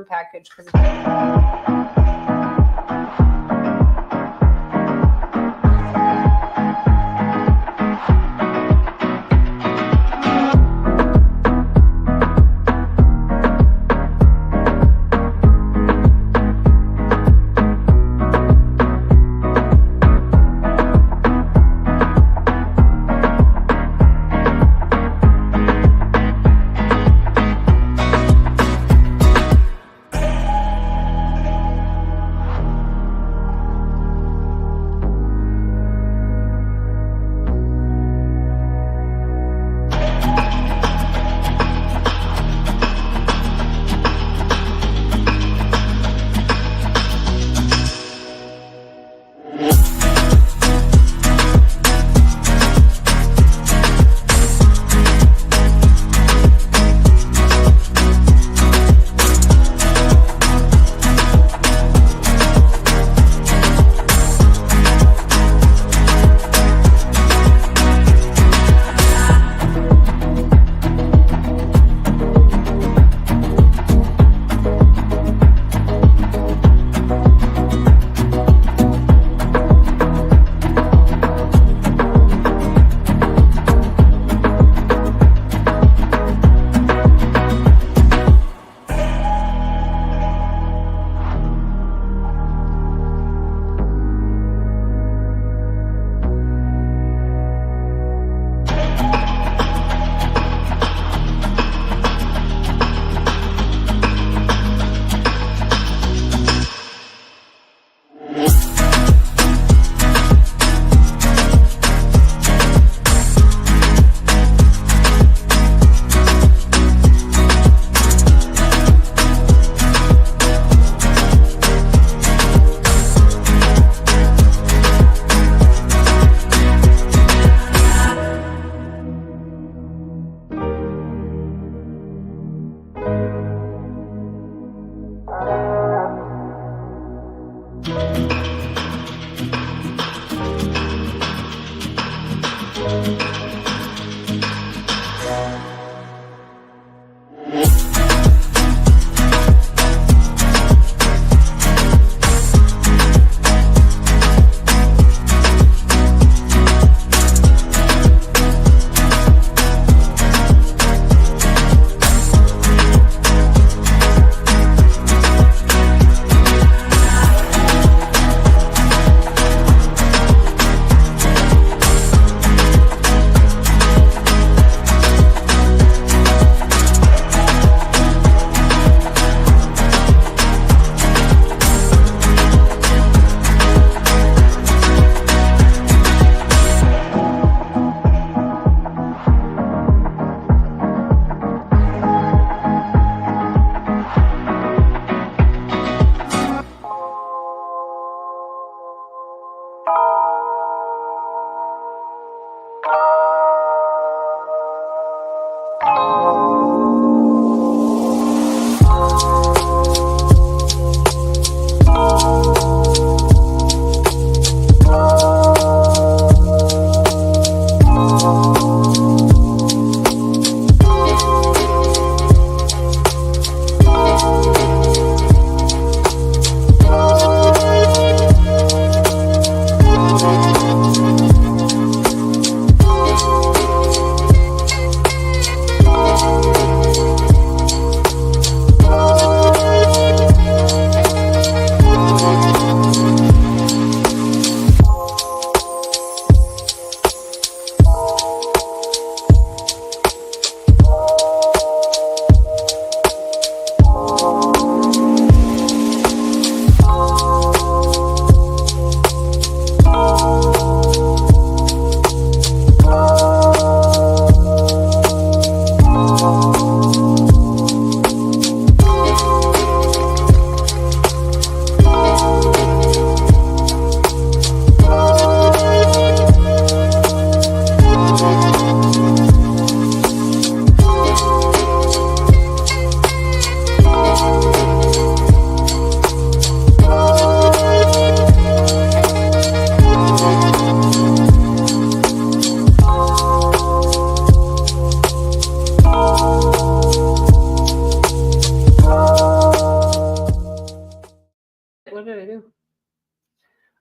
package because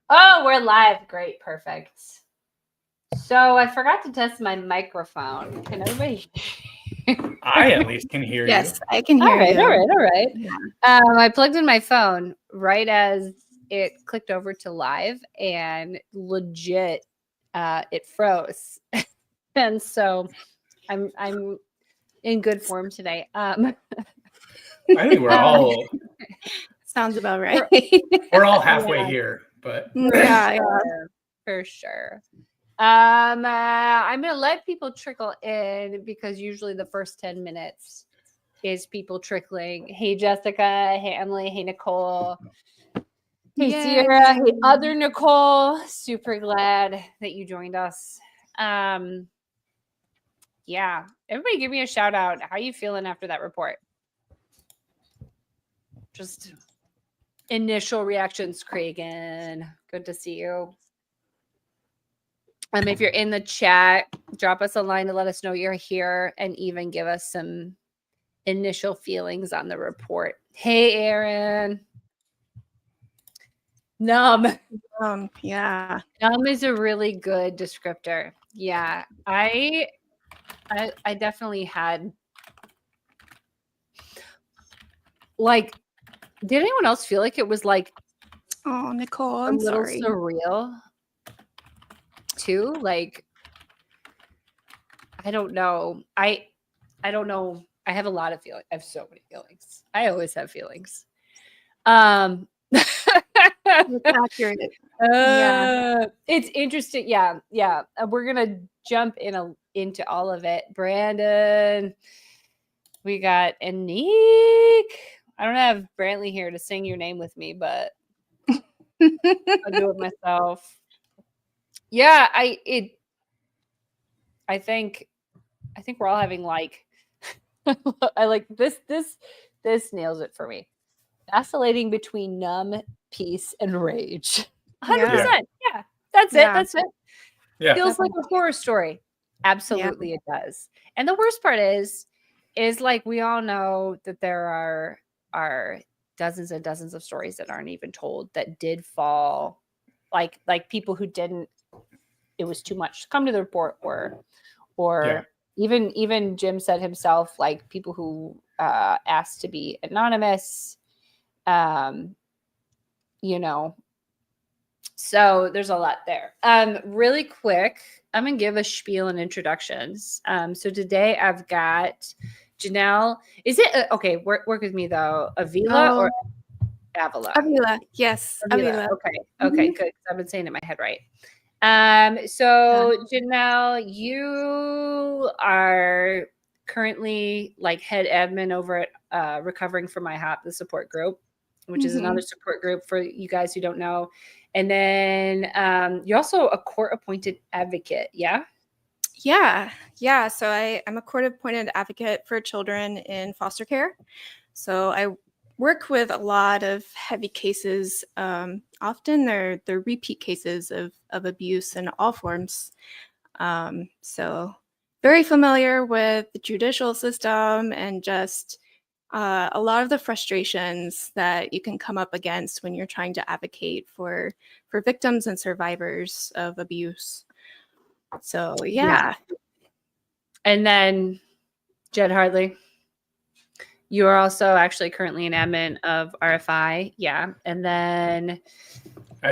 Oh, we're live. Great. Perfect. So I forgot to test my microphone. Can everybody I at least can hear you. Yes, I can All hear right, you. all right, all right. Yeah. I plugged in my phone right as it clicked over to live, and legit, it froze. And so I'm in good form today. I think we're all Sounds about right. we're all halfway Yeah. here, but Yeah, for sure. I'm gonna let people trickle in because usually the first 10 minutes is people trickling. Hey Jessica, hey Emily, hey Nicole, hey Sierra, hey other Nicole. Super glad that you joined us. Yeah, everybody give me a shout out. How you feeling after that report? Just initial reactions, Cragen. Good to see you. If you're in the chat, drop us a line to let us know you're here and even give us some initial feelings on the report. Hey, Aaron. Numb. Yeah. Numb is a really good descriptor. Yeah, I definitely had like. Did anyone else feel like it was like? Oh, Nicole, a I'm little sorry. surreal too. Like, I don't know. I don't know. I have a lot of feelings. I have so many feelings. I always have feelings. That's accurate. It's interesting. Yeah, yeah. We're gonna jump into all of it. Brandon, we got Anik. I don't have Brantley here to sing your name with me, but I'll do it myself. Yeah, I think we're all having like I like this nails it for me. Vacillating between numb, peace, and rage. 100%. Yeah. That's it. That's it. yeah. Feels like a horror story. Absolutely it does. And the worst part is like we all know that there are dozens and dozens of stories that aren't even told that did fall like people who didn't, it was too much to come to the report, or even Jim said himself, like people who asked to be anonymous, you know. So there's a lot there. Really quick, I'm gonna give a spiel and introductions. So today I've got Janelle. Is it okay? Work with me though. Avila or Avila? Avila, yes, Avila. Okay, good. I've been saying it in my head right. So Janelle, you are currently like head admin over at Recovering from IHOP, the support group, which is another support group for you guys who don't know. And then you're also a court-appointed advocate, yeah? Yeah. So I'm a court-appointed advocate for children in foster care. So I work with a lot of heavy cases. Often they're repeat cases of abuse in all forms. So very familiar with the judicial system and just a lot of the frustrations that you can come up against when you're trying to advocate for victims and survivors of abuse. So yeah. And then Jed Hartley, you are also actually currently an admin of RFI, yeah. And then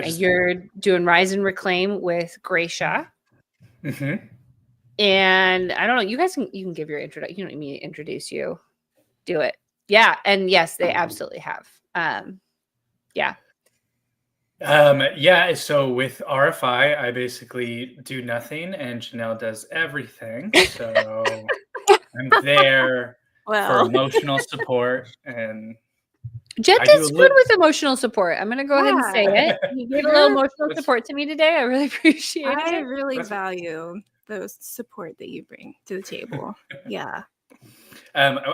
you're doing Rise and Reclaim with Gracia. And I don't know, you guys you can give your introduction. You don't need me to introduce you. Do it. Yeah, and yes, they absolutely have. Yeah. Yeah, so with RFI, I basically do nothing and Janelle does everything. So I'm there for emotional support, and Jed does good with emotional support. I'm gonna go ahead and say it. He gave a little emotional support to me today. I really appreciate it. I really value the support that you bring to the table. Yeah.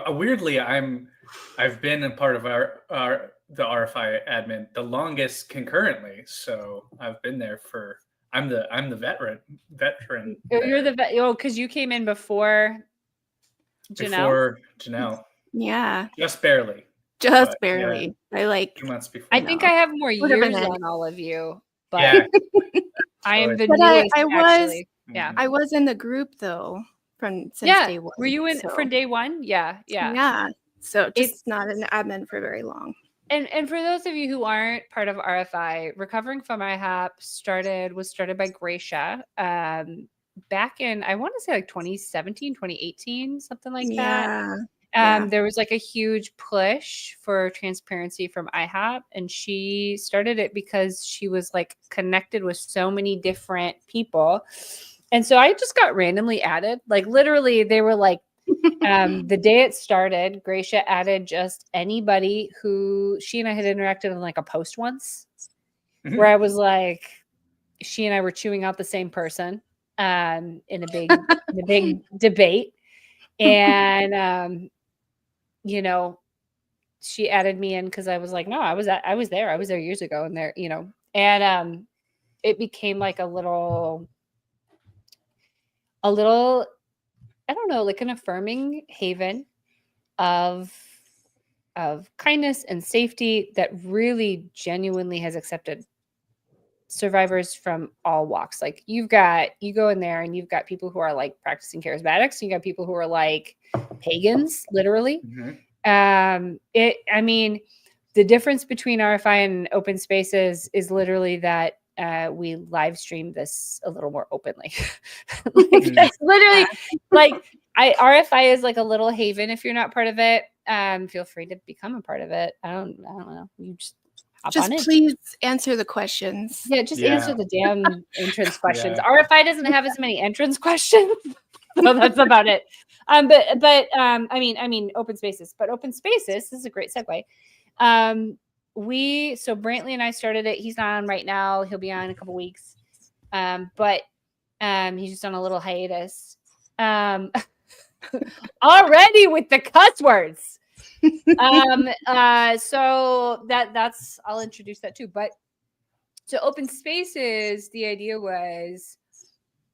Weirdly, I've been a part of the RFI admin the longest concurrently, so I've been there for. I'm the veteran. You're the because you came in before Janelle. Yeah. Just barely. Just barely. Yeah, 2 months before. I think I have more years on all of you. but Yeah. I am the But newest, I was actually. Yeah. I was in the group though since Yeah. day one. Were you in so, from day one? Yeah. Yeah. Yeah. So It's just not an admin for very long. and for those of you who aren't part of RFI, recovering from IHOP was started by Gracia back in, I want to say like 2017, 2018, something like that. Yeah. There was like a huge push for transparency from IHOP, and she started it because she was like connected with so many different people. And so I just got randomly added. Like literally, they were like, the day it started, Gracia added just anybody who she and I had interacted on like a post once, where I was like, she and I were chewing out the same person in a big debate. And you know, she added me in because I was like, no, I was there years ago, and there, and it became like a little, I don't know, like an affirming haven of kindness and safety that really genuinely has accepted survivors from all walks. Like you go in there and you've got people who are like practicing charismatics, you got people who are like pagans, literally. I mean, the difference between RFI and open spaces is literally that we live stream this a little more openly. Like that's literally like RFI is like a little haven if you're not part of it. Feel free to become a part of it. I don't know. You just hop on in. Please answer the questions. Yeah, just answer the damn entrance questions. Yeah. RFI doesn't have as many entrance questions. So that's about it. But I mean open spaces. But open spaces, this is a great segue. So Brantley and I started it. He's not on right now. He'll be on in a couple weeks. But he's just on a little hiatus. Already with the cuss words. So that's I'll introduce that too. But so open spaces, the idea was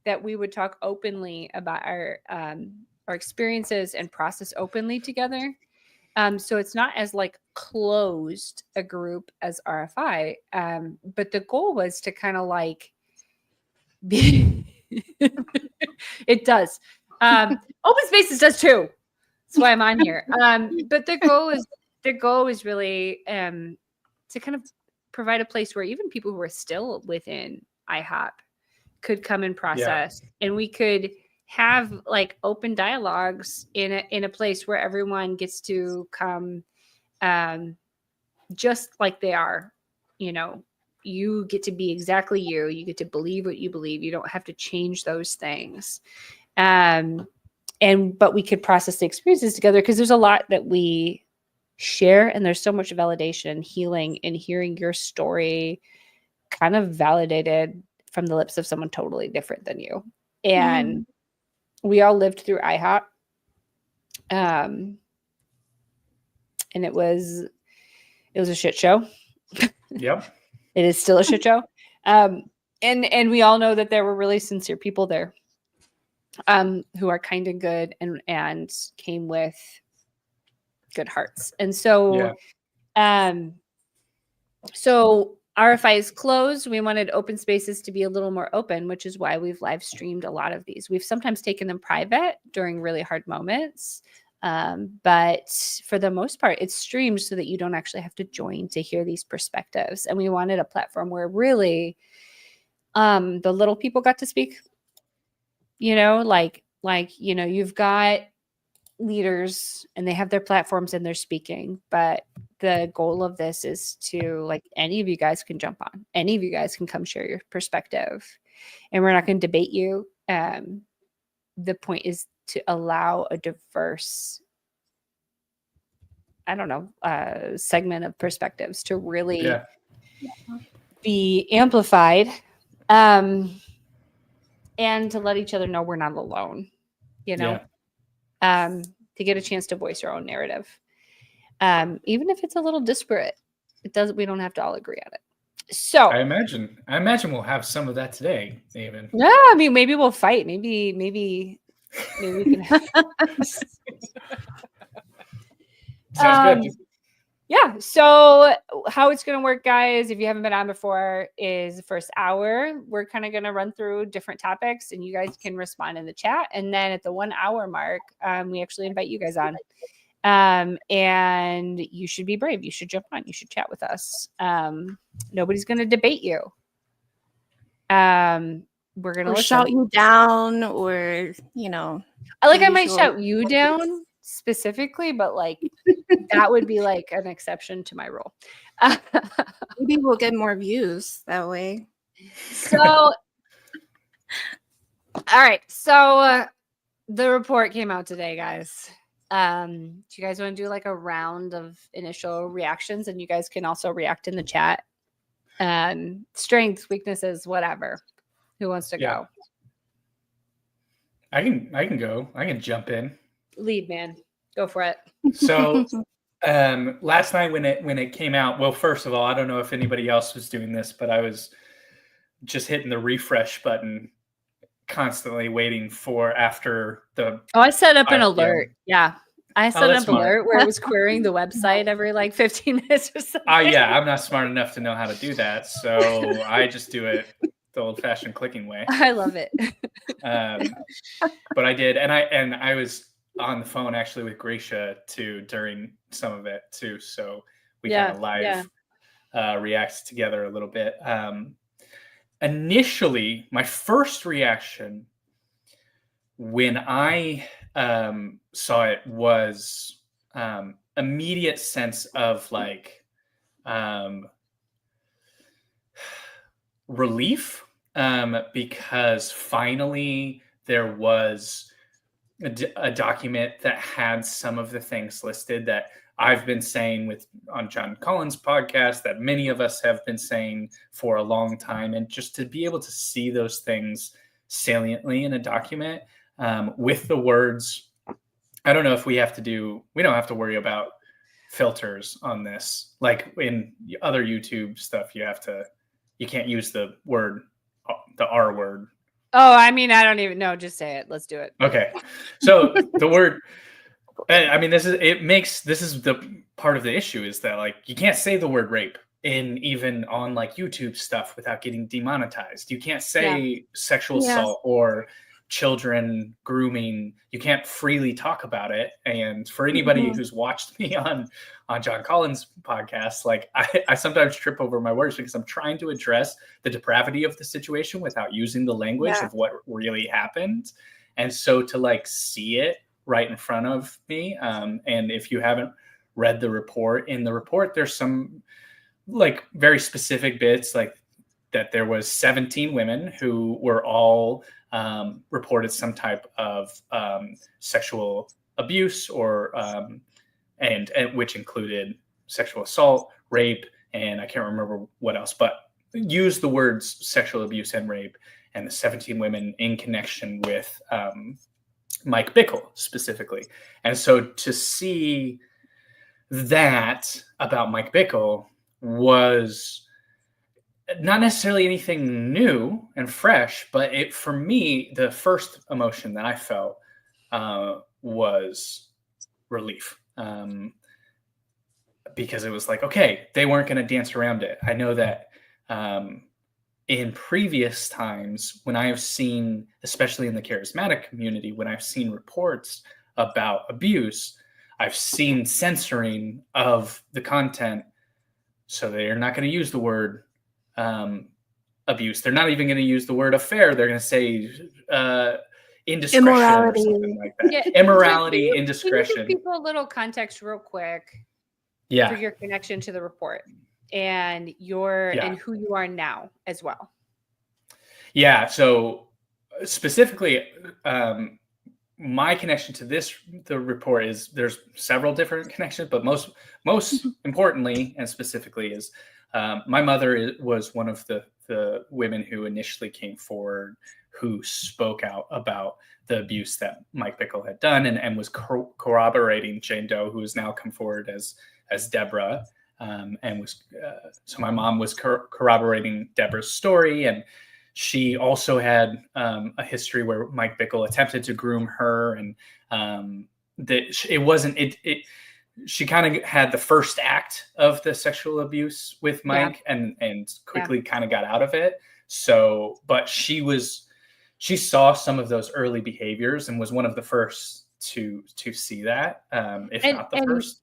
that we would talk openly about our experiences and process openly together. So it's not as like closed a group as RFI, but the goal was to kind of like be. It does. Open spaces does too. That's why I'm on here. But the goal is really to kind of provide a place where even people who are still within IHOP could come and process, and we could have like open dialogues in a place where everyone gets to come just like they are. You get to be exactly you. You get to believe what you believe. You don't have to change those things. But we could process the experiences together because there's a lot that we share, and there's so much validation and healing in hearing your story kind of validated from the lips of someone totally different than you. And we all lived through IHOP. And it was a shit show. Yep. It is still a shit show. And we all know that there were really sincere people there who are kind and good and came with good hearts. And so, so RFI is closed. We wanted open spaces to be a little more open, which is why we've live streamed a lot of these. We've sometimes taken them private during really hard moments. But for the most part, it's streamed so that you don't actually have to join to hear these perspectives. And we wanted a platform where really the little people got to speak. You've got leaders and they have their platforms and they're speaking, but the goal of this is to, like, any of you guys can jump on, any of you guys can come share your perspective, and we're not going to debate you. The point is to allow a diverse, segment of perspectives to really be amplified, and to let each other know we're not alone, to get a chance to voice our own narrative. Even if it's a little disparate, we don't have to all agree on it. So I imagine we'll have some of that today, even. Yeah, I mean, maybe we'll fight. Maybe we can. Sounds good. Yeah. So how it's going to work, guys, if you haven't been on before, is the first hour, we're kind of going to run through different topics and you guys can respond in the chat. And then at the 1 hour mark, we actually invite you guys on. And you should be brave. You should jump on. You should chat with us. Nobody's going to debate you. We're going to shout you down, or I might shout you down specifically, but like that would be like an exception to my rule. Maybe we'll get more views that way. So, all right. So the report came out today, guys. Do you guys want to do like a round of initial reactions, and you guys can also react in the chat? Strengths, weaknesses, whatever. Who wants to go? I can go. I can jump in. Lead, man. Go for it. So last night when it came out, well, first of all, I don't know if anybody else was doing this, but I was just hitting the refresh button constantly, waiting for after the. Oh, I set up an alert. Yeah. I set up an smart. alert where it was querying the website every like 15 minutes or something. Yeah, I'm not smart enough to know how to do that, so I just do it the old-fashioned clicking way. I love it. But I did, and I was on the phone actually with Gracia too during some of it too, so we kind of live react together a little bit. Initially, my first reaction when I saw it was immediate sense of like relief, because finally there was a document that had some of the things listed that I've been saying on John Collins' podcast, that many of us have been saying for a long time, and just to be able to see those things saliently in a document with the words. I don't know if we don't have to worry about filters on this. Like in other YouTube stuff, you can't use the R word. Oh, I mean, I don't even know. Just say it. Let's do it. Okay. So the word, I mean, this is the part of the issue is that like, you can't say the word rape even on like YouTube stuff without getting demonetized. You can't say sexual assault or children grooming. You can't freely talk about it. And for anybody who's watched me on John Collins' podcast, like I sometimes trip over my words because I'm trying to address the depravity of the situation without using the language of what really happened. And so to like see it right in front of me, and if you haven't read the report, in the report there's some like very specific bits, like that there was 17 women who were all reported some type of sexual abuse or and which included sexual assault, rape, and I can't remember what else, but use the words sexual abuse and rape, and the 17 women in connection with Mike Bickle specifically. And so to see that about Mike Bickle was not necessarily anything new and fresh, but for me, the first emotion that I felt was relief, because it was like, okay, they weren't going to dance around it. I know that in previous times when I have seen, especially in the charismatic community, when I've seen reports about abuse, I've seen censoring of the content. So they're not going to use the word abuse. They're not even going to use the word affair. They're going to say indiscretion or something like that. Yeah, immorality, indiscretion. Can you give people a little context real quick for your connection to the report and and who you are now as well? Yeah. So specifically, my connection to the report is there's several different connections, but most importantly and specifically is my mother was one of the women who initially came forward, who spoke out about the abuse that Mike Bickle had done and was corroborating Jane Doe, who has now come forward as Deborah. And was so my mom was corroborating Deborah's story, and she also had a history where Mike Bickle attempted to groom her, and that it wasn't she kind of had the first act of the sexual abuse with Mike and quickly kind of got out of it. So, but she saw some of those early behaviors and was one of the first to see that, if not the first.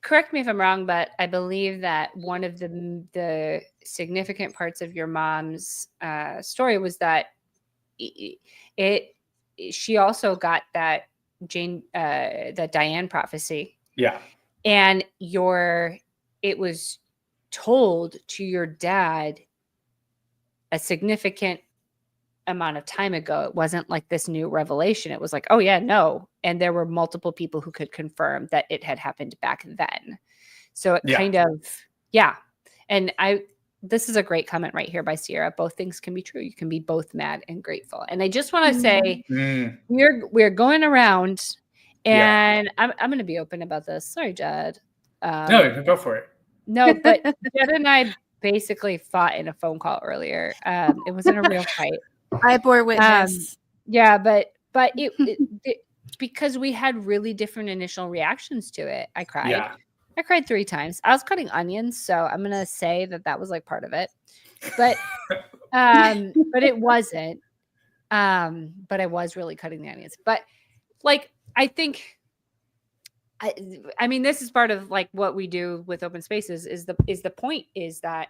Correct me if I'm wrong, but I believe that one of the significant parts of your mom's story was that she also got that that Diane prophecy. Yeah. And it was told to your dad a significant amount of time ago. It wasn't like this new revelation. It was like, oh yeah, no. And there were multiple people who could confirm that it had happened back then. So it kind of, And this is a great comment right here by Sierra. Both things can be true. You can be both mad and grateful. And I just want to say, we're going around, and I'm going to be open about this. Sorry, Jed. No, go for it. No, but Jed and I basically fought in a phone call earlier. It wasn't a real fight. I bore witness. But it because we had really different initial reactions to it. I cried. Yeah. I cried 3 times. I was cutting onions, so I'm gonna say that was like part of it. But but it wasn't. But I was really cutting the onions. But like I think I mean this is part of like what we do with open spaces is the point is that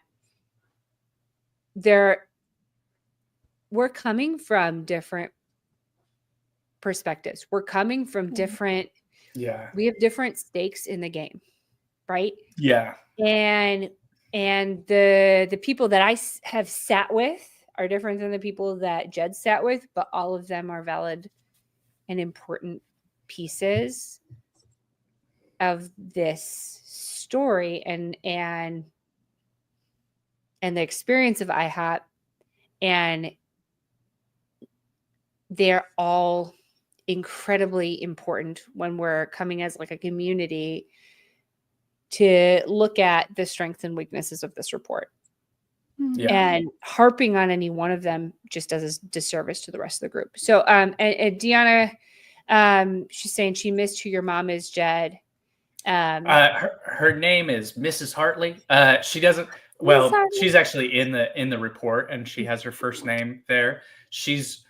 we're coming from different perspectives. We're coming from different we have different stakes in the game, right? Yeah. And the people that I have sat with are different than the people that Jed sat with, but all of them are valid and important pieces of this story and the experience of IHOP, and they're all incredibly important when we're coming as like a community to look at the strengths and weaknesses of this report. Yeah. And harping on any one of them just does a disservice to the rest of the group. So and Deanna, she's saying she missed who your mom is, Jed. Her name is Mrs. Hartley. She doesn't she's actually in the report, and she has her first name there. She's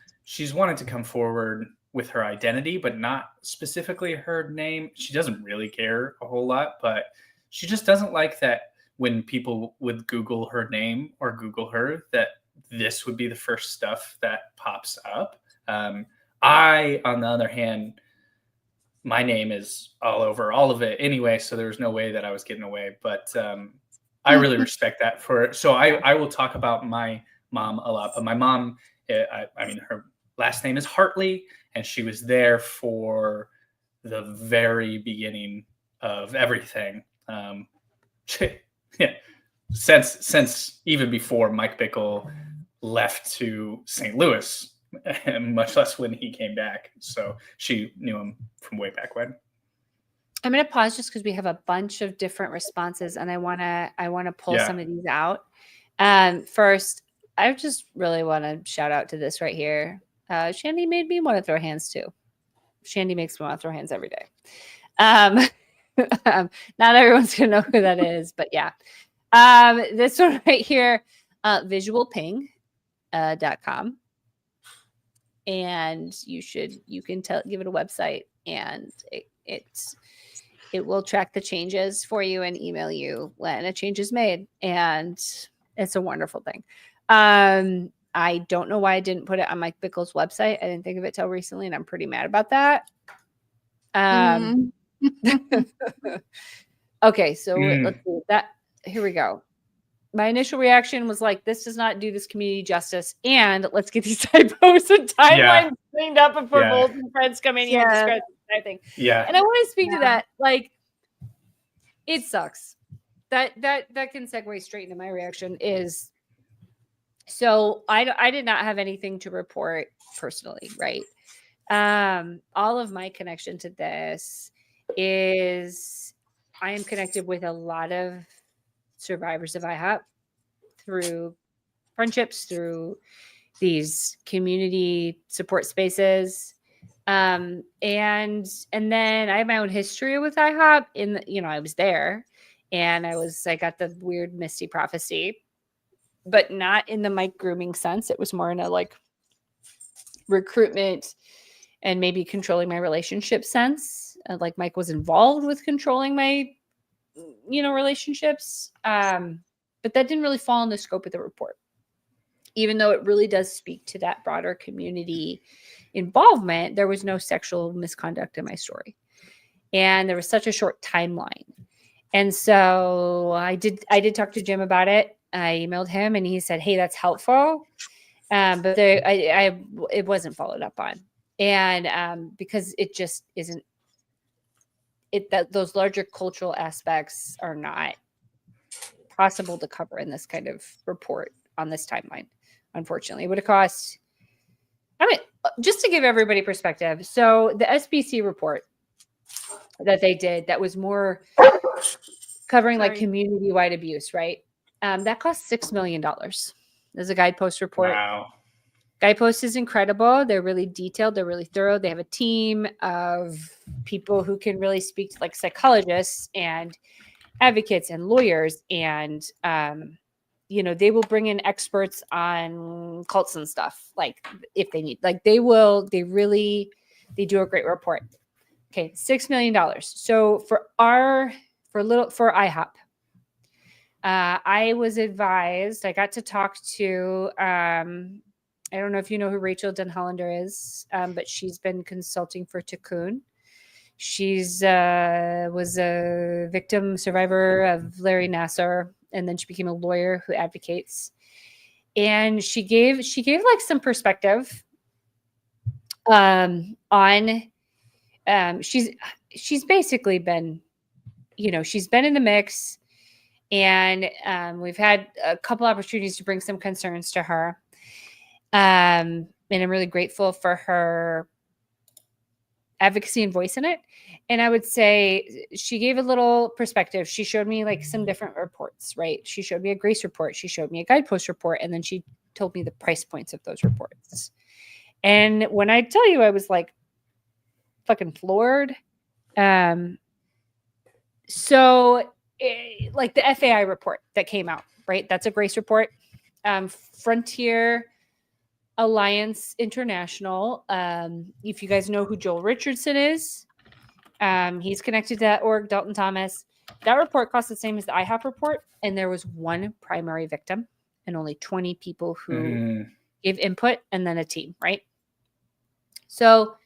wanted to come forward with her identity, but not specifically her name. She doesn't really care a whole lot, but she just doesn't like that when people would Google her name or Google her, that this would be the first stuff that pops up. I, on the other hand, my name is all over all of it anyway, so there's no way that I was getting away. But I really respect that so I will talk about my mom a lot. But my mom, I mean, her last name is Hartley, and she was there for the very beginning of everything. Since even before Mike Bickle left to St. Louis, and much less when he came back. So she knew him from way back when. I'm going to pause just because we have a bunch of different responses, and I want to pull some of these out. First, I just really want to shout out to this right here. Shandy made me want to throw hands too. Shandy makes me want to throw hands every day. Not everyone's going to know who that is, but yeah. This one right here, visualping.com. And you can give it a website, and it will track the changes for you and email you when a change is made. And it's a wonderful thing. I don't know why I didn't put it on Mike Bickle's website. I didn't think of it till recently, and I'm pretty mad about that. Okay, so let's do that. Here we go. My initial reaction was like, this does not do this community justice, and let's get these typos and timelines cleaned up before Bold and friends come in. Yeah. And I want to speak to that. Like, it sucks. That can segue straight into my reaction. Is so I did not have anything to report personally, right? All of my connection to this is I am connected with a lot of survivors of IHOP through friendships, through these community support spaces. And then I have my own history with IHOP I was there and I got the weird Misty prophecy, but not in the Mike grooming sense. It was more in a like recruitment and maybe controlling my relationship sense. Like Mike was involved with controlling my, relationships. But that didn't really fall in the scope of the report, even though it really does speak to that broader community involvement. There was no sexual misconduct in my story. And there was such a short timeline. And so I did talk to Jim about it. I emailed him and he said, hey, that's helpful. But it wasn't followed up on. And because it just isn't, that those larger cultural aspects are not possible to cover in this kind of report on this timeline. Unfortunately, it would have cost, just to give everybody perspective. So the SBC report that they did, that was more covering like community-wide abuse, right? That cost $6 million. There's a Guidepost report. Wow. Guidepost is incredible. They're really detailed. They're really thorough. They have a team of people who can really speak to like psychologists and advocates and lawyers. And, they will bring in experts on cults and stuff. Like if they need, like they do a great report. Okay. $6 million. So for IHOP, I was advised, I got to talk to, I don't know if you know who Rachel Denhollander is, but she's been consulting for Tikkun. She's was a victim survivor of Larry Nassar, and then she became a lawyer who advocates. And she gave like some perspective on she's basically been, she's been in the mix, and we've had a couple opportunities to bring some concerns to her. And I'm really grateful for her advocacy and voice in it. And I would say she gave a little perspective. She showed me like some different reports, right? She showed me a Grace report. She showed me a Guidepost report. And then she told me the price points of those reports. And when I tell you, I was like fucking floored. So like the FAI report that came out, right? That's a Grace report. Frontier Alliance International. If you guys know who Joel Richardson is, he's connected to that org, Dalton Thomas. That report cost the same as the IHOP report, and there was one primary victim and only 20 people who gave input, and then a team, right? So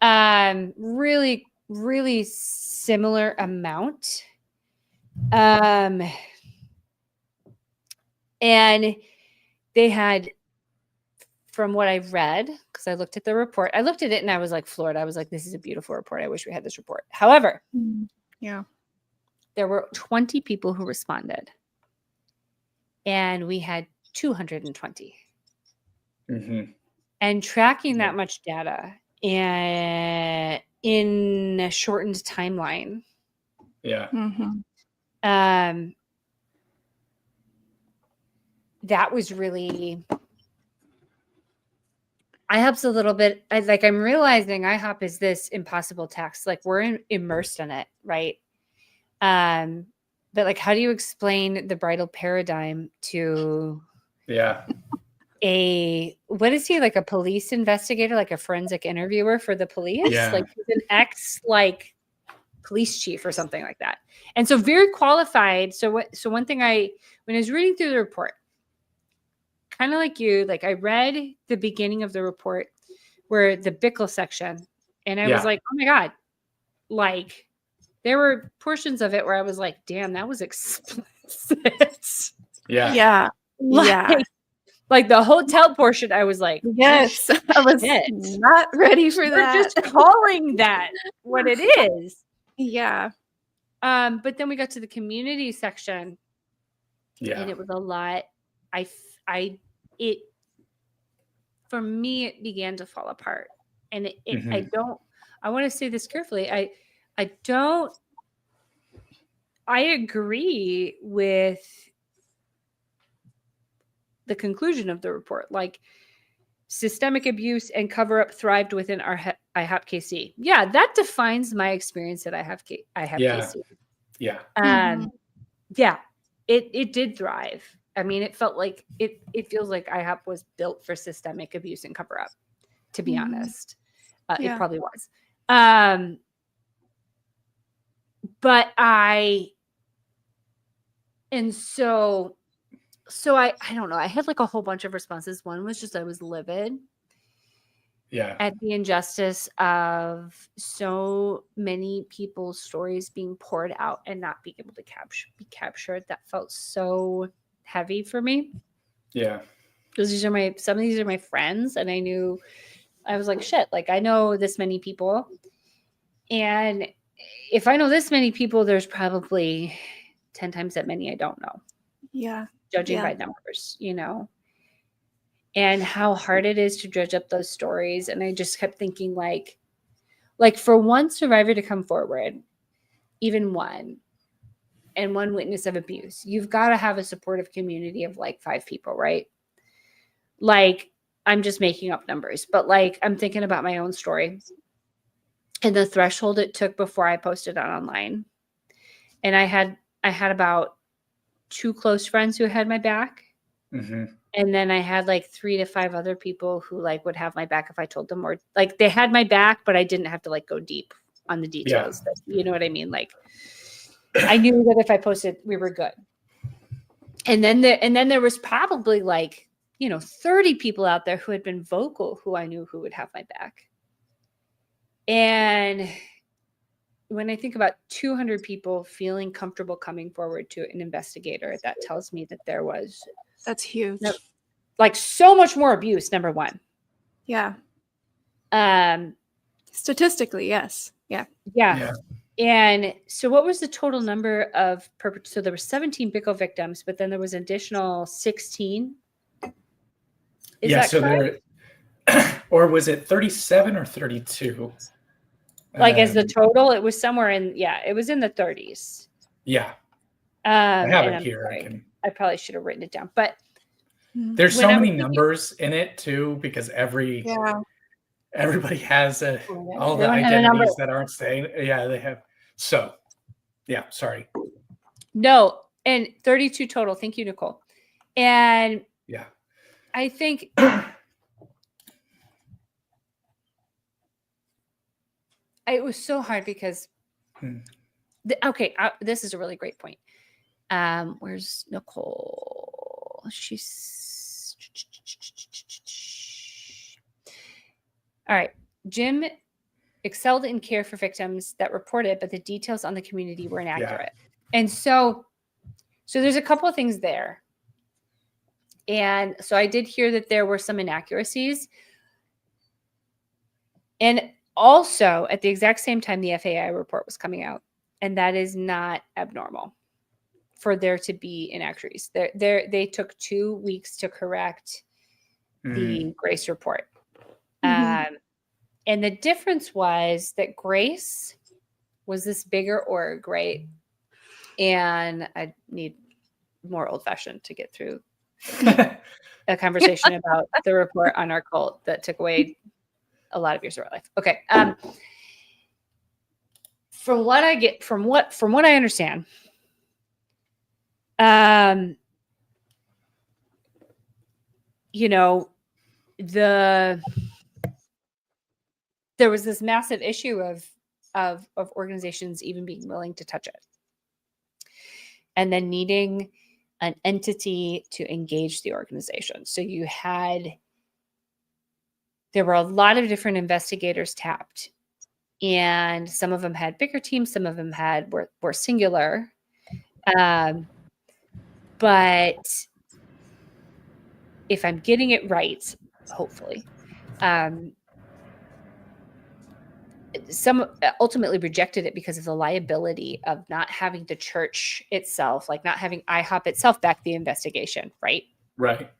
really, really similar amount. And they had, from what I've read, because I looked at the report, I looked at it and I was like floored. I was like, this is a beautiful report. I wish we had this report. However, there were 20 people who responded, and we had 220. And tracking that much data and in a shortened timeline. Yeah. That was really, IHOP's a little bit, I'm realizing IHOP is this impossible task. Like we're immersed in it, right? But like, how do you explain the bridal paradigm to what is he, like a police investigator, like a forensic interviewer for the police? Yeah. Like he's an ex like police chief or something like that. And so very qualified. So one thing when I was reading through the report, kind of like you, like I read the beginning of the report where the Bickle section, and I was like, oh my God, like there were portions of it where I was like, damn, that was explicit. Like the hotel portion, I was like, yes, I was not ready for that. We're just calling that what it is. Yeah. But then we got to the community section. And it was a lot. For me, it began to fall apart. And I want to say this carefully. I agree with the conclusion of the report. Like systemic abuse and cover up thrived within our IHOP KC. Yeah, that defines my experience at IHOP KC. Yeah. Yeah, it did thrive. I mean, it felt like it feels like IHOP was built for systemic abuse and cover up, to be honest. It probably was. But I don't know. I had like a whole bunch of responses. One was just I was livid. Yeah. At the injustice of so many people's stories being poured out and not being able to be captured. That felt so heavy for me. Yeah. Because some of these are my friends, and I was like, shit, like I know this many people. And if I know this many people, there's probably 10 times that many I don't know. Yeah. Judging by numbers, and how hard it is to dredge up those stories. And I just kept thinking like for one survivor to come forward, even one, and one witness of abuse, you've got to have a supportive community of like 5 people, right? Like, I'm just making up numbers, but like, I'm thinking about my own story and the threshold it took before I posted it online. And I had about 2 close friends who had my back. Mm-hmm. And then I had like 3 to 5 other people who like would have my back if I told them, or like they had my back, but I didn't have to like go deep on the details. Yeah. You know what I mean? Like I knew that if I posted, we were good. And then there was probably like, 30 people out there who had been vocal, who I knew who would have my back. And when I think about 200 people feeling comfortable coming forward to an investigator, that tells me that there was, that's huge. Like so much more abuse, number one. Yeah. Statistically, yes. Yeah. And so what was the total number of so there were 17 BICO victims, but then there was an additional 16. Is that correct? Or was it 37 or 32? Like as the total, it was somewhere it was in the 30s. Yeah. I have it here. I probably should have written it down, but there's so many numbers in it too, because everybody has all the identities that aren't staying. Yeah, they have. So, yeah, sorry. No, and 32 total. Thank you, Nicole. And yeah, I think it was so hard because, this is a really great point. Where's Nicole? She's all right. Jim excelled in care for victims that reported, but the details on the community were inaccurate. Yeah. And so there's a couple of things there. And so I did hear that there were some inaccuracies. And also at the exact same time, the FAI report was coming out, and that is not abnormal for there to be inaccuracies. They took 2 weeks to correct the Grace report. And the difference was that Grace was this bigger org, right? And I need more old-fashioned to get through a conversation about the report on our cult that took away a lot of years of our life. Okay. From what I understand, there was this massive issue of organizations even being willing to touch it, and then needing an entity to engage the organization. So there were a lot of different investigators tapped, and some of them had bigger teams, some of them were singular. But if I'm getting it right, hopefully, some ultimately rejected it because of the liability of not having the church itself, like not having IHOP itself back the investigation, right? Right.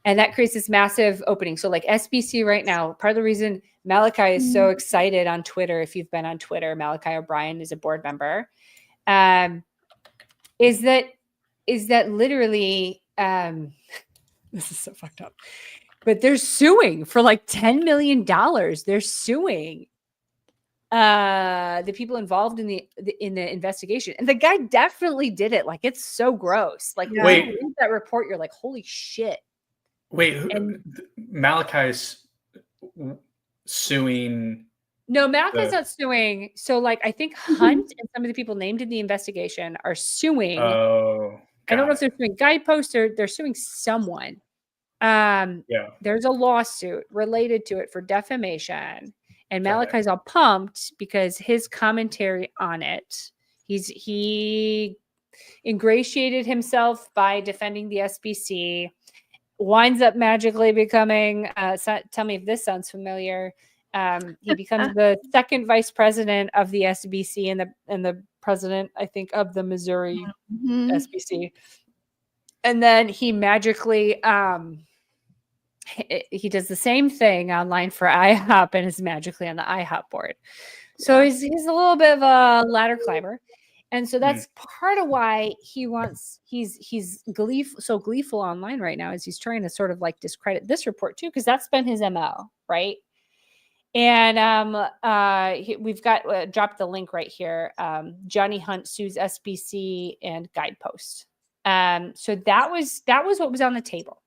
And that creates this massive opening. So like SBC right now, part of the reason Malachi is so excited on Twitter, if you've been on Twitter, Malachi O'Brien is a board member, is that literally, this is so fucked up. But they're suing for like $10 million. They're suing the people involved in the investigation, and the guy definitely did it. Like, it's so gross. Like, when Wait. you read that report, you're like, holy shit. Wait, And Malachi's suing? no, Malachi's not suing. So, like, I think Hunt and some of the people named in the investigation are suing. Oh, I don't know if they're suing Guidepost or they're suing someone. There's a lawsuit related to it for defamation, and Malachi's all pumped because his commentary on it, he ingratiated himself by defending the SBC, winds up magically becoming tell me if this sounds familiar. He becomes the second vice president of the SBC and the president, I think, of the Missouri SBC. And then he magically he does the same thing online for IHOP and is magically on the IHOP board. So he's a little bit of a ladder climber. And so that's part of why he's so gleeful online right now, is he's trying to sort of like discredit this report too, because that's been his MO, right? And we've got dropped the link right here. Johnny Hunt sues SBC and Guidepost. So that was what was on the table.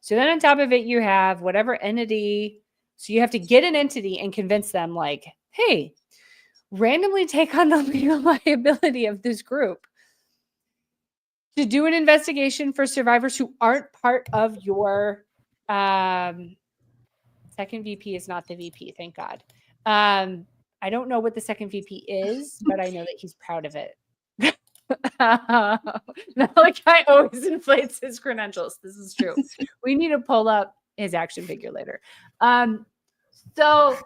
So then on top of it, you have whatever entity. So you have to get an entity and convince them, like, hey, randomly take on the legal liability of this group to do an investigation for survivors who aren't part of your second VP is not the VP, thank God. I don't know what the second VP is, but I know that he's proud of it. Malachi always inflates his credentials. This is true. We need to pull up his action figure later. So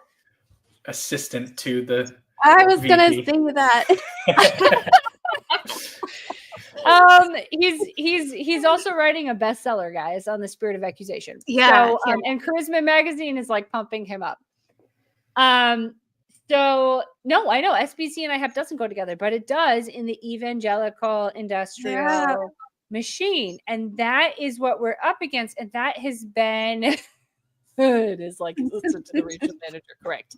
assistant to the I was gonna say that. He's also writing a bestseller, guys, on the spirit of accusation. Yeah. So, and Charisma Magazine is like pumping him up. So no, I know SBC and IHAP doesn't go together, but it does in the evangelical industrial machine. And that is what we're up against. And that has been, it is like, listen to the regional manager, correct.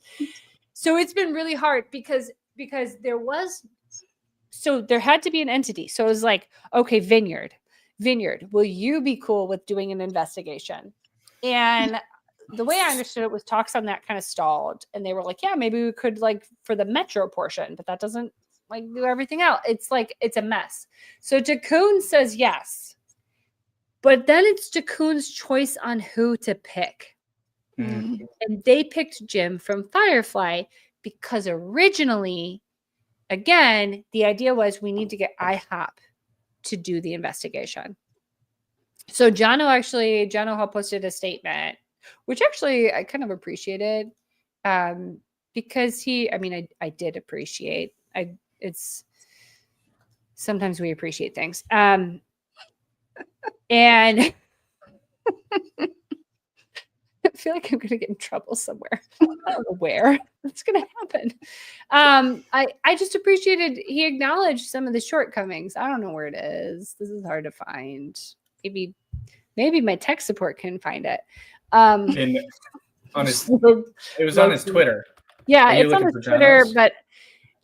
So it's been really hard because there had to be an entity. So it was like, okay, Vineyard, will you be cool with doing an investigation? And the way I understood it was talks on that kind of stalled, and they were like, yeah, maybe we could, like, for the metro portion, but that doesn't like do everything else. It's like, it's a mess. So Tacoon says yes, but then it's Tacoon's choice on who to pick. And they picked Jim from Firefly because originally, again, the idea was we need to get IHOP to do the investigation. So Jono Hall posted a statement, which actually I kind of appreciated, because I did appreciate. It's sometimes we appreciate things, and I feel like I'm going to get in trouble somewhere. I don't know where it's going to happen. I just appreciated he acknowledged some of the shortcomings. I don't know where it is. This is hard to find. Maybe my tech support can find it. It was on his Twitter. Yeah, it's on his Twitter, but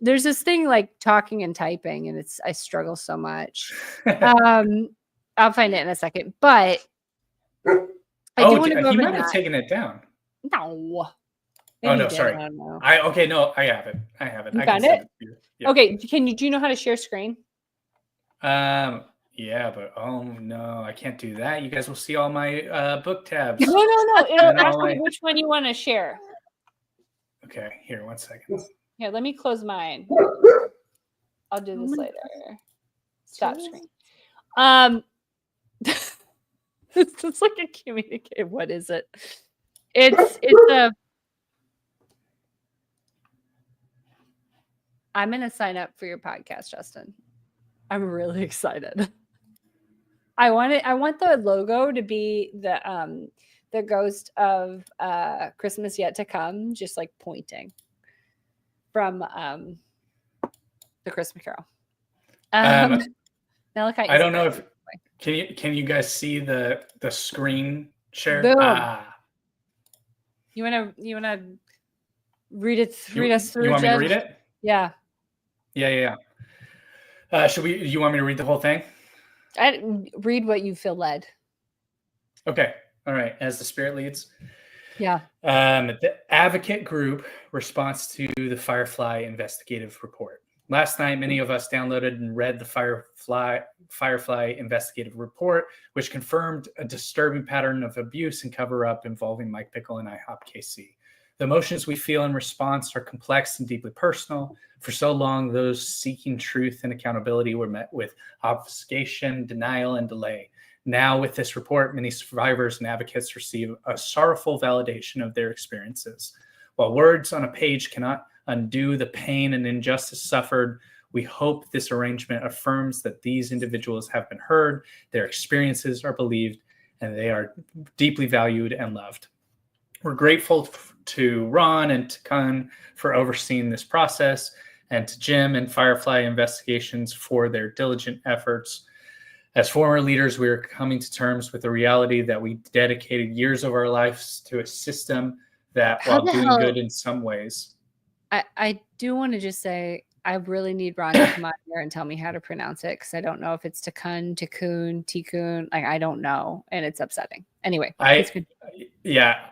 there's this thing like talking and typing, and I struggle so much. I'll find it in a second, but I do want to go he over might have taken it down. No. Oh no, sorry. I have it. You found it? Yeah. Okay, do you know how to share screen? Yeah, but oh no, I can't do that. You guys will see all my book tabs. No. It'll ask me which one you want to share. Okay, here, 1 second. Here, let me close mine. I'll do this later. Stop screen. It's like a communicator. What is it? It's a. I'm gonna sign up for your podcast, Justin. I'm really excited. I want the logo to be the ghost of Christmas Yet to Come, just like pointing from the Christmas Carol. Malachi, I don't know if can you guys see the screen share? Boom. You wanna read it? Read us through. You want me to Jed? read it? Yeah. Yeah. You want me to read the whole thing? Read what you feel led. Okay. All right. As the Spirit leads. Yeah. The Advocate Group response to the Firefly investigative report. Last night, many of us downloaded and read the Firefly investigative report, which confirmed a disturbing pattern of abuse and cover-up involving Mike Pickle and IHOP KC. The emotions we feel in response are complex and deeply personal. For so long, those seeking truth and accountability were met with obfuscation, denial, and delay. Now, with this report, many survivors and advocates receive a sorrowful validation of their experiences. While words on a page cannot undo the pain and injustice suffered, we hope this arrangement affirms that these individuals have been heard, their experiences are believed, and they are deeply valued and loved. We're grateful to Ron and to Kun for overseeing this process, and to Jim and Firefly Investigations for their diligent efforts. As former leaders, we are coming to terms with the reality that we dedicated years of our lives to a system that, while doing good in some ways. I do want to just say, I really need Ron to come out here and tell me how to pronounce it, because I don't know if it's Takun, Tikun. Like, I don't know, and it's upsetting. Anyway, I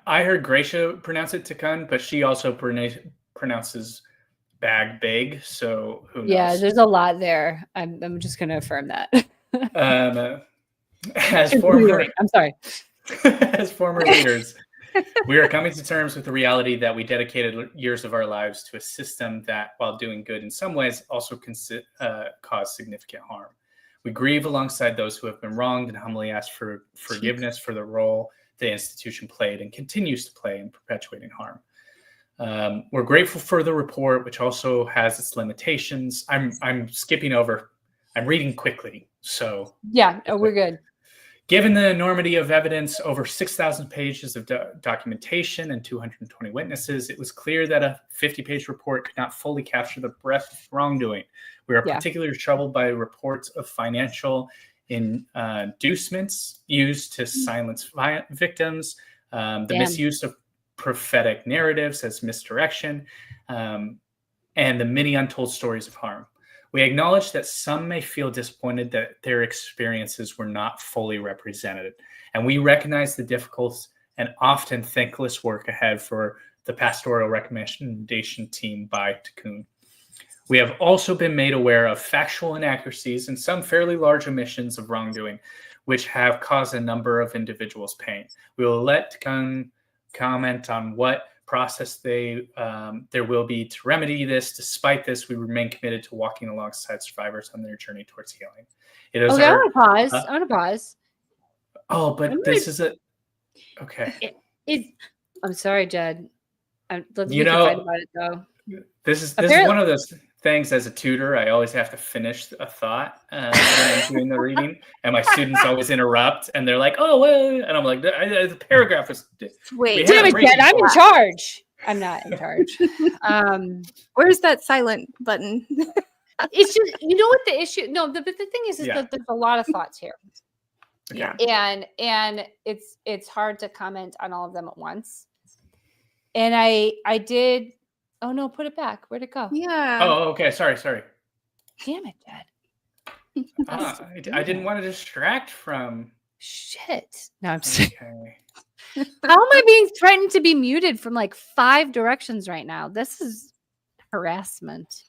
heard Gracia pronounce it Takun, but she also pronounces bag. So who knows? Yeah, there's a lot there. I'm just going to affirm that. As former leaders, we are coming to terms with the reality that we dedicated years of our lives to a system that, while doing good in some ways, also caused significant harm. We grieve alongside those who have been wronged and humbly ask for forgiveness for the role the institution played and continues to play in perpetuating harm. We're grateful for the report, which also has its limitations. I'm skipping over. I'm reading quickly. So yeah, we're good. Given the enormity of evidence, over 6,000 pages of documentation and 220 witnesses, it was clear that a 50-page report could not fully capture the breadth of wrongdoing. We are particularly troubled by reports of financial inducements used to silence victims, the misuse of prophetic narratives as misdirection, and the many untold stories of harm. We acknowledge that some may feel disappointed that their experiences were not fully represented, and we recognize the difficult and often thankless work ahead for the pastoral recommendation team by Takun. We have also been made aware of factual inaccuracies and some fairly large omissions of wrongdoing, which have caused a number of individuals pain. We will let Takun comment on what process there will be to remedy this. Despite this, we remain committed to walking alongside survivors on their journey towards healing. It is I want to pause. Oh, but this is a okay. I'm sorry, Jed. Let's fight about it though. This is one of those things. As a tutor, I always have to finish a thought when I'm doing the reading, and my students always interrupt, and they're like, "Oh, well," and I'm like, "The paragraph is." Wait, damn it, Jed! I'm in charge. I'm not in charge. Where's that silent button? It's just, you know what the issue? No, but the thing is that there's a lot of thoughts here. Yeah, and it's hard to comment on all of them at once. And I did. Oh no, put it back. Where'd it go? Yeah. Oh, okay. Sorry. Damn it, Dad. I didn't want to distract from. Shit. No, I'm just. Okay. How am I being threatened to be muted from like 5 directions right now? This is harassment.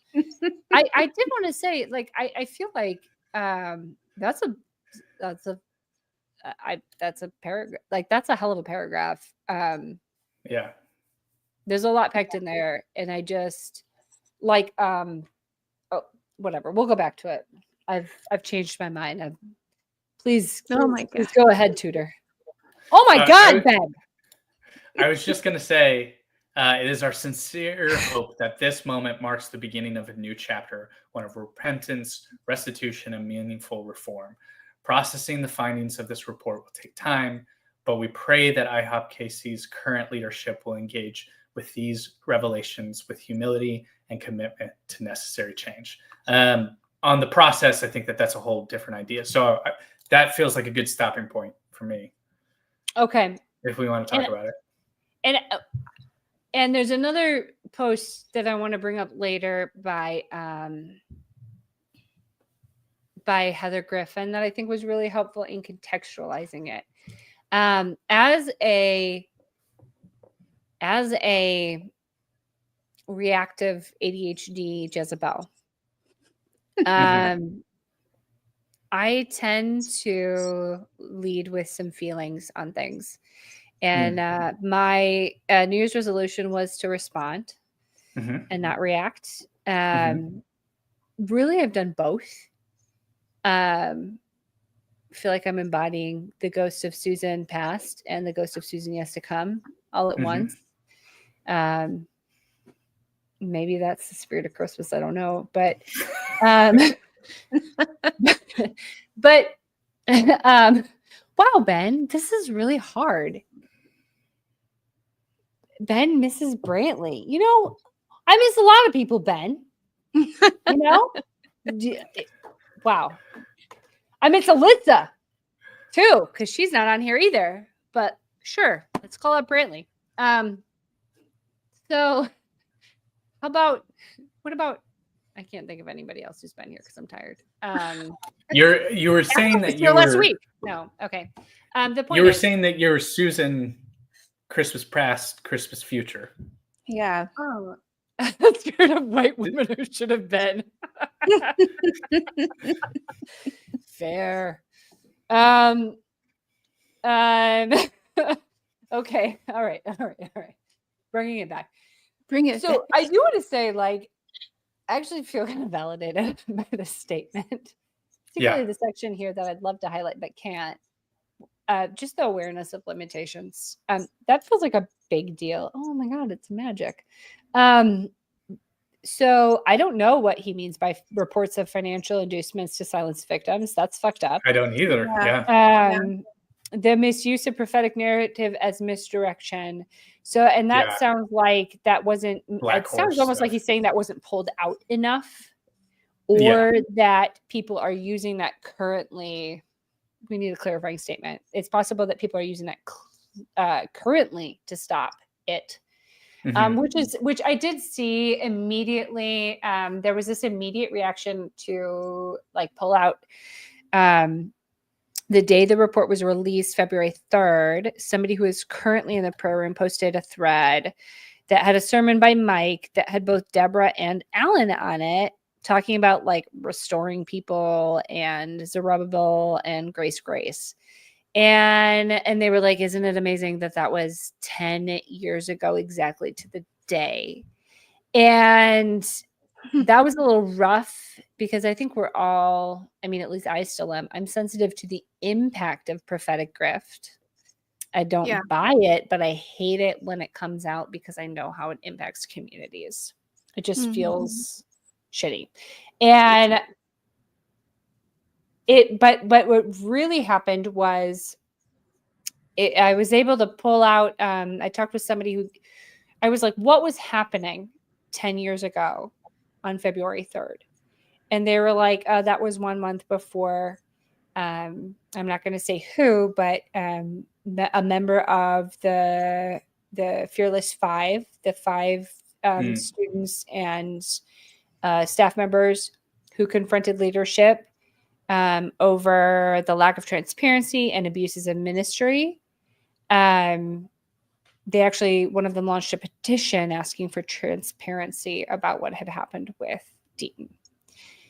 I did want to say, like, I feel like that's a paragraph. Like, that's a hell of a paragraph. Yeah. There's a lot packed in there, and I just like whatever. We'll go back to it. I've changed my mind. Please go ahead, tutor. Oh my God, Ben. I was just gonna say, it is our sincere hope that this moment marks the beginning of a new chapter, one of repentance, restitution, and meaningful reform. Processing the findings of this report will take time, but we pray that IHOP KC's current leadership will engage with these revelations with humility and commitment to necessary change. On the process, I think that's a whole different idea. So that feels like a good stopping point for me. Okay. If we want to talk about it. And And there's another post that I want to bring up later by Heather Griffin that I think was really helpful in contextualizing it. As a reactive ADHD Jezebel, I tend to lead with some feelings on things. And my New Year's resolution was to respond and not react. Really, I've done both. Feel like I'm embodying the ghost of Susan past and the ghost of Susan yet to come all at once. Maybe that's the spirit of Christmas. I don't know, but wow, Ben, this is really hard. Ben misses Brantley. You know, I miss a lot of people, Ben. You know? Wow. I miss Alyssa too, because she's not on here either. But sure, let's call up Brantley. So what about I can't think of anybody else who's been here because I'm tired. You were saying that you were last week. No, okay. The point you were is, saying that you're Susan Christmas past, Christmas future. Yeah. Oh, the spirit of white women who should have been. Fair. Okay. All right. Bringing it back. Bring it. So I do want to say, like, I actually feel kind of validated by this statement, particularly the section here that I'd love to highlight but can't. Just the awareness of limitations. That feels like a big deal. Oh my God, it's magic. So I don't know what he means by reports of financial inducements to silence victims. That's fucked up. I don't either. Yeah. The misuse of prophetic narrative as misdirection. So, and that sounds like that wasn't, it sounds almost like he's saying that wasn't pulled out enough, or that people are using that currently. We need a clarifying statement. It's possible that people are using that currently to stop it. Which I did see immediately. There was this immediate reaction to like pull out. The day the report was released, February 3rd, somebody who is currently in the prayer room posted a thread that had a sermon by Mike that had both Deborah and Alan on it, talking about like restoring people and Zerubbabel and Grace. And they were like, isn't it amazing that was 10 years ago exactly to the day? And that was a little rough because I think we're all, I mean, at least I still am. I'm sensitive to the impact of prophetic grift. I don't buy it, but I hate it when it comes out because I know how it impacts communities. It just feels shitty. And but what really happened was I was able to pull out, I talked with somebody who, I was like, what was happening 10 years ago on February 3rd? And they were like, that was 1 month before, I'm not going to say who, but a member of the Fearless Five, the five students and staff members who confronted leadership over the lack of transparency and abuses in ministry. They actually, one of them launched a petition asking for transparency about what had happened with Deaton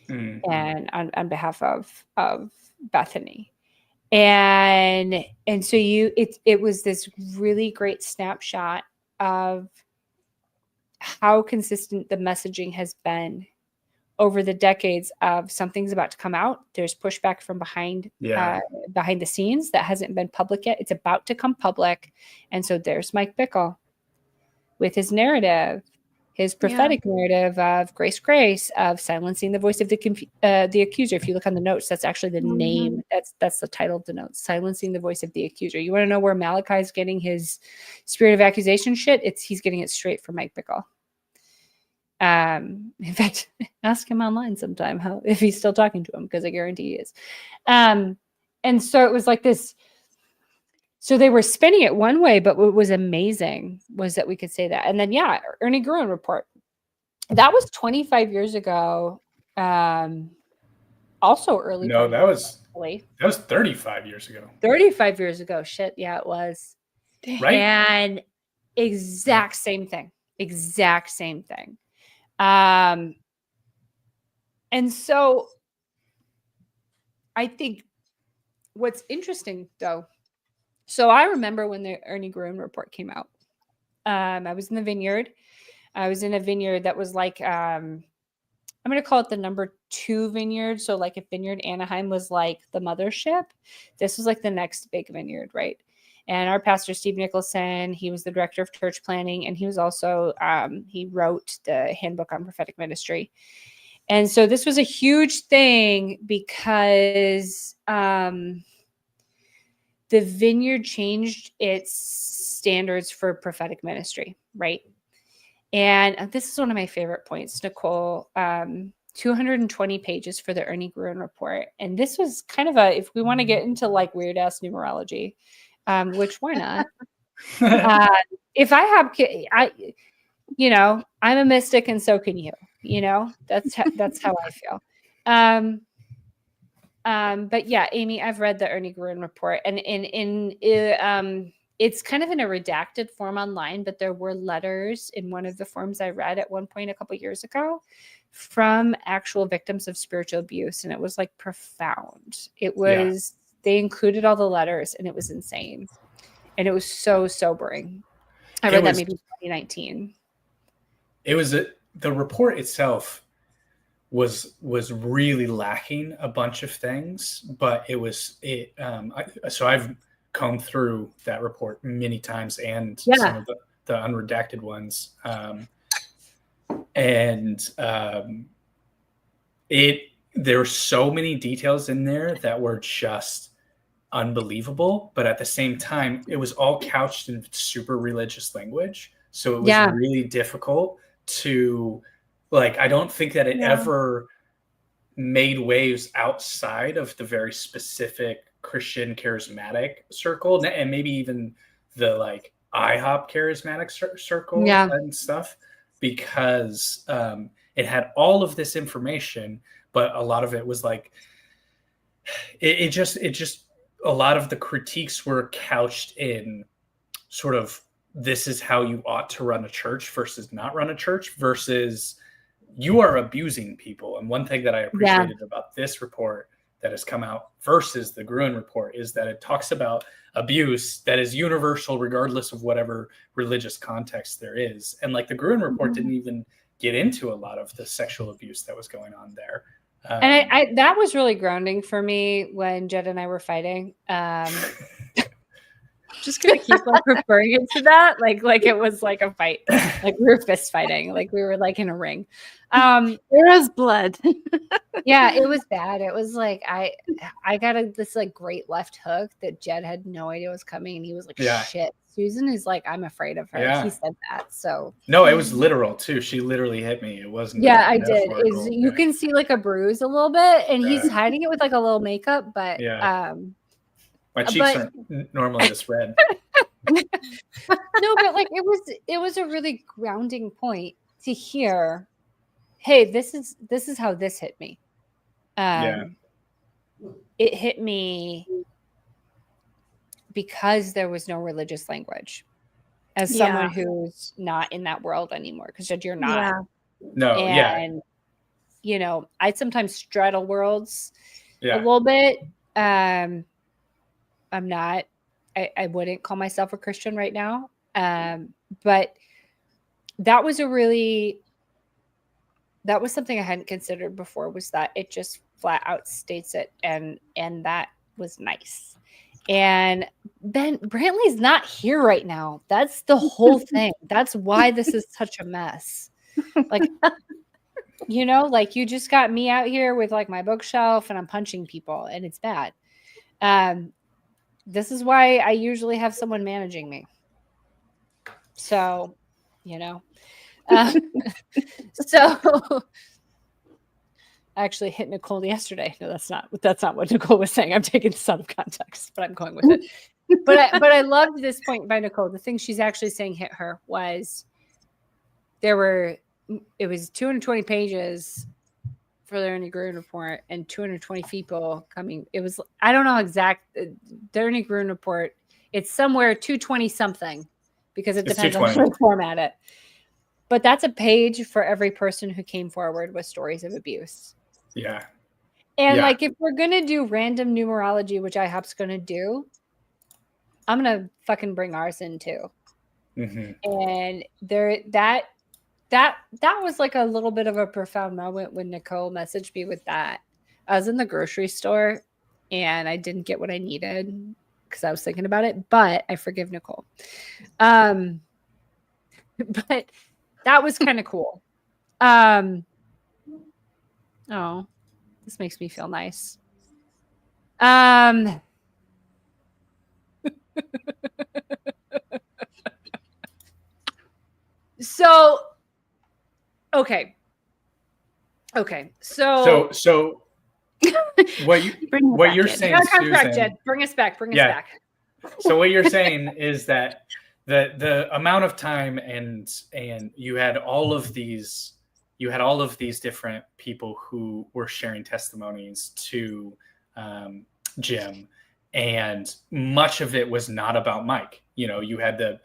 and on behalf of Bethany. And so it was this really great snapshot of how consistent the messaging has been over the decades of something's about to come out. There's pushback from behind the scenes that hasn't been public yet. It's about to come public. And so there's Mike Bickle with his narrative, his prophetic narrative of grace, of silencing the voice of the accuser. If you look on the notes, that's actually the name. That's the title of the notes, silencing the voice of the accuser. You want to know where Malachi's getting his spirit of accusation shit? He's getting it straight from Mike Bickle. In fact, ask him online sometime if he's still talking to him, because I guarantee he is. And so it was like this. So they were spinning it one way, but what was amazing was that we could say that. And then, yeah, Ernie Gruen report. That was 25 years ago. Also early. No, that was 35 years ago. 35 years ago. Shit. Yeah, it was. Right. And exact same thing. Exact same thing. And so I think what's interesting though, so I remember when the Ernie Gruen report came out. I was in the vineyard. I was in a vineyard that was like, I'm going to call it the number 2 vineyard. So like if Vineyard Anaheim was like the mothership, this was like the next big vineyard, right? And our pastor, Steve Nicholson, he was the director of church planning. And he was also, he wrote the handbook on prophetic ministry. And so this was a huge thing because the vineyard changed its standards for prophetic ministry, right? And this is one of my favorite points, Nicole. 220 pages for the Ernie Gruen report. And this was kind of if we want to get into like weird ass numerology, which why not? If I have, I'm a mystic and so can you, that's how I feel. But yeah, Amy, I've read the Ernie Gruen report, and it's kind of in a redacted form online, but there were letters in one of the forms I read at one point a couple years ago from actual victims of spiritual abuse, and it was like profound. It was they included all the letters, and it was insane, and it was so sobering. I read that maybe 2019. It was the report itself was really lacking a bunch of things, but so I've combed through that report many times and some of the unredacted ones. There were so many details in there that were just unbelievable, but at the same time, it was all couched in super religious language. So it was really difficult to, like, I don't think that it ever made waves outside of the very specific Christian charismatic circle, and maybe even the like IHOP charismatic circle and stuff, because it had all of this information, but a lot of it was like, it just a lot of the critiques were couched in sort of, this is how you ought to run a church versus not run a church versus you are abusing people. And one thing that I appreciated about this report that has come out versus the Gruen report is that it talks about abuse that is universal regardless of whatever religious context there is. And like the Gruen report didn't even get into a lot of the sexual abuse that was going on there. And I that was really grounding for me when Jed and I were fighting. Just gonna keep like referring it to that, like it was like a fight, like we were fist fighting, like we were like in a ring. There was blood. Yeah, it was bad. It was like I got this like great left hook that Jed had no idea was coming, and he was like, "Shit, Susan is like, I'm afraid of her." Yeah. He said that. So no, it was literal too. She literally hit me. It wasn't. Yeah, I did. You can see like a bruise a little bit, and he's hiding it with like a little makeup, but my cheeks aren't normally this red. No, but like it was a really grounding point to hear, hey, this is how this hit me. It hit me because there was no religious language. As someone who's not in that world anymore, because you're not. Yeah. No, and I sometimes straddle worlds a little bit. I'm not, I wouldn't call myself a Christian right now. But that was something I hadn't considered before, was that it just flat out states it. And that was nice. And Ben Brantley's not here right now. That's the whole thing. That's why this is such a mess. Like, like you just got me out here with like my bookshelf and I'm punching people and it's bad. This is why I usually have someone managing me. So, so I actually hit Nicole yesterday. No, that's not what Nicole was saying. I'm taking this out of context, but I'm going with it. But I loved this point by Nicole. The thing she's actually saying hit her was it was 220 pages for the Ernie Gruen report and 220 people coming. It was, I don't know exact, the Ernie Gruen report, it's somewhere 220 something because it depends on how you format it. But that's a page for every person who came forward with stories of abuse. Yeah. And like, if we're going to do random numerology, which IHOP's going to do, I'm going to fucking bring ours in too. And that was like a little bit of a profound moment when Nicole messaged me with that. I was in the grocery store and I didn't get what I needed because I was thinking about it, but I forgive Nicole. But that was kind of cool. Oh, this makes me feel nice. So okay. So what you're saying, Susan, bring us back. So what you're saying is that the amount of time and you had all of these different people who were sharing testimonies to Jim, and much of it was not about Mike. You had the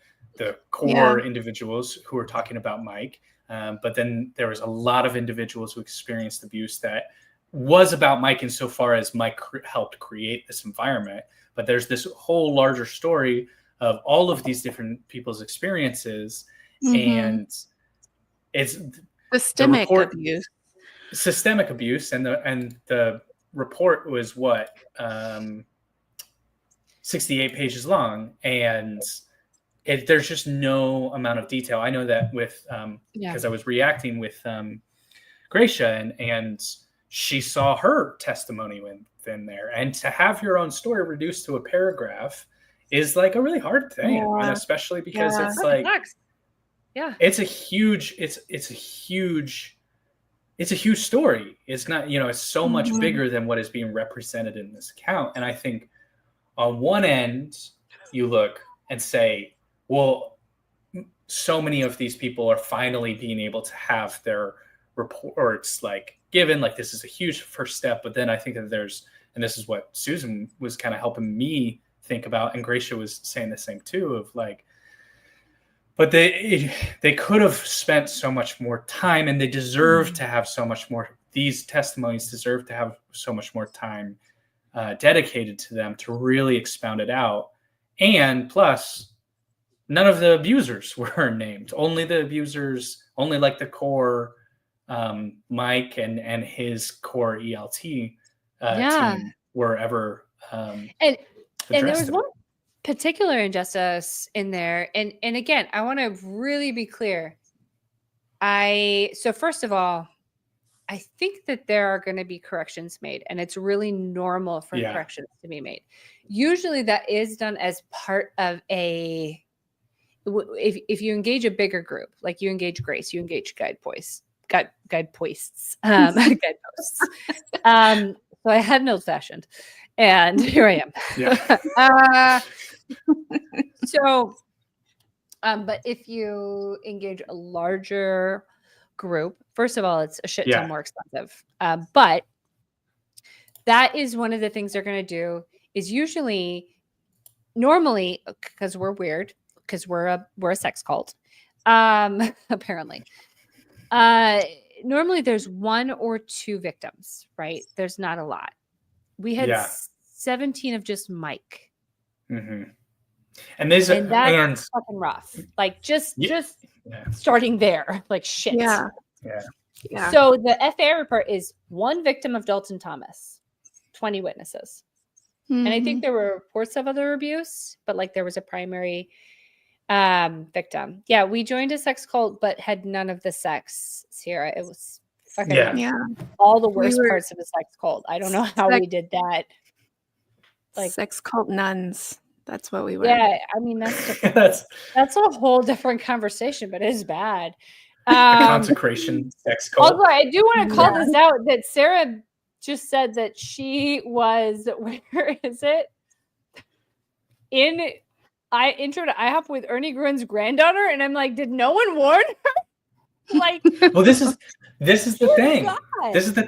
core individuals who were talking about Mike, but then there was a lot of individuals who experienced abuse that was about Mike insofar as Mike helped create this environment. But there's this whole larger story of all of these different people's experiences, and it's systemic abuse, and the report was 68 pages long, and there's just no amount of detail. I know that with because I was reacting with Gracia, and she saw her testimony within there, and to have your own story reduced to a paragraph is like a really hard thing, and especially because it's like it's a huge story. It's not, it's so much bigger than what is being represented in this account. And I think on one end you look and say, well, so many of these people are finally being able to have their reports like given, like this is a huge first step. But then I think that and this is what Susan was kind of helping me think about, and Gracia was saying the same too, of like, but they could have spent so much more time, and they deserve to have so much more. These testimonies deserve to have so much more time dedicated to them to really expound it out. And plus, none of the abusers were named. Only the abusers, only like the core Mike and his core ELT team were ever. And there was one particular injustice in there. And again, I want to really be clear. So first of all, I think that there are going to be corrections made, and it's really normal for corrections to be made. Usually that is done as part of if you engage a bigger group, like you engage Grace, you engage guideposts. Guideposts. So I had an old fashioned, and here I am. Yeah. But if you engage a larger group, first of all, it's a shit ton more expensive. But that is one of the things they're going to do is normally, because we're weird, because we're a sex cult, apparently. Normally there's 1 or 2 victims, right? There's not a lot. We had 17 of just Mike. And that's fucking rough. Like just starting there, like shit. Yeah. So the FAA report is 1 victim of Dalton Thomas, 20 witnesses. And I think there were reports of other abuse, but like there was a primary victim. Yeah, we joined a sex cult, but had none of the sex, Sierra. It was fucking all the worst parts of a sex cult. I don't know how we did that. Like sex cult nuns. That's what we were. Yeah, I mean that's a whole different conversation, but it is bad. A consecration sex cult. Although I do want to call this out that Sarah just said that she was, where is it? I intro to IHOP with Ernie Gruen's granddaughter, and I'm like, did no one warn her? Like, well, this is the thing. God. This is the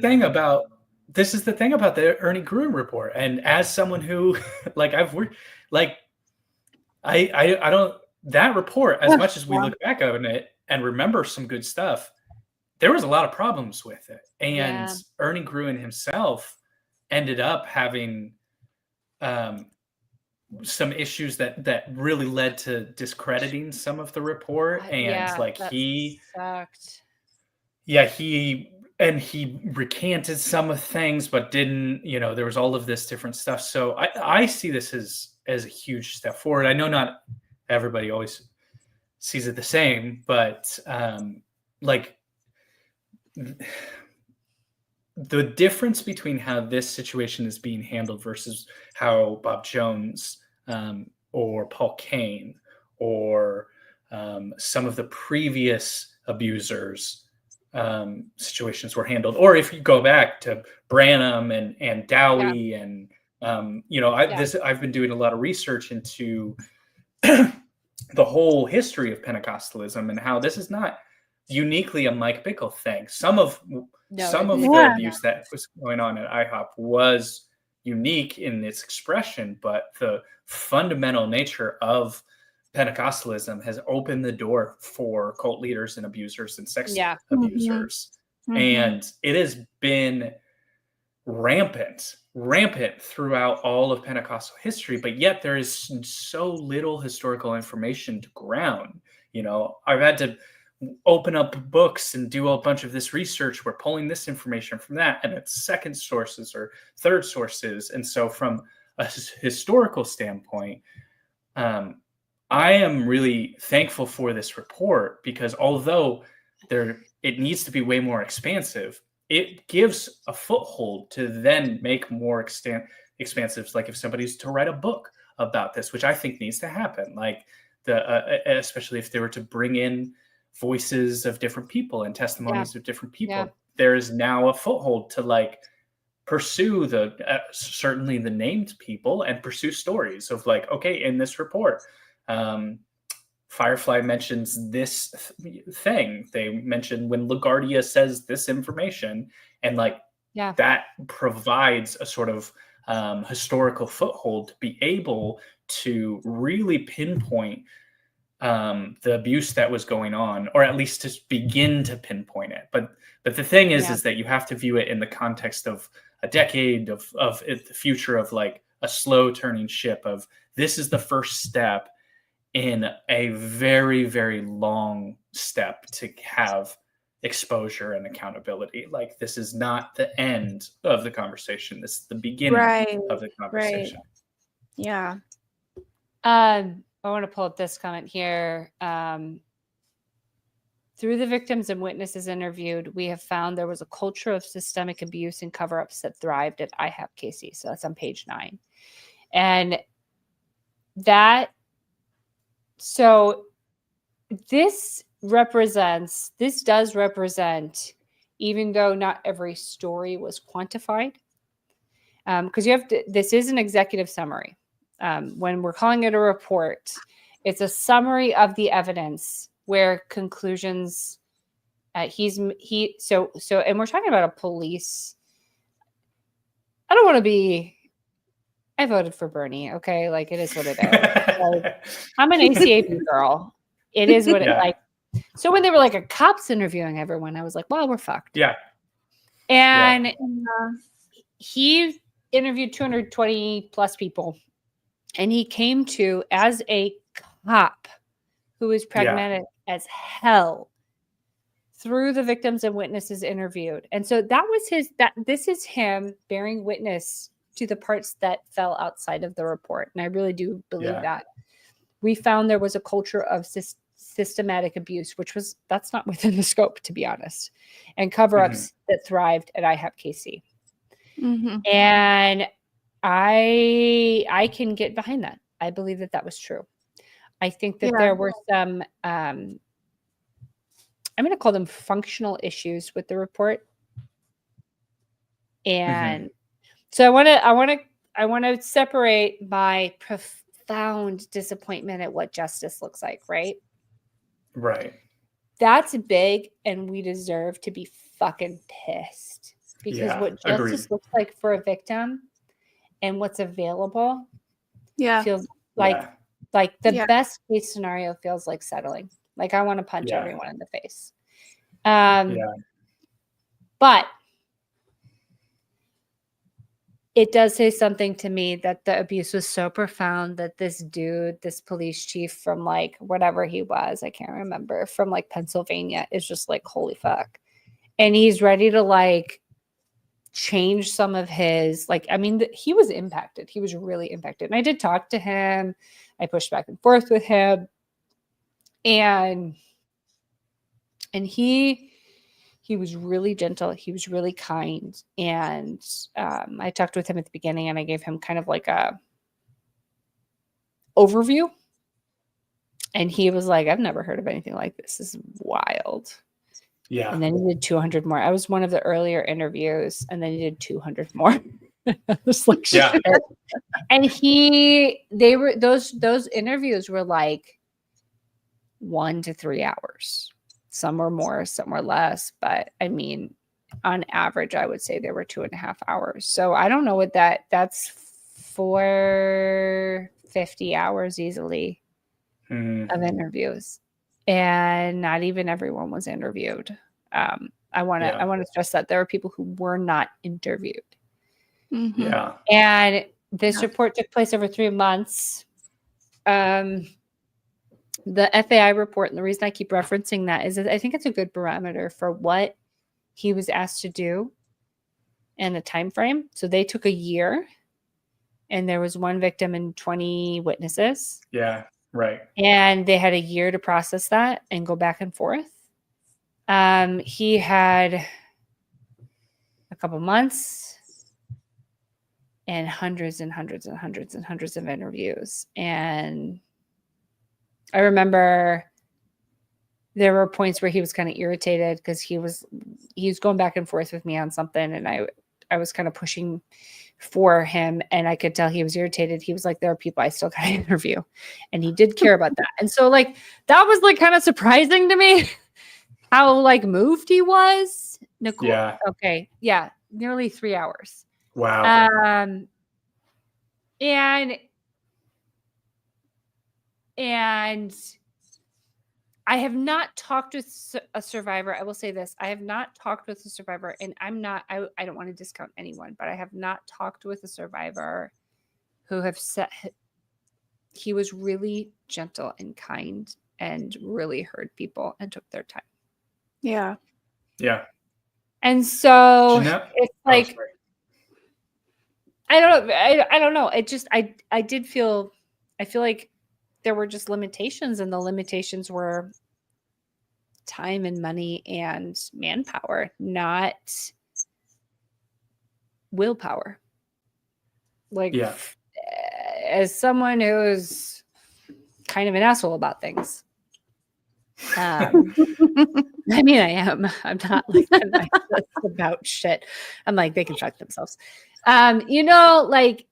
thing about the Ernie Gruen report. And as someone who, like, I've worked, like, I don't, that report, as much as we look back on it and remember some good stuff, there was a lot of problems with it. And Ernie Gruen himself ended up having some issues that really led to discrediting some of the report. And like he sucked. Yeah, he recanted some of things, but didn't, there was all of this different stuff. So I see this as a huge step forward. I know not everybody always sees it the same, but like the difference between how this situation is being handled versus how Bob Jones or Paul Kane or some of the previous abusers situations were handled, or if you go back to Branham and Dowie and I've been doing a lot of research into the whole history of Pentecostalism and how this is not uniquely a Mike Bickle thing. Some of the abuse that was going on at IHOP was unique in its expression, but the fundamental nature of Pentecostalism has opened the door for cult leaders and abusers and sex abusers. And it has been rampant throughout all of Pentecostal history, but yet there is so little historical information to ground. I've had to open up books and do a bunch of this research. We're pulling this information from that, and it's second sources or third sources. And so from a historical standpoint, I am really thankful for this report, because although it needs to be way more expansive, it gives a foothold to then make more expansive. Like if somebody's to write a book about this, which I think needs to happen, like especially if they were to bring in voices of different people and testimonies of different people, there is now a foothold to like pursue certainly the named people and pursue stories of like, okay, in this report, Firefly mentions this thing. They mention when LaGuardia says this information, and like that provides a sort of historical foothold to be able to really pinpoint the abuse that was going on, or at least to begin to pinpoint it. But the thing is that you have to view it in the context of a decade of the future, of like a slow turning ship, of this is the first step in a very, very long step to have exposure and accountability. Like this is not the end of the conversation. This is the beginning of the conversation. Yeah. I want to pull up this comment here. Through the victims and witnesses interviewed, we have found there was a culture of systemic abuse and cover-ups that thrived at IHAP KC. So that's on page 9. And so this does represent, even though not every story was quantified, because this is an executive summary. When we're calling it a report, it's a summary of the evidence where conclusions, and we're talking about a police. I voted for Bernie. Okay. Like it is what it is. Like, I'm an ACAB girl. It is what it like. So when they were like a cop's interviewing everyone, I was like, well, we're fucked. Yeah. And he interviewed 220 plus people. And he came to, as a cop who is pragmatic as hell, through the victims and witnesses interviewed. And so this is him bearing witness to the parts that fell outside of the report. And I really do believe that. We found there was a culture of systematic abuse, that's not within the scope, to be honest, and cover-ups that thrived at IHAP KC. And I can get behind that. I believe that was true. I think that there were some, I'm going to call them functional issues with the report. And so I want to separate my profound disappointment at what justice looks like, right? Right. That's big, and we deserve to be fucking pissed because what justice Agreed. looks like for a victim and what's available Yeah. feels like the Yeah. best case scenario feels like settling. Like I want to punch Yeah. everyone in the face. Yeah. But it does say something to me that the abuse was so profound that this dude, this police chief from like whatever he was, I can't remember, from like Pennsylvania, is just like, holy fuck. And he's ready to like change some of his, like, I mean, he was impacted. He was really impacted. And I did talk to him. I pushed back and forth with him. And he was really gentle. He was really kind. And I talked with him at the beginning and I gave him kind of like a overview. And he was like, I've never heard of anything like this. This is wild. Yeah. And then he did 200 more. I was one of the earlier interviews and then he did 200 more. I was like, Yeah. shit. And those interviews were like 1 to 3 hours. Some were more, some were less. But I mean, on average, I would say they were 2.5 hours. So I don't know what that's 450 hours easily of interviews. And not even everyone was interviewed. I want to stress that there are people who were not interviewed. Mm-hmm. Yeah. And this report took place over 3 months. The FAI report, and the reason I keep referencing that is that I think it's a good barometer for what he was asked to do and the time frame. So they took a year, and there was 1 victim and 20 witnesses. Yeah. Right. And they had a year to process that and go back and forth. He had a couple months and hundreds and hundreds and hundreds and hundreds of interviews. And I remember there were points where he was kind of irritated because he was going back and forth with me on something, and I was kind of pushing for him, and I could tell he was irritated. He was like, there are people I still got to interview, and he did care about that. And so like that was like kind of surprising to me how like moved he was. Nicole, Yeah. okay, yeah, nearly 3 hours. Wow. And I have not talked with a survivor. I will say this. I have not talked with a survivor, and I don't want to discount anyone, but I have not talked with a survivor who have said he was really gentle and kind and really heard people and took their time. Yeah. Yeah. And so Jeanette? it's like, I don't know. I don't know. It just, I feel like there were just limitations, and the limitations were time and money and manpower, not willpower. Like, as someone who's kind of an asshole about things, I mean, I am. I'm not like about shit. I'm like, they can fuck themselves. Like,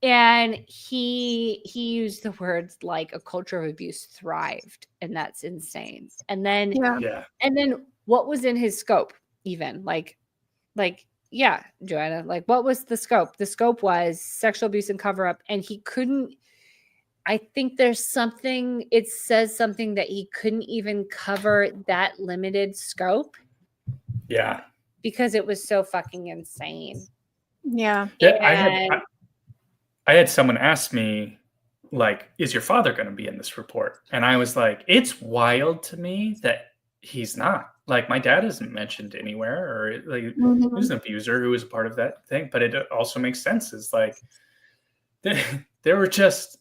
and he used the words like a culture of abuse thrived, and that's insane. And then, and then what was in his scope? Even like, yeah, Joanna, like what was the scope? The scope was sexual abuse and cover up, and he couldn't. I think there's something. It says something that he couldn't even cover that limited scope. Yeah, because it was so fucking insane. Yeah. I had someone ask me, like, is your father going to be in this report? And I was like, it's wild to me that he's not. Like, my dad isn't mentioned anywhere, or like he was an abuser who was a part of that thing. But it also makes sense. It's like there were just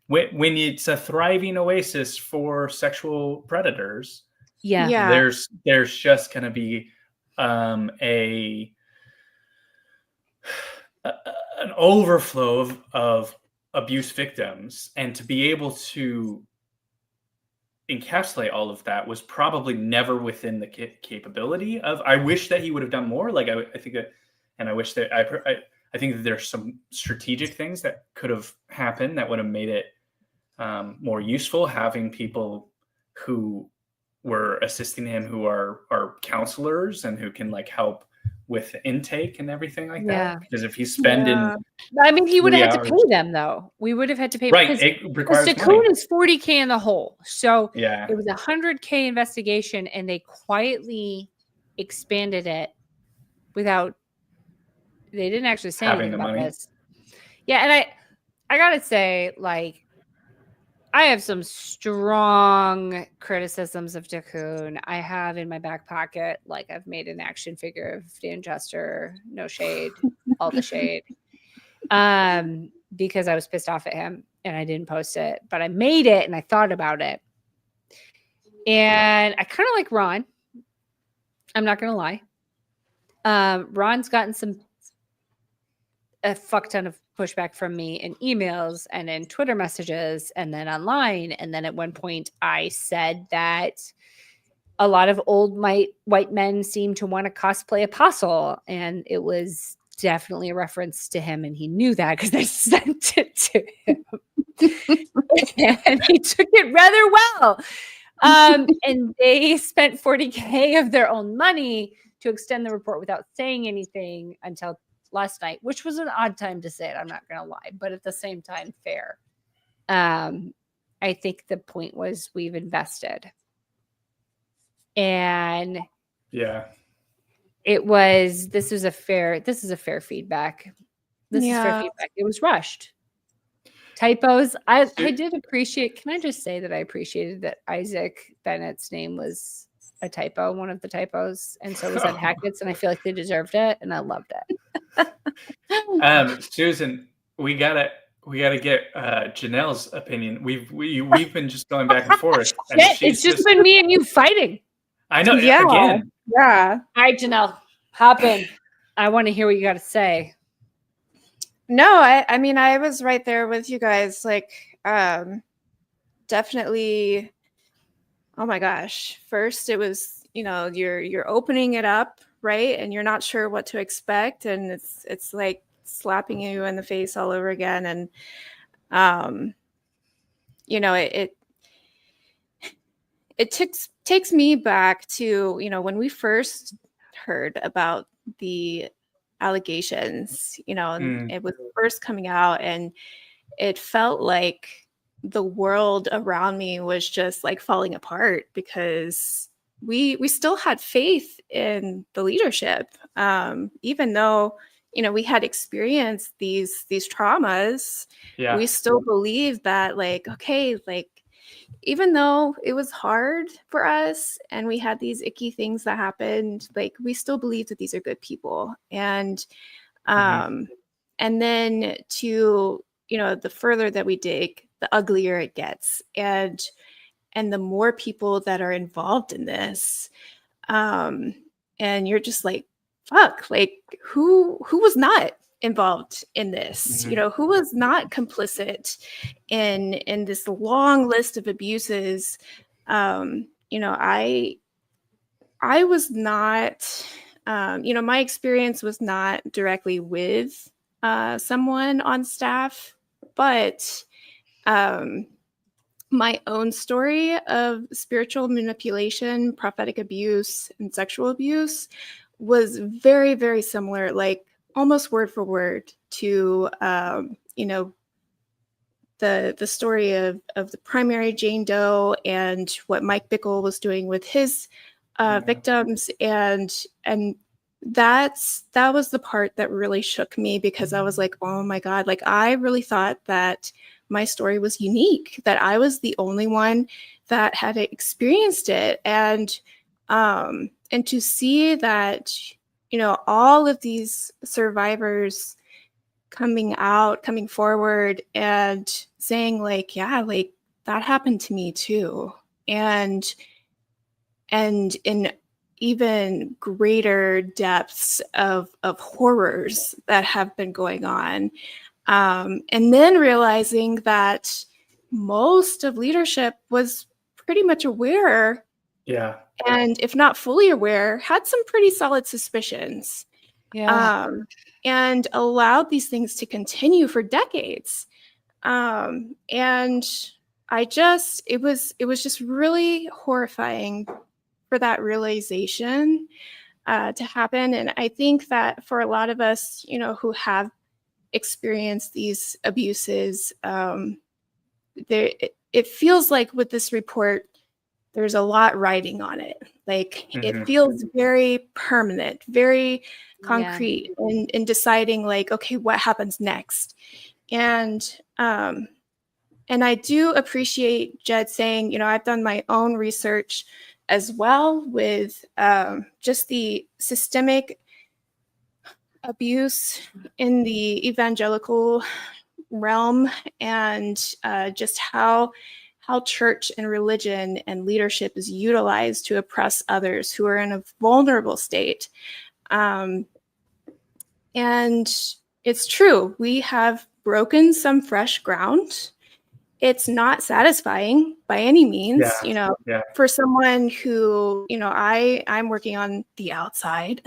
when it's a thriving oasis for sexual predators. Yeah. There's just going to be an overflow of abuse victims, and to be able to encapsulate all of that was probably never within the capability of. I wish that he would have done more. Like I think that, and I wish that I think that there's some strategic things that could have happened that would have made it more useful, having people who were assisting him who are counselors and who can like help with intake and everything like that. Because if he's spending, I mean, he would have had to pay them though. We would have had to pay. Right, it requires Cocoon money. is $40K in the hole, so Yeah, it was $100K investigation, and they quietly expanded it without. They didn't actually say having anything the about money. this. Yeah, and I gotta say, like, I have some strong criticisms of Cocoon. I have in my back pocket, like, I've made an action figure of Dan Jester. No shade, all the shade. Because I was pissed off at him and I didn't post it, but I made it and I thought about it. And I kind of like Ron. I'm not gonna lie. Ron's gotten a fuck ton of pushback from me in emails and in Twitter messages and then online. And then at one point I said that a lot of old white men seem to want to cosplay Apostle. And it was definitely a reference to him. And he knew that because I sent it to him. And he took it rather well. And they spent $40K of their own money to extend the report without saying anything until last night, which was an odd time to say it. I'm not going to lie, but at the same time, fair. I think the point was we've invested. And yeah, this is a fair feedback. This is fair feedback. It was rushed. Typos. I did appreciate, can I just say that I appreciated that Isaac Bennett's name was a typo, one of the typos, and so was Ed Hackett's, and I feel like they deserved it, and I loved it. Susan, we gotta get Janelle's opinion. We've been just going back and forth. And it's just been me and you fighting. I know. Yeah. Again. Yeah. All right, Janelle, hop in. I want to hear what you got to say. No, I mean, I was right there with you guys. Like, definitely. Oh my gosh. First, it was, you're opening it up, right? And you're not sure what to expect. And it's like slapping you in the face all over again. And, it takes me back to, when we first heard about the allegations, and it was first coming out, and it felt like the world around me was just like falling apart because we still had faith in the leadership, even though we had experienced these traumas. Yeah. We still believed that, like, okay, like, even though it was hard for us and we had these icky things that happened, like, we still believe that these are good people. And and then to the further that we dig, the uglier it gets, and the more people that are involved in this, and you're just like, fuck, like, who was not involved in this? Who was not complicit in this long list of abuses? I was not, my experience was not directly with someone on staff, but my own story of spiritual manipulation, prophetic abuse, and sexual abuse was very, very similar, like almost word for word to, the story of the primary Jane Doe and what Mike Bickle was doing with his victims. And that was the part that really shook me, because I was like, oh my God, like, I really thought that my story was unique, that I was the only one that had experienced it. And to see that, all of these survivors coming forward and saying, like, yeah, like, that happened to me too. And in even greater depths of horrors that have been going on. And then realizing that most of leadership was pretty much aware. Yeah. And if not fully aware, had some pretty solid suspicions. Yeah. And allowed these things to continue for decades. And it was just really horrifying for that realization to happen. And I think that for a lot of us, who have experienced these abuses, it feels like with this report, there's a lot riding on it. Like it feels very permanent, very concrete in deciding like, okay, what happens next? And I do appreciate Jed saying, I've done my own research as well with just the systemic abuse in the evangelical realm, and just how church and religion and leadership is utilized to oppress others who are in a vulnerable state. And it's true, we have broken some fresh ground. It's not satisfying by any means, for someone who, I'm working on the outside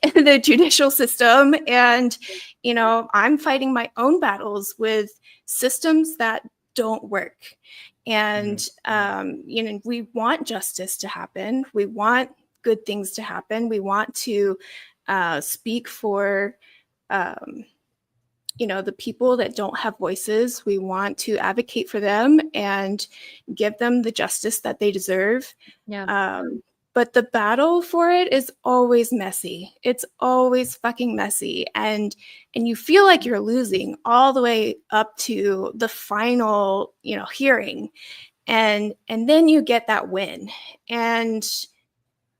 in the judicial system, and, I'm fighting my own battles with systems that don't work. And, we want justice to happen. We want good things to happen. We want to speak for, the people that don't have voices. We want to advocate for them and give them the justice that they deserve. Yeah. But the battle for it is always messy. It's always fucking messy. And you feel like you're losing all the way up to the final, hearing. And then you get that win. And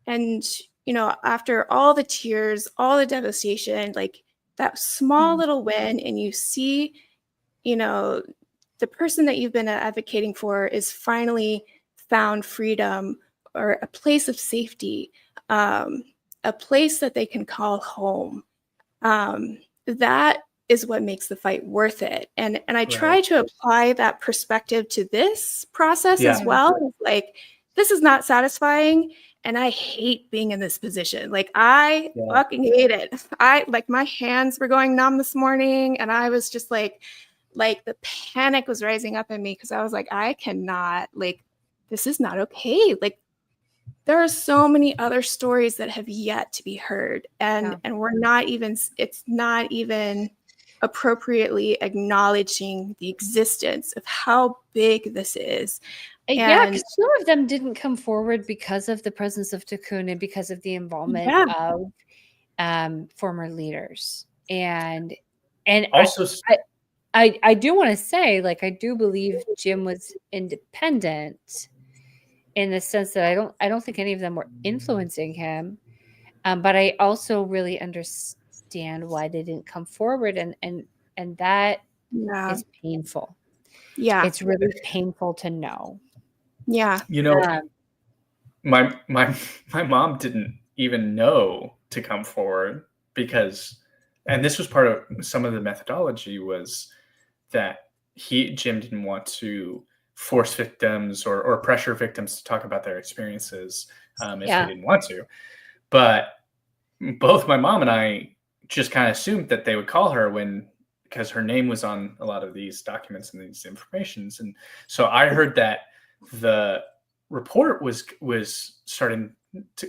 after all the tears, all the devastation, like that small little win, and you see, the person that you've been advocating for is finally found freedom or a place of safety, a place that they can call home. That is what makes the fight worth it. And I try to apply that perspective to this process as well. Like, this is not satisfying. And I hate being in this position. Like, I fucking hate it. My hands were going numb this morning, and I was just like the panic was rising up in me, because I was like, I cannot, like, this is not okay. Like, there are so many other stories that have yet to be heard, and it's not even appropriately acknowledging the existence of how big this is. Because some of them didn't come forward because of the presence of Tikkun and because of the involvement of former leaders. And also, I do want to say, like, I do believe Jim was independent in the sense that I don't think any of them were influencing him. But I also really understand why they didn't come forward, and that is painful. Yeah. It's really painful to know. Yeah. My mom didn't even know to come forward because, and this was part of some of the methodology, was that Jim didn't want to force victims or pressure victims to talk about their experiences if they didn't want to. But both my mom and I just kind of assumed that they would call her because her name was on a lot of these documents and these informations. And so I heard that the report was starting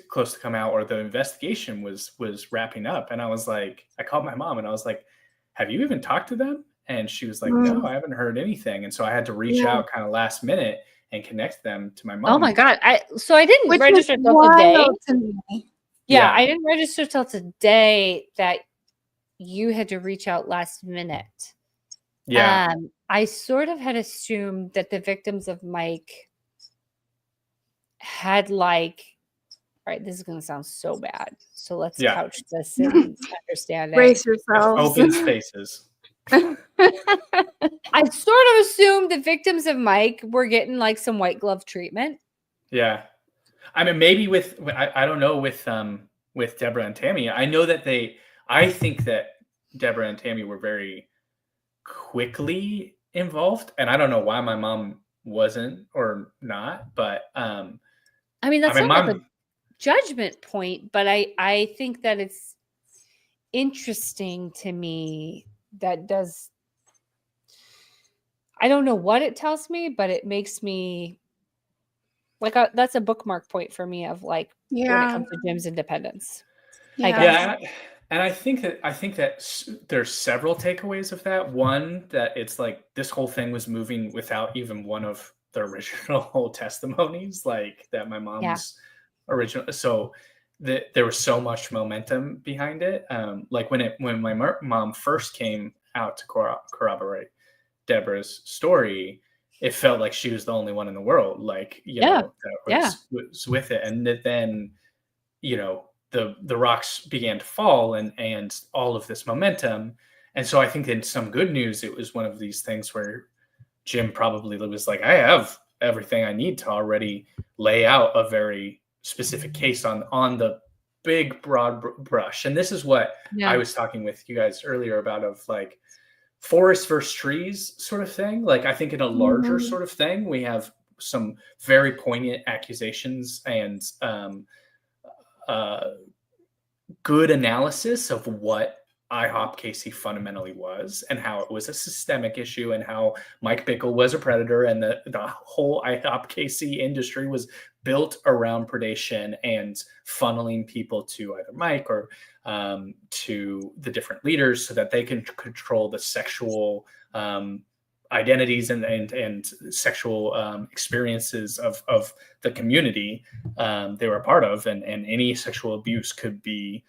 close to come out, or the investigation was wrapping up. And I was like, I called my mom and I was like, have you even talked to them? And she was like, no, I haven't heard anything. And so I had to reach out kind of last minute and connect them to my mom. Oh my God. So I didn't register till today. Yeah, I didn't register till today that you had to reach out last minute. Yeah. I sort of had assumed that the victims of Mike had, like, all right, this is going to sound so bad. So let's couch this in understanding. Brace yourselves. Open spaces. I sort of assumed the victims of Mike were getting like some white glove treatment. Yeah. I mean, maybe I don't know with Deborah and Tammy. I know that I think that Deborah and Tammy were very quickly involved, and I don't know why my mom wasn't or not, but I mean, that's not like a judgment point, but I think that it's interesting to me that does, I don't know what it tells me, but it makes me like that's a bookmark point for me of like when it Yeah. comes to Jim's independence. I Yeah. guess. Yeah, and I think that there's several takeaways of that. One, that it's like this whole thing was moving without even one of the original testimonies, like that my Yeah. mom's original. So there was so much momentum behind it. Like when my mom first came out to corroborate Deborah's story, it felt like she was the only one in the world, like, you Yeah. know, that Yeah. was with it. And then, you know, the rocks began to fall and all of this momentum. And so I think in some good news, it was one of these things where Jim probably was like, I have everything I need to already lay out a very specific case on the big broad brush. And this is what Yeah. I was talking with you guys earlier about, of like forest versus trees sort of thing. Like, I think in a larger sort of thing, we have some very poignant accusations and good analysis of what IHOP Casey fundamentally was, and how it was a systemic issue, and how Mike Bickle was a predator, and the whole IHOP Casey industry was built around predation and funneling people to either Mike or to the different leaders so that they can control the sexual identities and sexual experiences of the community they were a part of, and any sexual abuse could be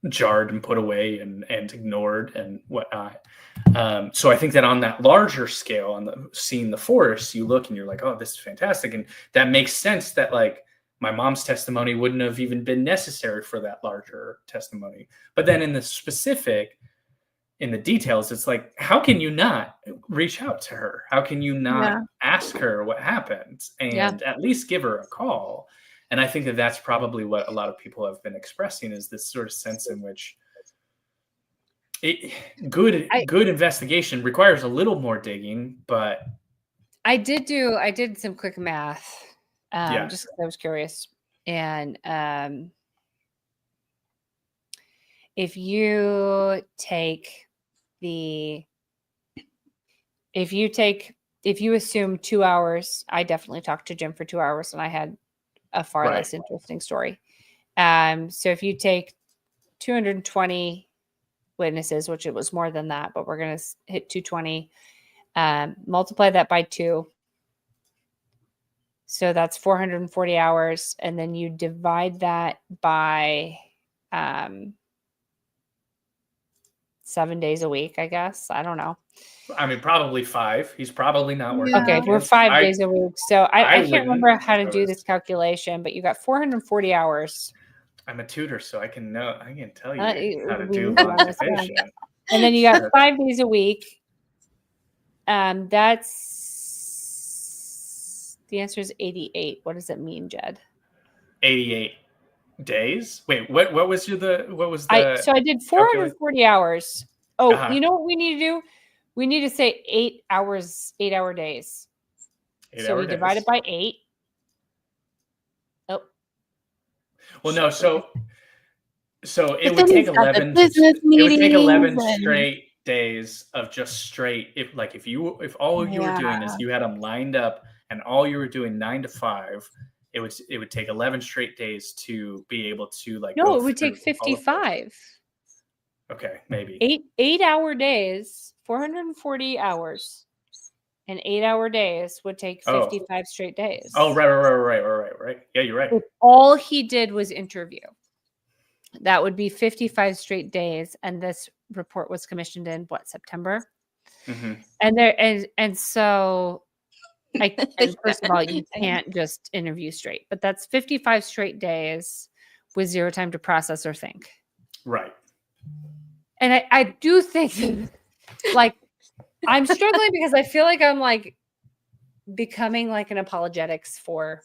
jarred and put away and ignored and whatnot. So I think that on that larger scale, on seeing the forest, you look and you're like, oh, this is fantastic. And that makes sense that like my mom's testimony wouldn't have even been necessary for that larger testimony. But then in the specific, in the details, it's like, how can you not reach out to her? How can you not ask her what happened and at least give her a call? And I think that that's probably what a lot of people have been expressing, is this sort of sense in which good investigation requires a little more digging. But I did some quick math, just because I was curious. And if you assume 2 hours, I definitely talked to Jim for 2 hours, and I had a far less interesting story. So if you take 220 witnesses, which it was more than that, but we're going to hit 220, multiply that by 2. So that's 440 hours. And then you divide that by 7 days a week, I guess. I don't know. I mean, probably 5. He's probably not working. Okay, we're 5 days a week. So I can't remember how to do this calculation, but you got 440 hours. I'm a tutor, so I can tell you how to do observation. And then you got 5 days a week. That's the answer is 88. What does it mean, Jed? 88 days? Wait, what was the so I did 440 hours. Oh, you know what we need to do? We need to say 8 hours, 8-hour days. So we divide it by 8. Oh. Well, no, so it would take 11 straight days of just straight, if all you were doing is you had them lined up and all you were doing 9 to 5, it would take 11 straight days to be able to like. No, it would take 55. Okay, maybe 8-hour days, 440 hours, and 8-hour days would take 55 straight days. Oh, right. Yeah, you're right. If all he did was interview, that would be 55 straight days, and this report was commissioned in September. Mm-hmm. And so, first of all, you can't just interview straight, but that's 55 straight days with 0 time to process or think. Right. And I do think like I'm struggling because I feel like I'm like becoming like an apologetics for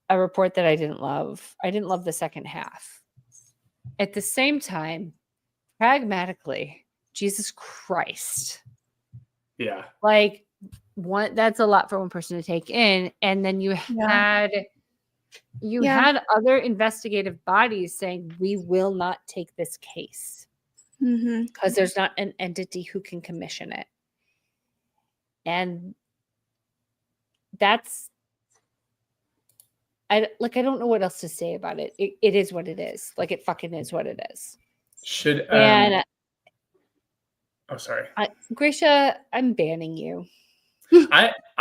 a report that I didn't love. I didn't love the second half. At the same time, pragmatically, Jesus Christ. Yeah. Like that's a lot for one person to take in. And then you had you had other investigative bodies saying, we will not take this case because there's not an entity who can commission it. And that's, I don't know what else to say about it. It is what it is. Like, it fucking is what it is. Oh, sorry. Gracia, I'm banning you.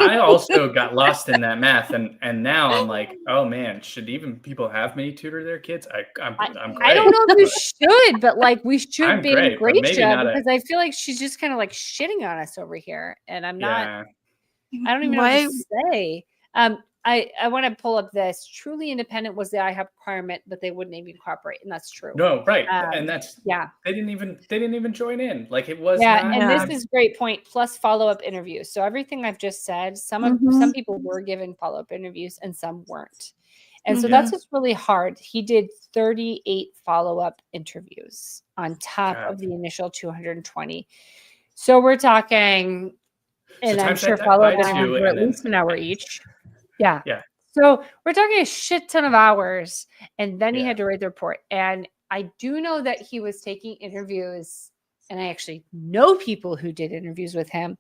I also got lost in that math, and now I'm like, oh man, should even people have me tutor their kids? I'm great. I don't know if you should, but like, we should ban Gracia because I feel like she's just kind of like shitting on us over here, and I'm not. Yeah. I don't even know what to say. I want to pull up this. Truly independent was the IHOP requirement, but they wouldn't even cooperate, and that's true. No, right, and that's They didn't even join in. Like, it was. This is a great point. Plus follow-up interviews. So everything I've just said, some people were given follow-up interviews, and some weren't, and so that's what's really hard. He did 38 follow-up interviews on top of the initial 220. So we're talking. And I'm sure follow-up interviews were at least an hour each. Yeah. So we're talking a shit ton of hours. And then he had to write the report. And I do know that he was taking interviews. And I actually know people who did interviews with him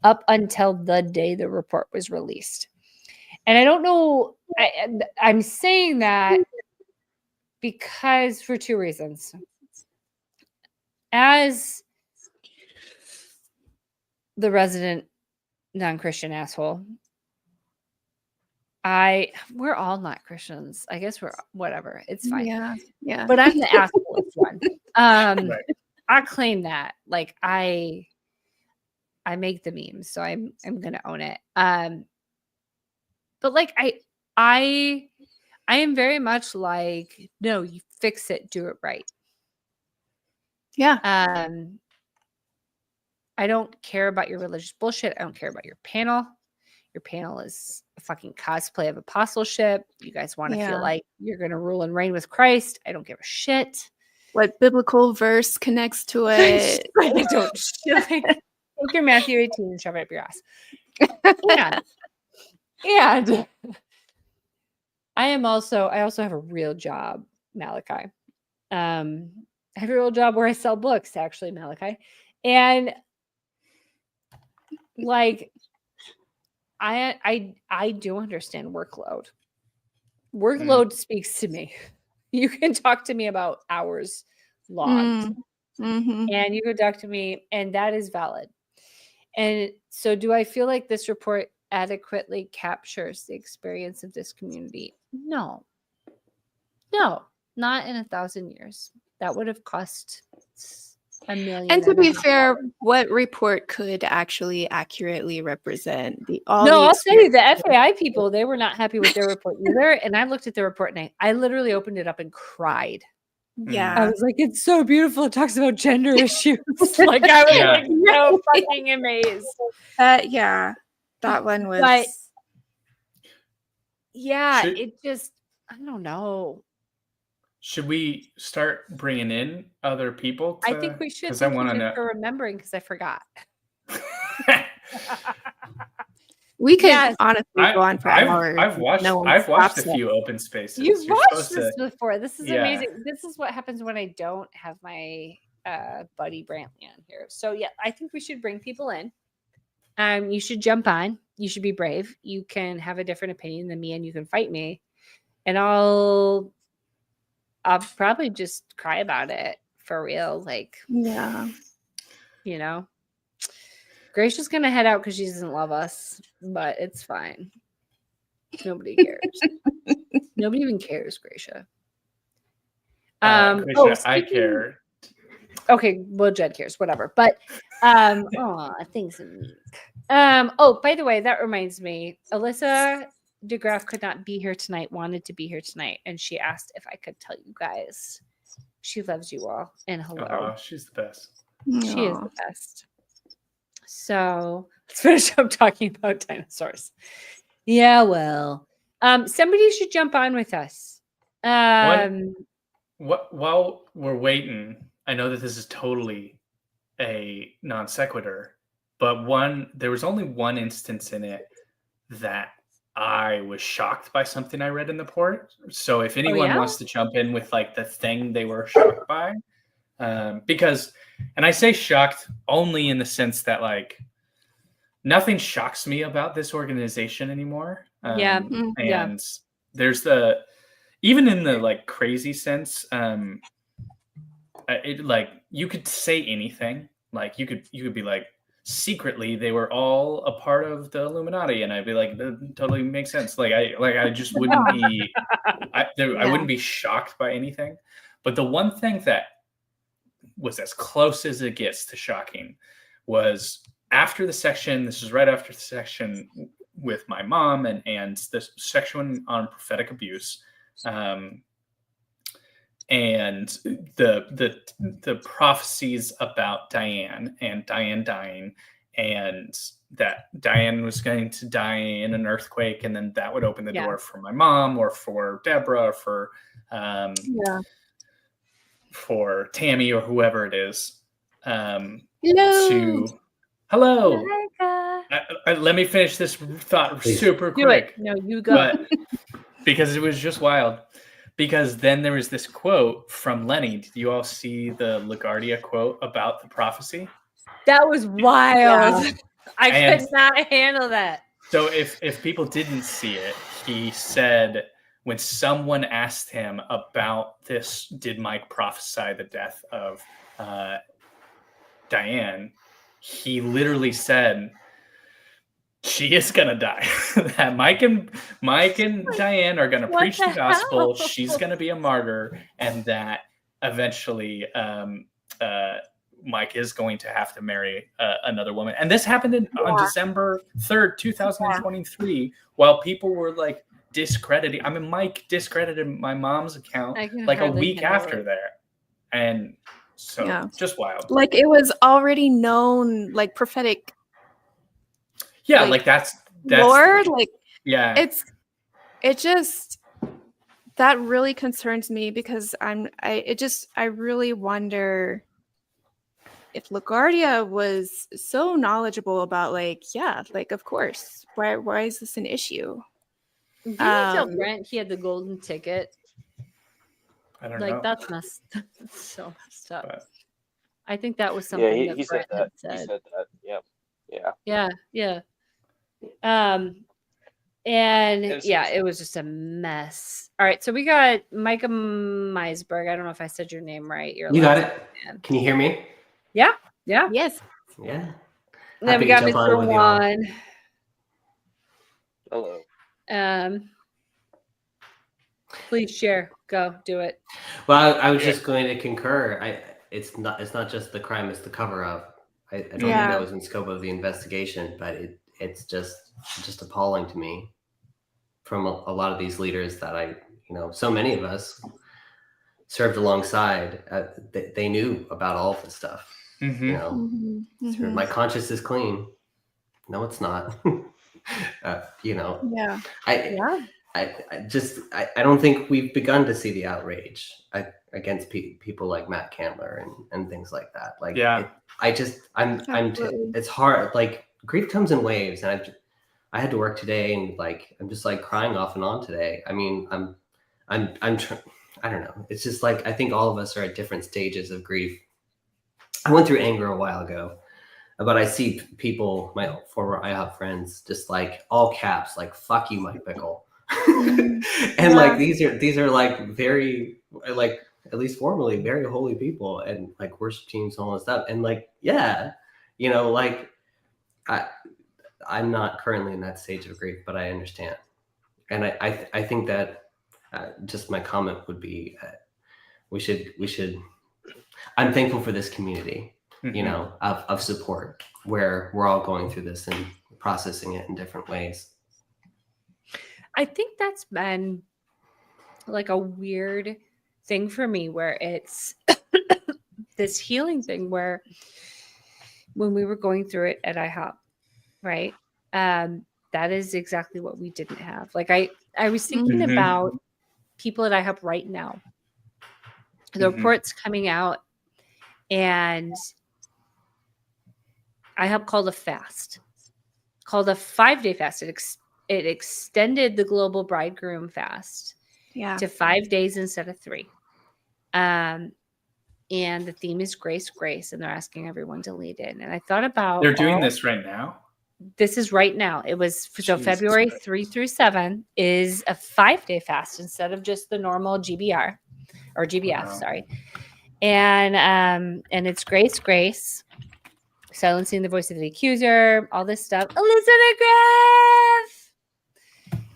up until the day the report was released. And I don't know. I'm saying that because for two reasons. As the resident non-Christian asshole, we're all not Christians. I guess we're whatever. It's fine. Yeah. But I'm the asshole one. I claim that. Like, I make the memes, so I'm gonna own it. But like, I am very much like, no, you fix it, do it right. Yeah. I don't care about your religious bullshit. I don't care about your panel. Your panel is a fucking cosplay of apostleship. You guys want to feel like you're going to rule and reign with Christ. I don't give a shit. What biblical verse connects to it? I don't shit. Take your Matthew 18 and shove it up your ass. And I also have a real job, Malachi. I have a real job where I sell books, actually, Malachi. And like, I do understand workload. Workload speaks to me. You can talk to me about hours logged. And you can talk to me, and that is valid. And so do I feel like this report adequately captures the experience of this community? No, not in 1,000 years. That would have cost $1 million. And to be fair, what report could actually accurately represent I'll tell you, the FAI people, they were not happy with their report either. And I looked at the report and I literally opened it up and cried. Yeah. I was like, it's so beautiful. It talks about gender issues. Like, I was like, so fucking amazed. That one was. But it just, I don't know. Should we start bringing in other people? I think we should. Because I want to know. For remembering, because I forgot. We could honestly go on for hours. I've watched a few open spaces. You've watched this before. This is amazing. This is what happens when I don't have my buddy Brantley on here. So yeah, I think we should bring people in. You should jump on. You should be brave. You can have a different opinion than me, and you can fight me. And I'll probably just cry about it for real. Like, you know, Gracia's going to head out because she doesn't love us, but it's fine. Nobody cares. Nobody even cares, Gracia. Gracia, I care. Okay, well, Jed cares, whatever. But, thanks, Nick. By the way, that reminds me, Alyssa DeGraff could not be here tonight, wanted to be here tonight, and she asked if I could tell you guys she loves you all and hello. Oh, she's the best. She is the best. So let's finish up talking about dinosaurs. Yeah, well, somebody should jump on with us. While we're waiting, I know that this is totally a non sequitur, but there was only one instance in it that I was shocked by something I read in the port. So if Oh, anyone yeah? wants to jump in with like the thing they were shocked by, because, and I say shocked only in the sense that like nothing shocks me about this organization anymore. Yeah. Yeah. And there's the, even in the like crazy sense, it like you could say anything. Like you could be like, secretly they were all a part of the Illuminati, and I'd be like, that totally makes sense. Like I just wouldn't be, I wouldn't be shocked by anything. But the one thing that was as close as it gets to shocking was after the section. This was right after the section with my mom and this section on prophetic abuse. And the prophecies about Diane and Diane dying, and that Diane was going to die in an earthquake, and then that would open the door for my mom or for Deborah or for Tammy or whoever it is. Hello. Hello. Let me finish this thought super quick. No, you go. But because it was just wild. Because then there was this quote from Lenny. Did you all see the LaGuardia quote about the prophecy? That was wild. Yeah. I could not handle that. So if people didn't see it, he said when someone asked him about this, did Mike prophesy the death of Diane? He literally said, she is gonna die. That Mike and Diane are gonna preach the gospel. She's gonna be a martyr, and that eventually Mike is going to have to marry another woman. And this happened on December 3rd, 2023, while people were like discrediting. I mean, Mike discredited my mom's account like a week after there, and so just wild. Like it was already known, like prophetic. Yeah, like that's Lord, like yeah. It just that really concerns me because I really wonder if LaGuardia was so knowledgeable about like of course. Why is this an issue? Did he tell Brent he had the golden ticket? I don't know. Like that's so messed up. But I think that was something that Brent had said. He said that. Yep. Yeah. And it was just a mess. All right, so we got Micah Meisberg. I don't know if I said your name right. You got it. Can you hear me? Yeah. Yes. Yeah. And then we got Mr. Juan. Hello. Please share. Go do it. Well, I was just going to concur. It's not just the crime; it's the cover up. I don't think that was in scope of the investigation, but it's just appalling to me from a lot of these leaders that so many of us served alongside. They knew about all of this stuff. Mm-hmm. My conscience is clean. No, it's not. I don't think we've begun to see the outrage against people like Matt Candler and things like that. Like, it's hard. Like, grief comes in waves, and I had to work today, and like I'm just like crying off and on today. I mean, I don't know. It's just like I think all of us are at different stages of grief. I went through anger a while ago, but I see people, my former IHOP friends, just like all caps, like "fuck you, Mike Bickle," and like these are like very like at least formally very holy people and like worship teams and all that stuff, and like like I'm not currently in that stage of grief, but I understand. And I think that just my comment would be we should I'm thankful for this community, of support where we're all going through this and processing it in different ways. I think that's been like a weird thing for me where it's this healing thing where when we were going through it at IHOP, right? That is exactly what we didn't have. Like I was thinking about people at IHOP right now. The reports coming out, and IHOP called a 5-day fast. it extended the global bridegroom fast to 5 days instead of 3. And the theme is grace, grace, and they're asking everyone to lead in. And I thought about They're doing this right now. This is right now. It was so Jesus February Christ. 3 through 7 is a 5-day fast instead of just the normal GBR or GBF. Wow. Sorry, and it's grace, grace, silencing the voice of the accuser, all this stuff. Elizabeth Griff,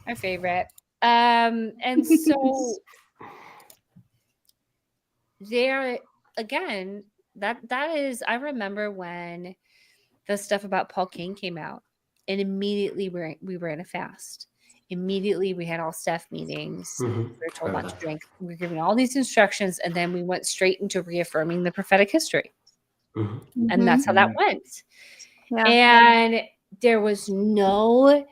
our favorite. And so there again, that is. I remember when the stuff about Paul King came out, and immediately we were in a fast. Immediately we had all staff meetings. We were told not to drink. We were given all these instructions, and then we went straight into reaffirming the prophetic history. And that's how that went. Yeah. And there was no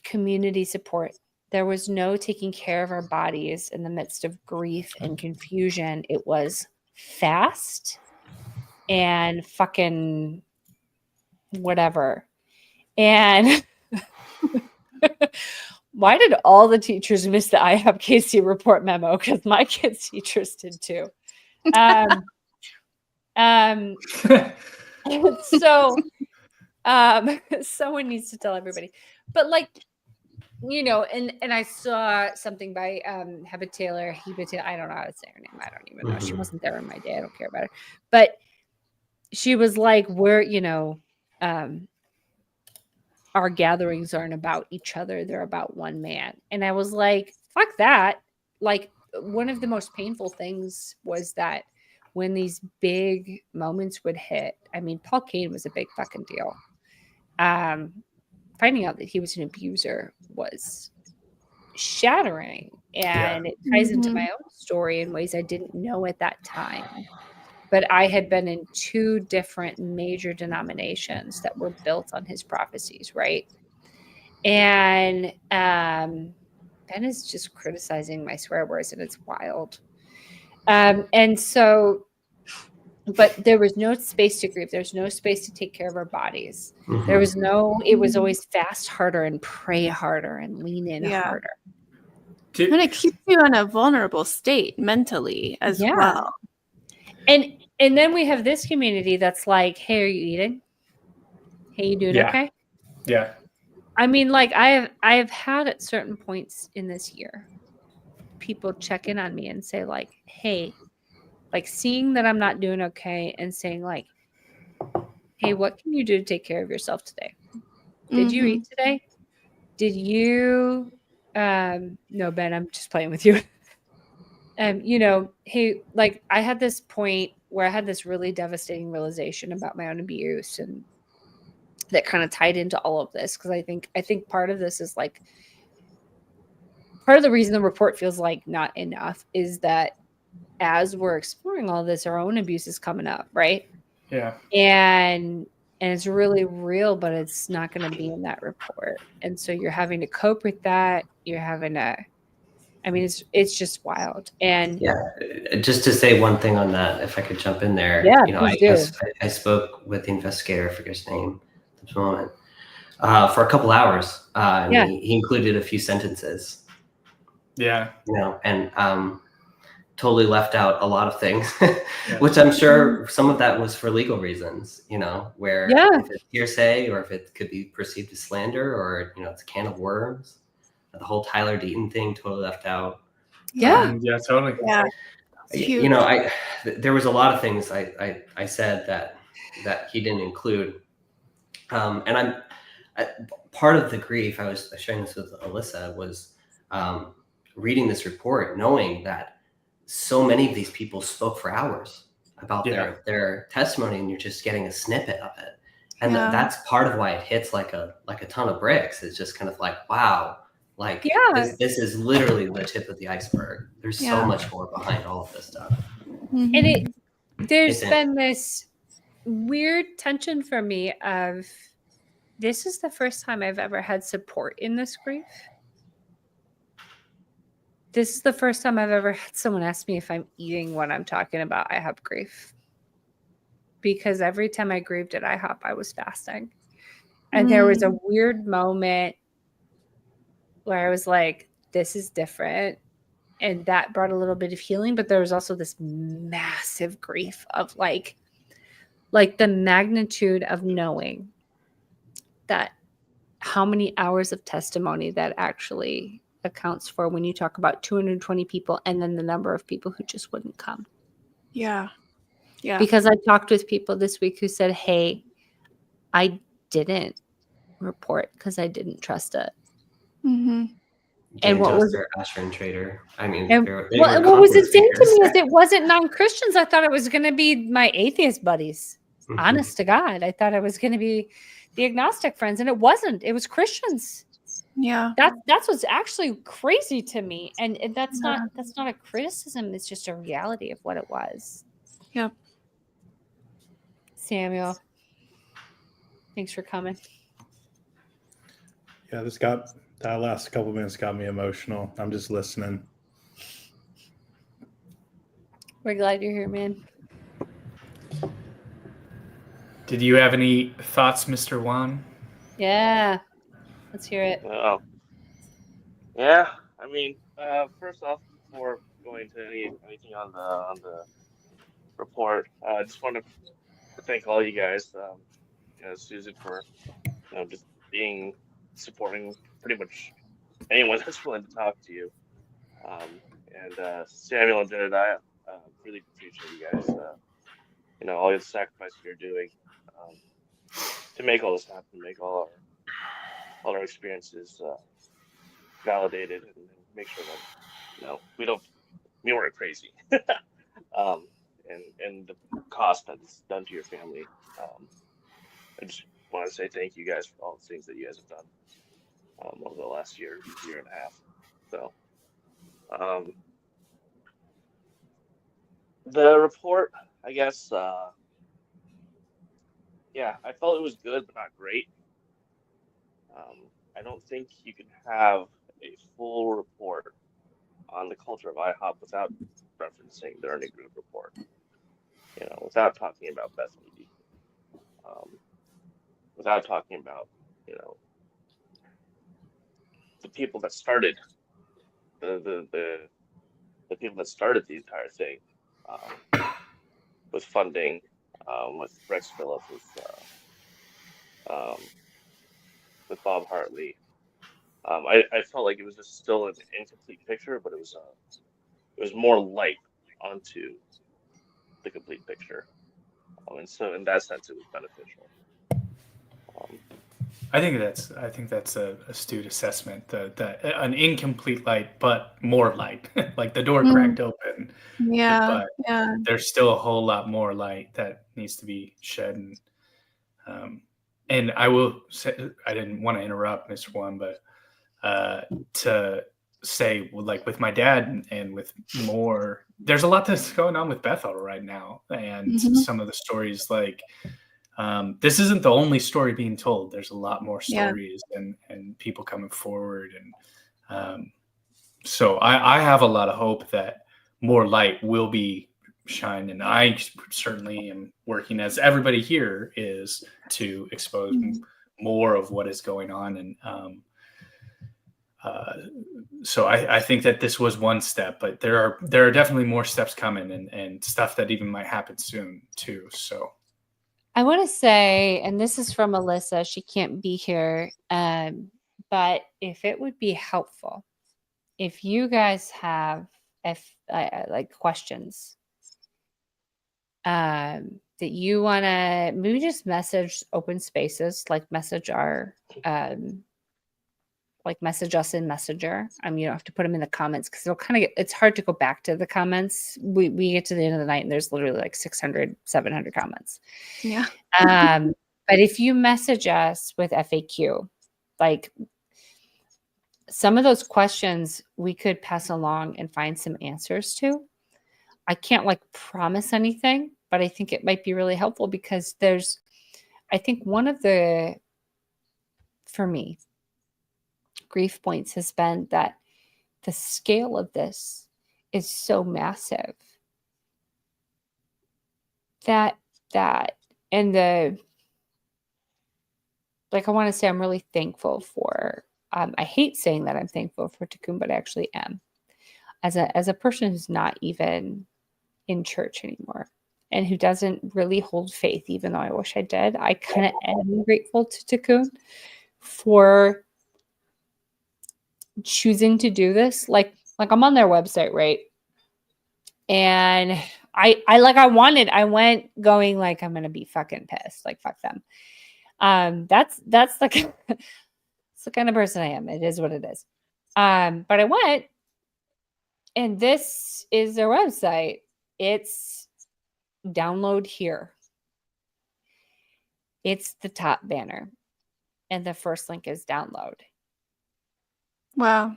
community support. There was no taking care of our bodies in the midst of grief and confusion. It was fast and fucking whatever. And why did all the teachers miss the IHOP KC report memo? Because my kids' teachers did too. So someone needs to tell everybody. But like, you know, and I saw something by Heba Taylor. I don't know how to say her name. I don't even know. She wasn't there in my day. I don't care about her. But she was like, we're, you know, our gatherings aren't about each other. They're about one man. And I was like, fuck that. Like, one of the most painful things was that when these big moments would hit, I mean, Paul Cain was a big fucking deal. Finding out that he was an abuser was shattering. And it ties into my own story in ways I didn't know at that time. But I had been in 2 different major denominations that were built on his prophecies, right? And Ben is just criticizing my swear words, and it's wild. And so, but there was no space to grieve. There's no space to take care of our bodies. There was no, it was always fast harder and pray harder and lean in harder. And it keeps you in a vulnerable state mentally as well. And then we have this community that's like, hey, are you eating? Hey, you doing okay? Yeah. I mean, like I have had at certain points in this year, people check in on me and say like, hey, like seeing that I'm not doing okay and saying like, hey, what can you do to take care of yourself today? Did you eat today? Did you, no, Ben, I'm just playing with you. You know, hey, like I had this point where I had this really devastating realization about my own abuse, and that kind of tied into all of this. Cause I think part of this is like, part of the reason the report feels like not enough is that as we're exploring all this, our own abuse is coming up. Right. Yeah. And it's really real, but it's not going to be in that report. And so you're having to cope with that. You're having to, I mean, it's just wild. And just to say one thing on that, if I could jump in there, you know, I spoke with the investigator, I forget his name at the moment, for a couple hours. And he included a few sentences. Yeah. You know, and totally left out a lot of things, which I'm sure some of that was for legal reasons, you know, where if it's hearsay or if it could be perceived as slander or, you know, it's a can of worms. The whole Tyler Deaton thing totally left out. Yeah, totally. Yeah. You know, there was a lot of things I said that he didn't include. And part of the grief, I was sharing this with Alyssa, was reading this report, knowing that so many of these people spoke for hours about their testimony, and you're just getting a snippet of it. And that's part of why it hits like a ton of bricks. It's just kind of like, wow. Like this is literally the tip of the iceberg. There's so much more behind all of this stuff. And there's been this weird tension for me of, this is the first time I've ever had support in this grief. This is the first time I've ever had someone ask me if I'm eating when I'm talking about IHOP grief. Because every time I grieved at IHOP, I was fasting. And there was a weird moment where I was like, this is different. And that brought a little bit of healing, but there was also this massive grief of like the magnitude of knowing that how many hours of testimony that actually accounts for when you talk about 220 people and then the number of people who just wouldn't come. Yeah. Yeah. Because I talked with people this week who said, hey, I didn't report because I didn't trust it. Mm-hmm. And what was their Asher Trader? I mean, and they were what was conference insane to speakers. me is it wasn't non-Christians. I thought it was going to be my atheist buddies. Mhm. Honest to God, I thought it was going to be the agnostic friends, and it wasn't. It was Christians. Yeah. That's what's actually crazy to me, and that's not a criticism. It's just a reality of what it was. Yep. Samuel, thanks for coming. Yeah, that last couple minutes got me emotional. I'm just listening. We're glad you're here, man. Did you have any thoughts, Mr. Juan? Yeah, let's hear it. Oh. Yeah, I mean, first off, before going to anything on the report, I just want to thank all you guys, Susan, for just supporting pretty much anyone that's willing to talk to you, and Samuel and Jedediah, really appreciate you guys. All the sacrifice you're doing to make all this happen, make all our experiences validated, and make sure that we weren't crazy. And the cost that it's done to your family. I just want to say thank you guys for all the things that you guys have done over the last year and a half. So, the report, I guess, yeah, I felt it was good, but not great. I don't think you can have a full report on the culture of IHOP without referencing the Ernie Group report. Without talking about Bethany Deacon, without talking about, the people that started the people that started the entire thing, with funding, with Rex Phillips, with Bob Hartley. I felt like it was just still an incomplete picture, but it was more light onto the complete picture. And so in that sense, it was beneficial. I think that's a astute assessment. That an incomplete light, but more light, like the door cracked open. Yeah. But Yeah. there's still a whole lot more light that needs to be shed. And I will say, I didn't want to interrupt Mr. Juan, but to say, like with my dad and with more, there's a lot that's going on with Bethel right now, and some of the stories like. This isn't the only story being told. There's a lot more stories and people coming forward. And so I have a lot of hope that more light will be shined. And I certainly am working, as everybody here is, to expose more of what is going on. And so I think that this was one step, but there are definitely more steps coming and stuff that even might happen soon too. So. I want to say, and this is from Alyssa, she can't be here, but if it would be helpful, if you guys have like questions that you want to maybe just message Open Spaces, like message our like message us in Messenger. You don't have to put them in the comments because it'll kind of it's hard to go back to the comments. We get to the end of the night and there's literally like 600, 700 comments. Yeah. But if you message us with FAQ, like some of those questions we could pass along and find some answers to. I can't like promise anything, but I think it might be really helpful because I think one of for me, grief points has been that the scale of this is so massive that and like I want to say I'm really thankful for. I hate saying that I'm thankful for Tikkun, but I actually am. As a person who's not even in church anymore and who doesn't really hold faith, even though I wish I did, I kind of am grateful to Tikkun for choosing to do this. Like I'm on their website, right? And I went going like, I'm gonna be fucking pissed, like fuck them. That's the it's the kind of person I am. It is what it is. But I went, and this is their website. It's download here. It's the top banner, and the first link is download. Wow.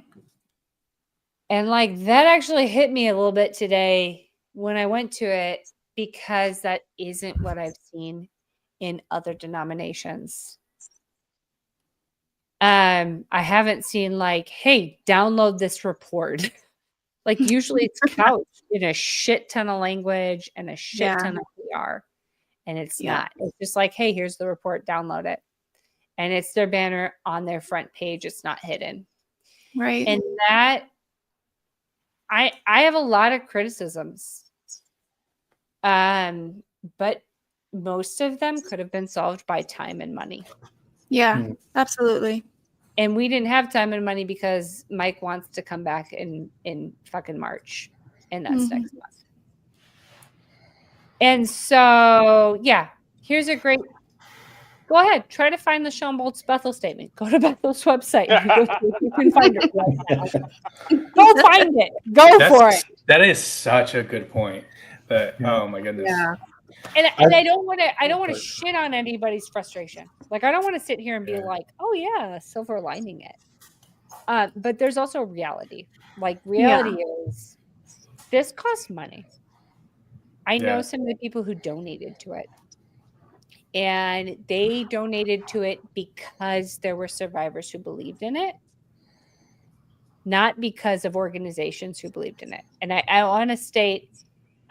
And like that actually hit me a little bit today when I went to it, because that isn't what I've seen in other denominations. I haven't seen like, hey, download this report. Like usually it's couched in a shit ton of language and a shit ton of PR. And it's not. It's just like, hey, here's the report, download it. And it's their banner on their front page. It's not hidden. Right. And that I have a lot of criticisms. But most of them could have been solved by time and money. Yeah, absolutely. And we didn't have time and money because Mike wants to come back in fucking March, and that's next month. And so, yeah, here's a great. Go ahead, try to find the Sean Bolt's Bethel statement. Go to Bethel's website. You can find it right now. Go find it. Go for it. That is such a good point. That oh my goodness. Yeah. And I don't want to shit on anybody's frustration. Like I don't want to sit here and be like, oh yeah, silver lining it. But there's also reality. Like reality is this costs money. I know some of the people who donated to it. And they donated to it because there were survivors who believed in it, not because of organizations who believed in it. And I want to state,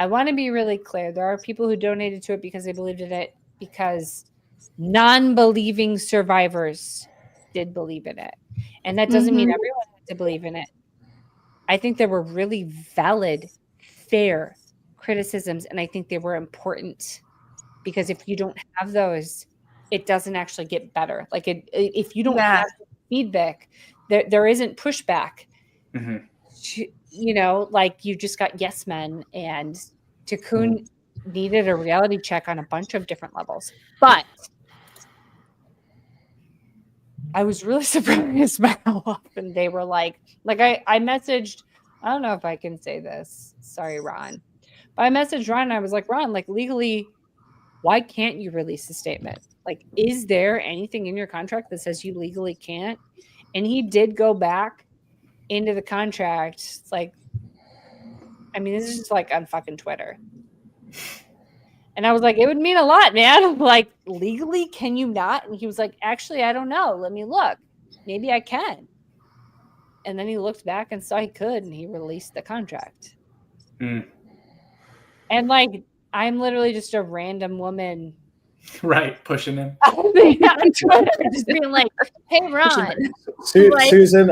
I want to be really clear. There are people who donated to it because they believed in it, because non-believing survivors did believe in it. And that doesn't mean everyone had to believe in it. I think there were really valid, fair criticisms, and I think they were important. Because if you don't have those, it doesn't actually get better. Like if you don't have feedback, there isn't pushback. You know, like you just got yes men, and Tikkun needed a reality check on a bunch of different levels. But I was really surprised by how often they were like I messaged, I don't know if I can say this. Sorry, Ron. But I messaged Ron and I was like, Ron, like legally, why can't you release a statement? Like, is there anything in your contract that says you legally can't? And he did go back into the contract. It's like, I mean, this is just like on fucking Twitter. And I was like, it would mean a lot, man. Like, legally, can you not? And he was like, actually, I don't know. Let me look. Maybe I can. And then he looked back and saw he could, and he released the contract. And like, I'm literally just a random woman. Right, pushing him. On Twitter, just being like, hey, Ron. Susan,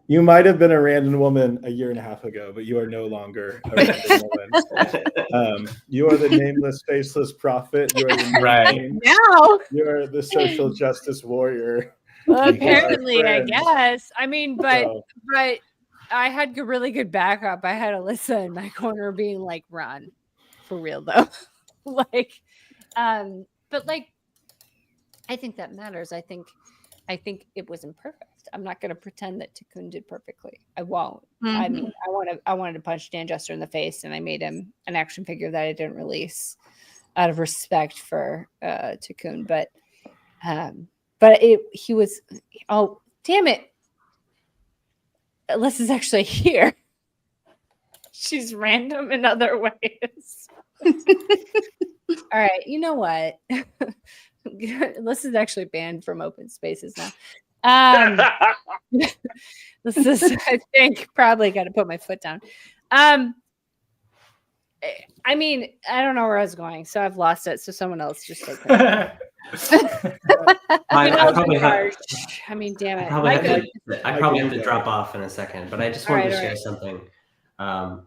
you might have been a random woman a year and a half ago, but you are no longer a random woman. You are the nameless, faceless prophet. You are the now. You are the social justice warrior. Well, apparently, I guess. I mean, but I had really good backup. I had Alyssa in my corner being like, Ron, for real though. Like, but like, I think that matters. I think it was imperfect. I'm not going to pretend that Tikkun did perfectly. I won't. I mean, I wanted to punch Dan Jester in the face, and I made him an action figure that I didn't release out of respect for Tikkun. But he was. Oh, damn it! Alyssa's actually here. She's random in other ways. All right, you know what? This is actually banned from open spaces now. This is, I think, probably got to put my foot down. I mean, I don't know where I was going, so I've lost it. So someone else just take it. I probably harsh. I mean, damn it. I probably have to drop off in a second, but I just wanted to share something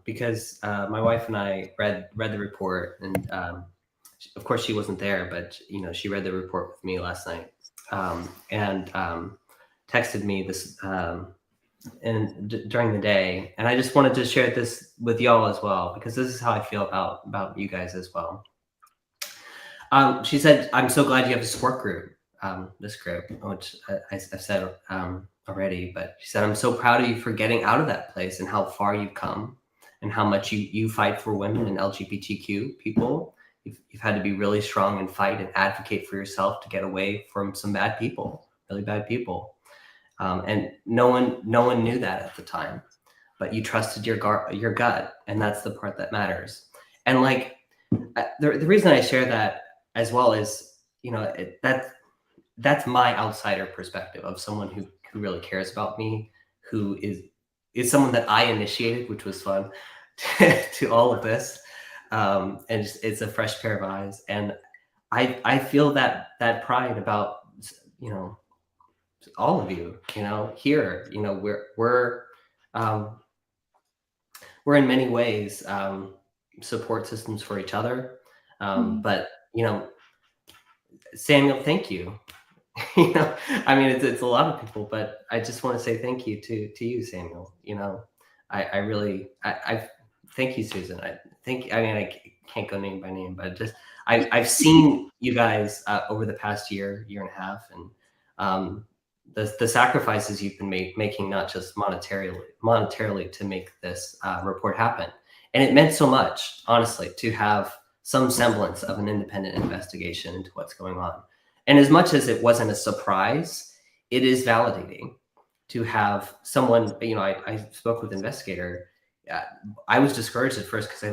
because my wife and I read the report, and of course she wasn't there, but she read the report with me last night, and texted me this during the day, and I just wanted to share this with y'all as well, because this is how I feel about you guys as well. She said, "I'm so glad you have a support group." This group, which I've said already, but she said, "I'm so proud of you for getting out of that place and how far you've come, and how much you fight for women and LGBTQ people. You've had to be really strong and fight and advocate for yourself to get away from some bad people, really bad people. And no one knew that at the time, but you trusted your gut, and that's the part that matters." And like the reason I share that as well is, that's my outsider perspective of someone who really cares about me, who is someone that I initiated, which was fun to all of this. And it's a fresh pair of eyes, and I feel that pride about all of you, here, we're in many ways support systems for each other. But Samuel, thank you. I mean, it's a lot of people, but I just want to say thank you to you, Samuel. I really thank you, Susan. I can't go name by name, but just I've seen you guys over the past year and a half, and the sacrifices you've been making, not just monetarily to make this report happen. And it meant so much, honestly, to have some semblance of an independent investigation into what's going on. And as much as it wasn't a surprise, it is validating to have someone, I spoke with an investigator. I was discouraged at first because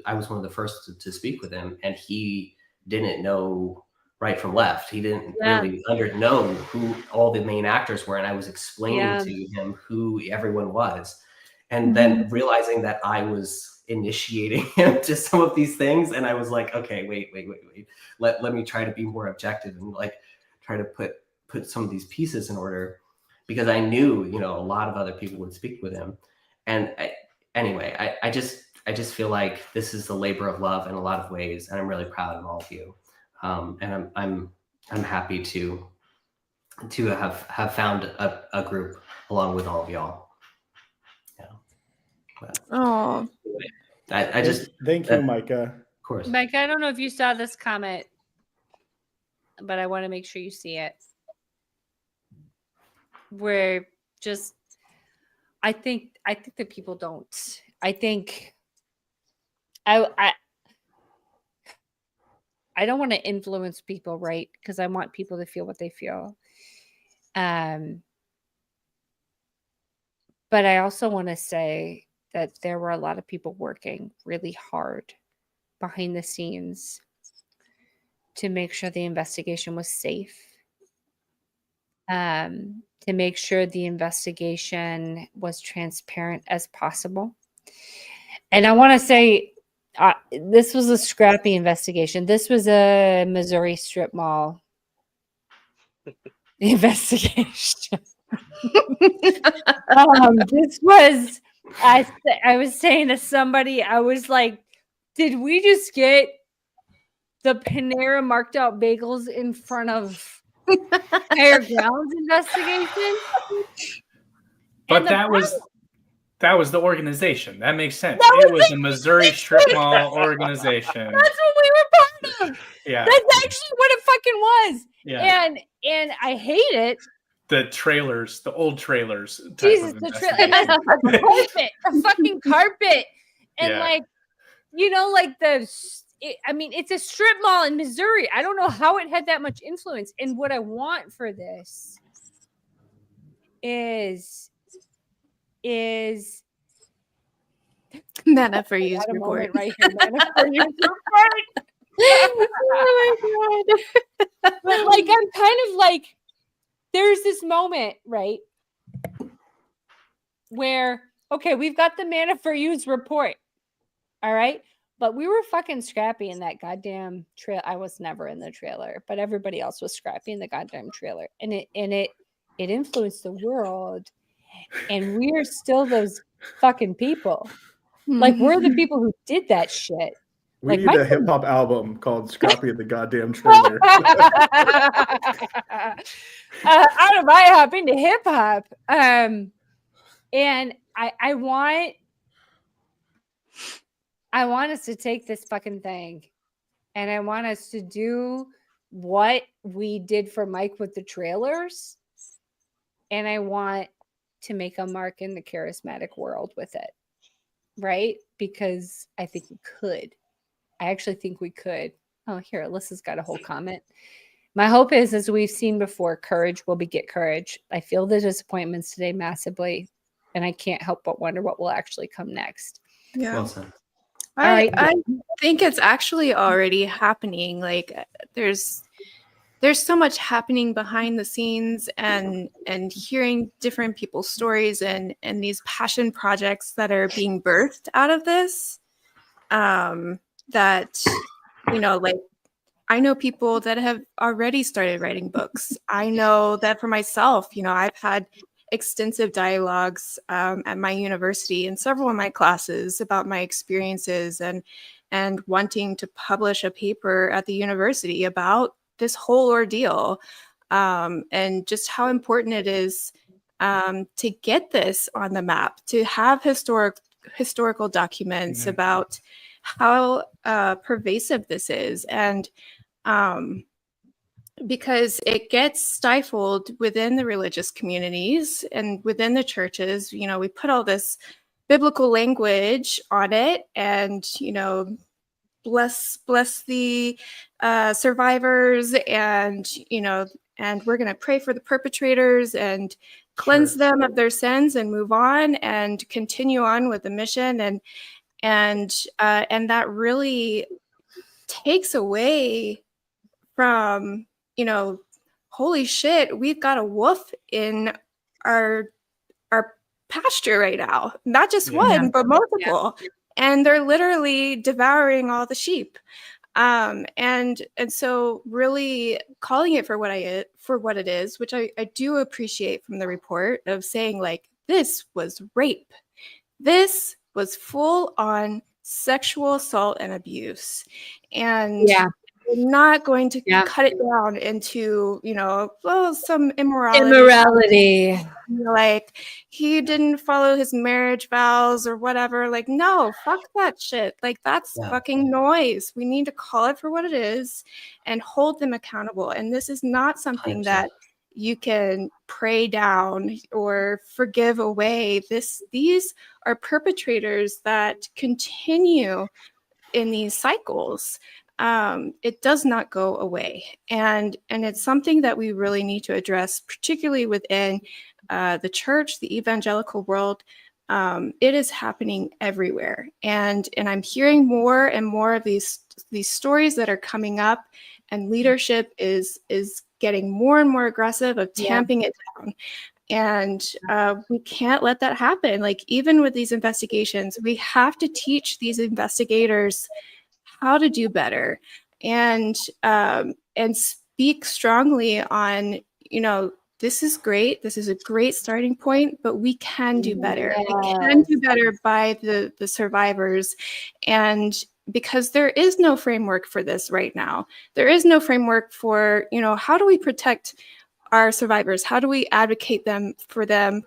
I was one of the first to speak with him, and he didn't know right from left. He didn't really know who all the main actors were. And I was explaining to him who everyone was. And then realizing that I was initiating him to some of these things. And I was like, okay, wait. Let me try to be more objective and like try to put some of these pieces in order, because I knew, a lot of other people would speak with him. And I just feel like this is the labor of love in a lot of ways. And I'm really proud of all of you. And I'm happy to have found a group along with all of y'all. Oh, I just thank you, Micah. Of course, Micah. I don't know if you saw this comment, but I want to make sure you see it. Where just, I think that people don't. I think I don't want to influence people, right? Because I want people to feel what they feel. But I also want to say that there were a lot of people working really hard behind the scenes to make sure the investigation was safe, to make sure the investigation was transparent as possible. And I want to say, this was a scrappy investigation. This was a Missouri strip mall investigation. This was, I was saying to somebody, I was like, did we just get the Panera marked out bagels in front of Higher Grounds investigation? But that was the organization. That makes sense. It was a Missouri strip mall organization. That's what we were part of. Yeah. That's actually what it fucking was. Yeah. And I hate it. The trailers, the old trailers. Jesus, the carpet, the fucking carpet. And like it's a strip mall in Missouri. I don't know how it had that much influence. And what I want for this is Nana for You's report right here. Nana for You's report. Oh my god. But like, I'm kind of like, there's this moment, right, where, okay, we've got the Nana for You's report. All right. But we were fucking scrappy in that goddamn trail. I was never in the trailer, but everybody else was scrappy in the goddamn trailer. And it influenced the world. And we're still those fucking people. Like, we're the people who did that shit. We Like need a hip hop album called Scrappy in the Goddamn Trailer. Out of my hop into hip hop. And I want us to take this fucking thing, and I want us to do what we did for Mike with the trailers, and I want to make a mark in the charismatic world with it, right? Because I think we could. I actually think we could. Oh, here, Alyssa's got a whole comment. My hope is, as we've seen before, courage will beget courage. I feel the disappointments today massively, and I can't help but wonder what will actually come next. Yeah. Well said. I think it's actually already happening. Like, there's so much happening behind the scenes, and hearing different people's stories and these passion projects that are being birthed out of this. That, like, I know people that have already started writing books. I know that for myself, I've had extensive dialogues at my university in several of my classes about my experiences and wanting to publish a paper at the university about this whole ordeal, and just how important it is to get this on the map, to have historical documents about how pervasive this is, and because it gets stifled within the religious communities and within the churches. We put all this biblical language on it, and bless the survivors, and and we're going to pray for the perpetrators and cleanse them of their sins and move on and continue on with the mission, and that really takes away from, holy shit, we've got a wolf in our pasture right now. Not just one, but multiple. Yeah. And they're literally devouring all the sheep. And so really calling it for what it is, which I do appreciate from the report, of saying, like, this was rape. This was full on sexual assault and abuse. And we're not going to cut it down into, some immorality. Like, he didn't follow his marriage vows or whatever. Like, no, fuck that shit. Like, that's fucking noise. We need to call it for what it is and hold them accountable. And this is not something 100%. That you can pray down or forgive away. These are perpetrators that continue in these cycles. It does not go away, and it's something that we really need to address, particularly within the church, the evangelical world. It is happening everywhere, and I'm hearing more and more of these stories that are coming up, and leadership is getting more and more aggressive of tamping it down. And we can't let that happen. Like, even with these investigations, we have to teach these investigators how to do better, and speak strongly on, this is great. This is a great starting point, but we can do better. Yes. We can do better by the survivors. And because there is no framework for this right now. There is no framework for, how do we protect our survivors? How do we advocate for them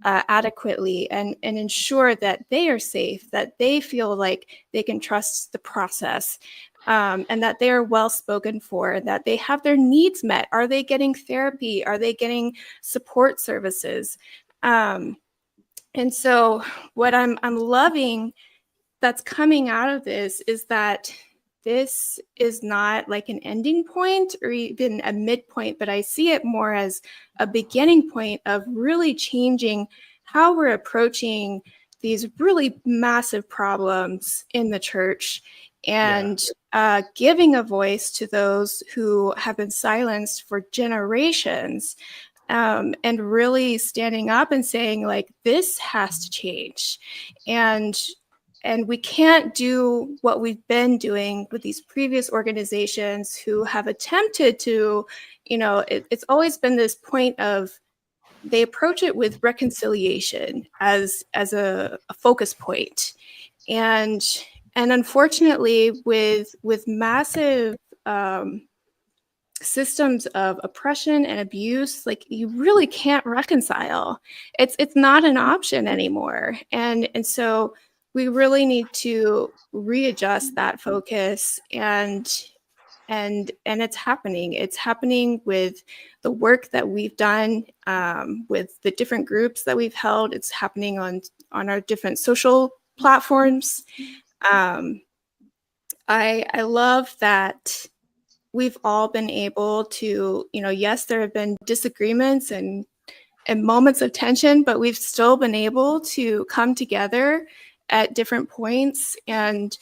adequately and ensure that they are safe, that they feel like they can trust the process, and that they are well spoken for, that they have their needs met? Are they getting therapy? Are they getting support services? And so what I'm loving that's coming out of this is that this is not like an ending point or even a midpoint, but I see it more as a beginning point of really changing how we're approaching these really massive problems in the church, and giving a voice to those who have been silenced for generations, and really standing up and saying, like, this has to change. And we can't do what we've been doing with these previous organizations who have attempted to, it's always been this point of they approach it with reconciliation as a focus point. And unfortunately, with massive systems of oppression and abuse, like you really can't reconcile. It's not an option anymore. And so we really need to readjust that focus, and it's happening. It's happening with the work that we've done, with the different groups that we've held. It's happening on our different social platforms. I love that we've all been able to, yes, there have been disagreements and moments of tension, but we've still been able to come together at different points and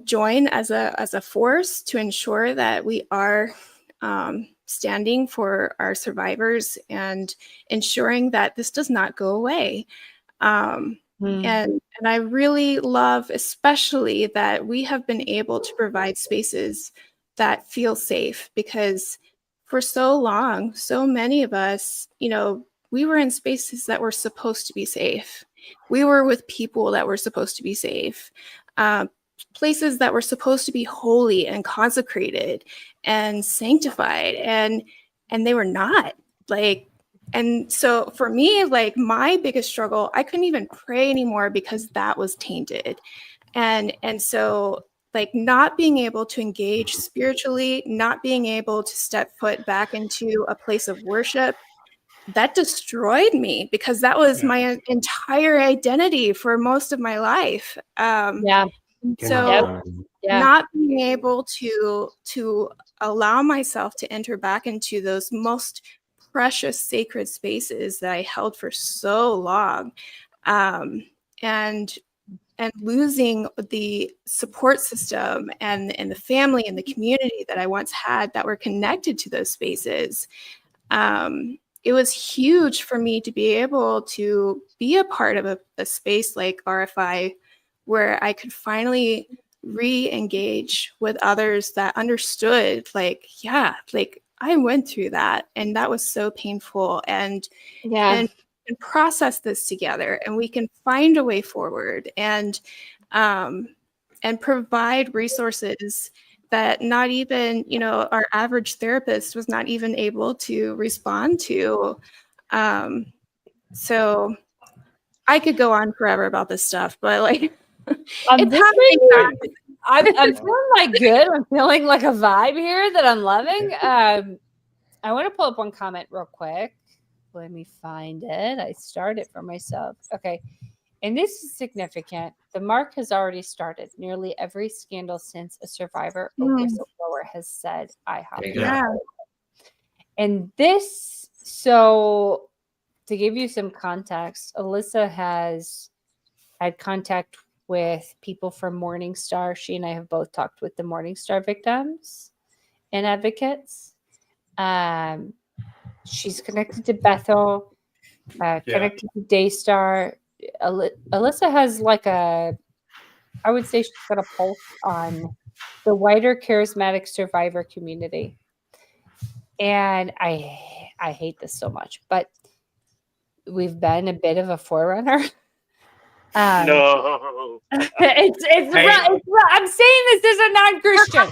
join as a force to ensure that we are standing for our survivors and ensuring that this does not go away. And I really love, especially, that we have been able to provide spaces that feel safe, because for so long, so many of us, we were in spaces that were supposed to be safe. We were with people that were supposed to be safe, places that were supposed to be holy and consecrated and sanctified, and they were not. And so for me, my biggest struggle, I couldn't even pray anymore because that was tainted. And so not being able to engage spiritually, not being able to step foot back into a place of worship, that destroyed me, because that was my entire identity for most of my life. So not being able to allow myself to enter back into those most precious sacred spaces that I held for so long, and losing the support system and the family and the community that I once had that were connected to those spaces. It was huge for me to be able to be a part of a space like RFI, where I could finally re-engage with others that understood, I went through that, and that was so painful, and process this together, and we can find a way forward, and provide resources that not even, our average therapist was not even able to respond to. So I could go on forever about this stuff, but it's happening. I'm feeling good. I'm feeling like a vibe here that I'm loving. I want to pull up one comment real quick. Let me find it. I start it for myself. Okay. And this is significant. The mark has already started. Nearly every scandal since a survivor or whistleblower has said, I have. Yeah. And this, so to give you some context, Alyssa has had contact with people from Morningstar. She and I have both talked with the Morningstar victims and advocates. She's connected to Bethel, connected to Daystar. Alyssa has I would say she's got a pulse on the wider charismatic survivor community. And I hate this so much, but we've been a bit of a forerunner. No. I'm saying this as a non-Christian.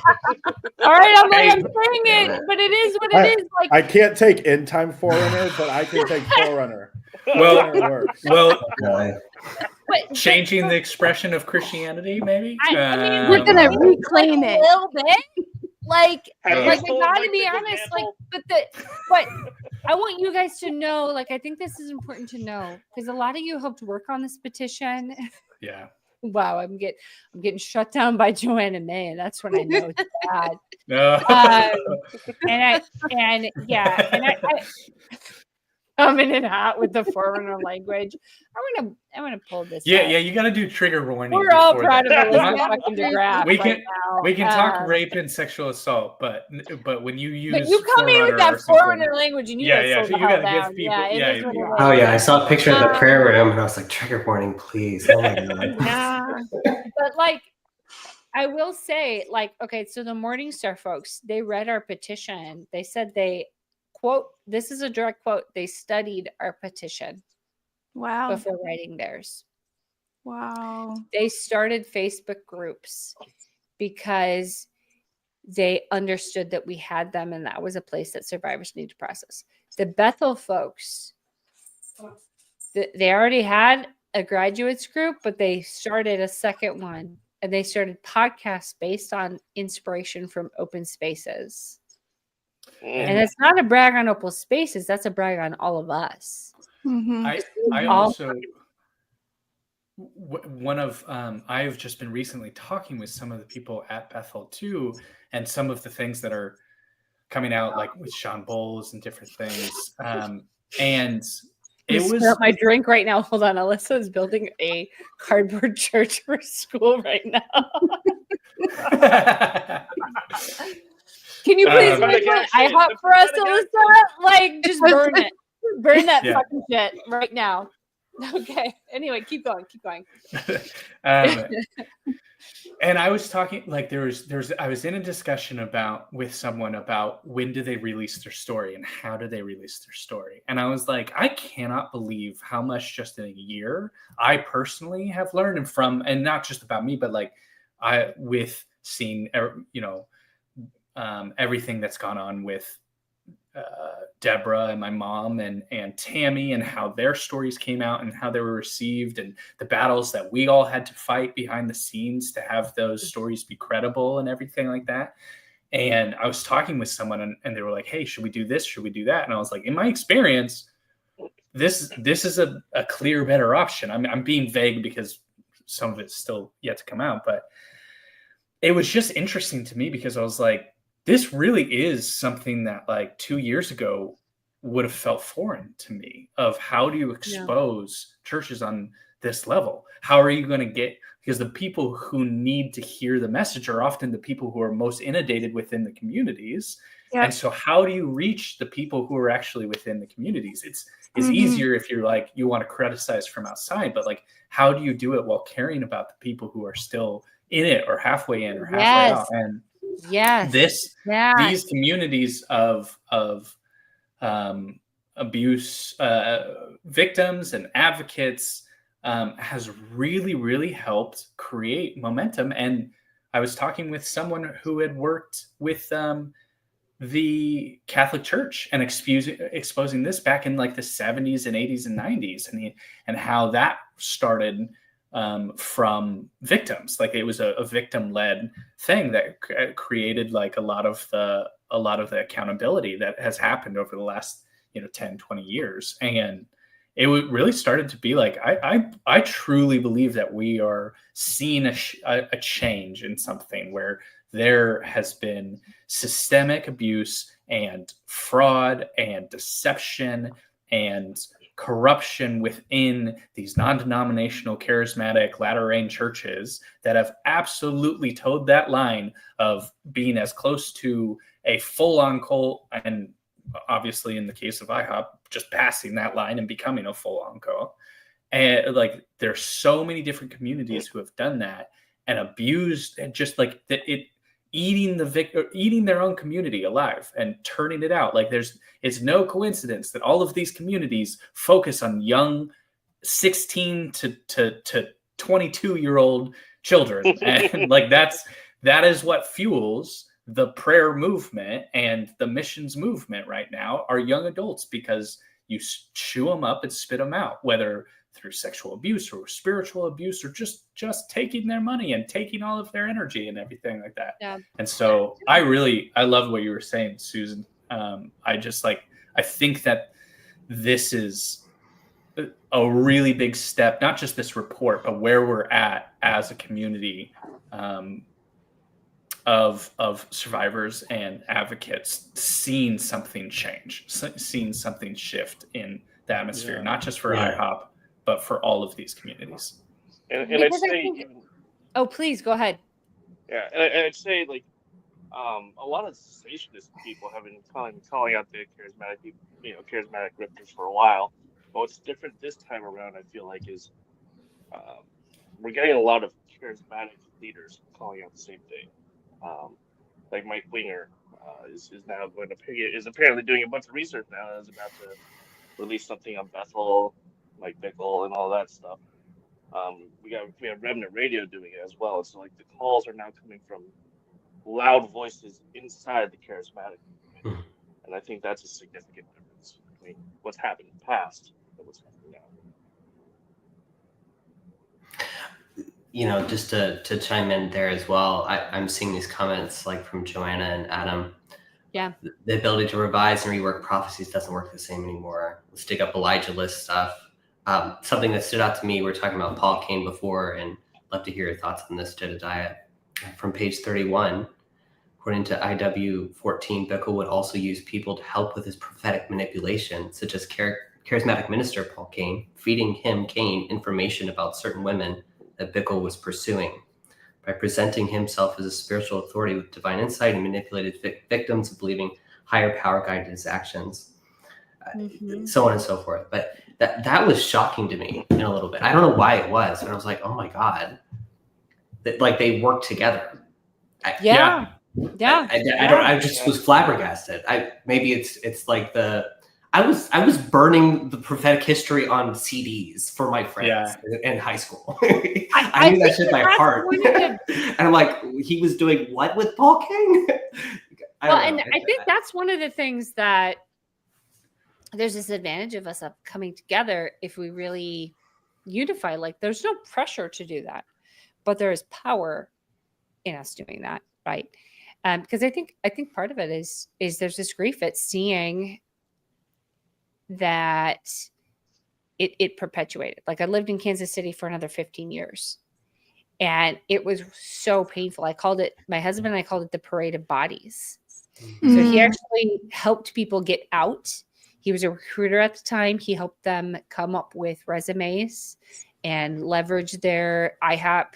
All right, I'm saying it, but it is what it is. I can't take end time forerunner, but I can take forerunner. Changing the expression of Christianity, maybe. We're gonna reclaim it a little bit. I gotta be honest. But I want you guys to know. I think this is important to know, because a lot of you helped work on this petition. Yeah. Wow, I'm getting shut down by Joanna May, and that's when I know it's bad. No. I I'm in and out with the forerunner language. I'm gonna pull this. Yeah, you got to do trigger warning. We're all proud of Elizabeth fucking DeGraff. We can talk rape and sexual assault, but when you use, but you come in with that forerunner language, and you gotta you gotta give people. Oh yeah, I saw a picture of the prayer room, and I was like, trigger warning, please. Oh my god. But like, I will say, like, okay, so the Morningstar folks, they read our petition. They said they, quote, this is a direct quote, they studied our petition Wow. before writing theirs. Wow. They started Facebook groups because they understood that we had them and that was a place that survivors need to process. The Bethel folks, they already had a graduates group, but they started a second one, and they started podcasts based on inspiration from open spaces. And it's not a brag on open spaces, that's a brag on all of us. I also one of I've just been recently talking with some of the people at Bethel too, and some of the things that are coming out, like with Sean Bowles and different things, and it was my drink right now. Hold on, Alyssa is building a cardboard church for school right now. Can you please make one IHOP for us, Alyssa? Like, just burn it. Burn that fucking shit right now. Okay. Anyway, keep going. And I was talking, like, I was in a discussion with someone about when do they release their story and how do they release their story. And I was like, I cannot believe how much just in a year I personally have learned and not just about me, but like with seeing, everything that's gone on with Deborah and my mom and Tammy, and how their stories came out and how they were received, and the battles that we all had to fight behind the scenes to have those stories be credible and everything like that. And I was talking with someone and they were like, hey, should we do this? Should we do that? And I was like, in my experience, this is a clear, better option. I'm being vague because some of it's still yet to come out, but it was just interesting to me because I was like, this really is something that like 2 years ago would have felt foreign to me, of how do you expose churches on this level? How are you going to get, because the people who need to hear the message are often the people who are most inundated within the communities. Yep. And so how do you reach the people who are actually within the communities? It's easier if you're like, you want to criticize from outside, but like, how do you do it while caring about the people who are still in it or halfway in or halfway out? And these communities of abuse victims and advocates has really, really helped create momentum. And I was talking with someone who had worked with the Catholic Church and exposing this back in like the 70s and 80s and 90s, and how that started from victims. Like it was a victim-led thing that created like a lot of the accountability that has happened over the last 10, 20 years. And it really started to be like, I truly believe that we are seeing a change in something where there has been systemic abuse and fraud and deception and corruption within these non-denominational, charismatic, latter-rain churches that have absolutely towed that line of being as close to a full-on cult, and obviously in the case of IHOP, just passing that line and becoming a full-on cult. And like, there's so many different communities who have done that and abused, and just like eating their own community alive and turning it out. Like it's no coincidence that all of these communities focus on young 16 to 22-year-old children. And like, that is what fuels the prayer movement and the missions movement right now, are young adults, because you chew them up and spit them out, whether through sexual abuse or spiritual abuse, or just taking their money and taking all of their energy and everything like that. Yeah. And so I love what you were saying, Susan. I think that this is a really big step, not just this report, but where we're at as a community of survivors and advocates, seeing something change, seeing something shift in the atmosphere, not just for IHOP, but for all of these communities. And I'd say, oh, please go ahead. Yeah, and I'd say like a lot of cessationist people have been calling out the charismatic people, charismatic grifters for a while. But what's different this time around, I feel like, is we're getting a lot of charismatic leaders calling out the same thing. Like Mike Winger is now going to is apparently doing a bunch of research now and is about to release something on Bethel, Mike Bickle, and all that stuff. We have Remnant Radio doing it as well. And so like the calls are now coming from loud voices inside the charismatic movement. And I think that's a significant difference between what's happened in the past and what's happening now. You know, just to chime in there as well, I'm seeing these comments like from Joanna and Adam. Yeah. The ability to revise and rework prophecies doesn't work the same anymore. Let's dig up Elijah list stuff. Something that stood out to me, we were talking about Paul Cain before, and I'd love to hear your thoughts on this, Jedediah. From page 31, according to IW 14, Bickle would also use people to help with his prophetic manipulation, such as charismatic minister Paul Cain, feeding him, Cain, information about certain women that Bickle was pursuing. By presenting himself as a spiritual authority with divine insight, and manipulated victims of believing higher power guided his actions, so on and so forth. But that was shocking to me in a little bit. I don't know why it was, but I was like, oh my God, like they work together. I just was flabbergasted. Maybe it's like I was burning the prophetic history on CDs for my friends in high school. I knew that shit by heart. And I'm like, he was doing what with Paul Cain? I think that's one of the things that there's this advantage of us coming together if we really unify. Like there's no pressure to do that, but there is power in us doing that, right? Because I think part of it is there's this grief at seeing that it perpetuated. Like I lived in Kansas City for another 15 years and it was so painful. My husband and I called it the parade of bodies. So he actually helped people get out. He was a recruiter at the time. He helped them come up with resumes and leverage their IHOP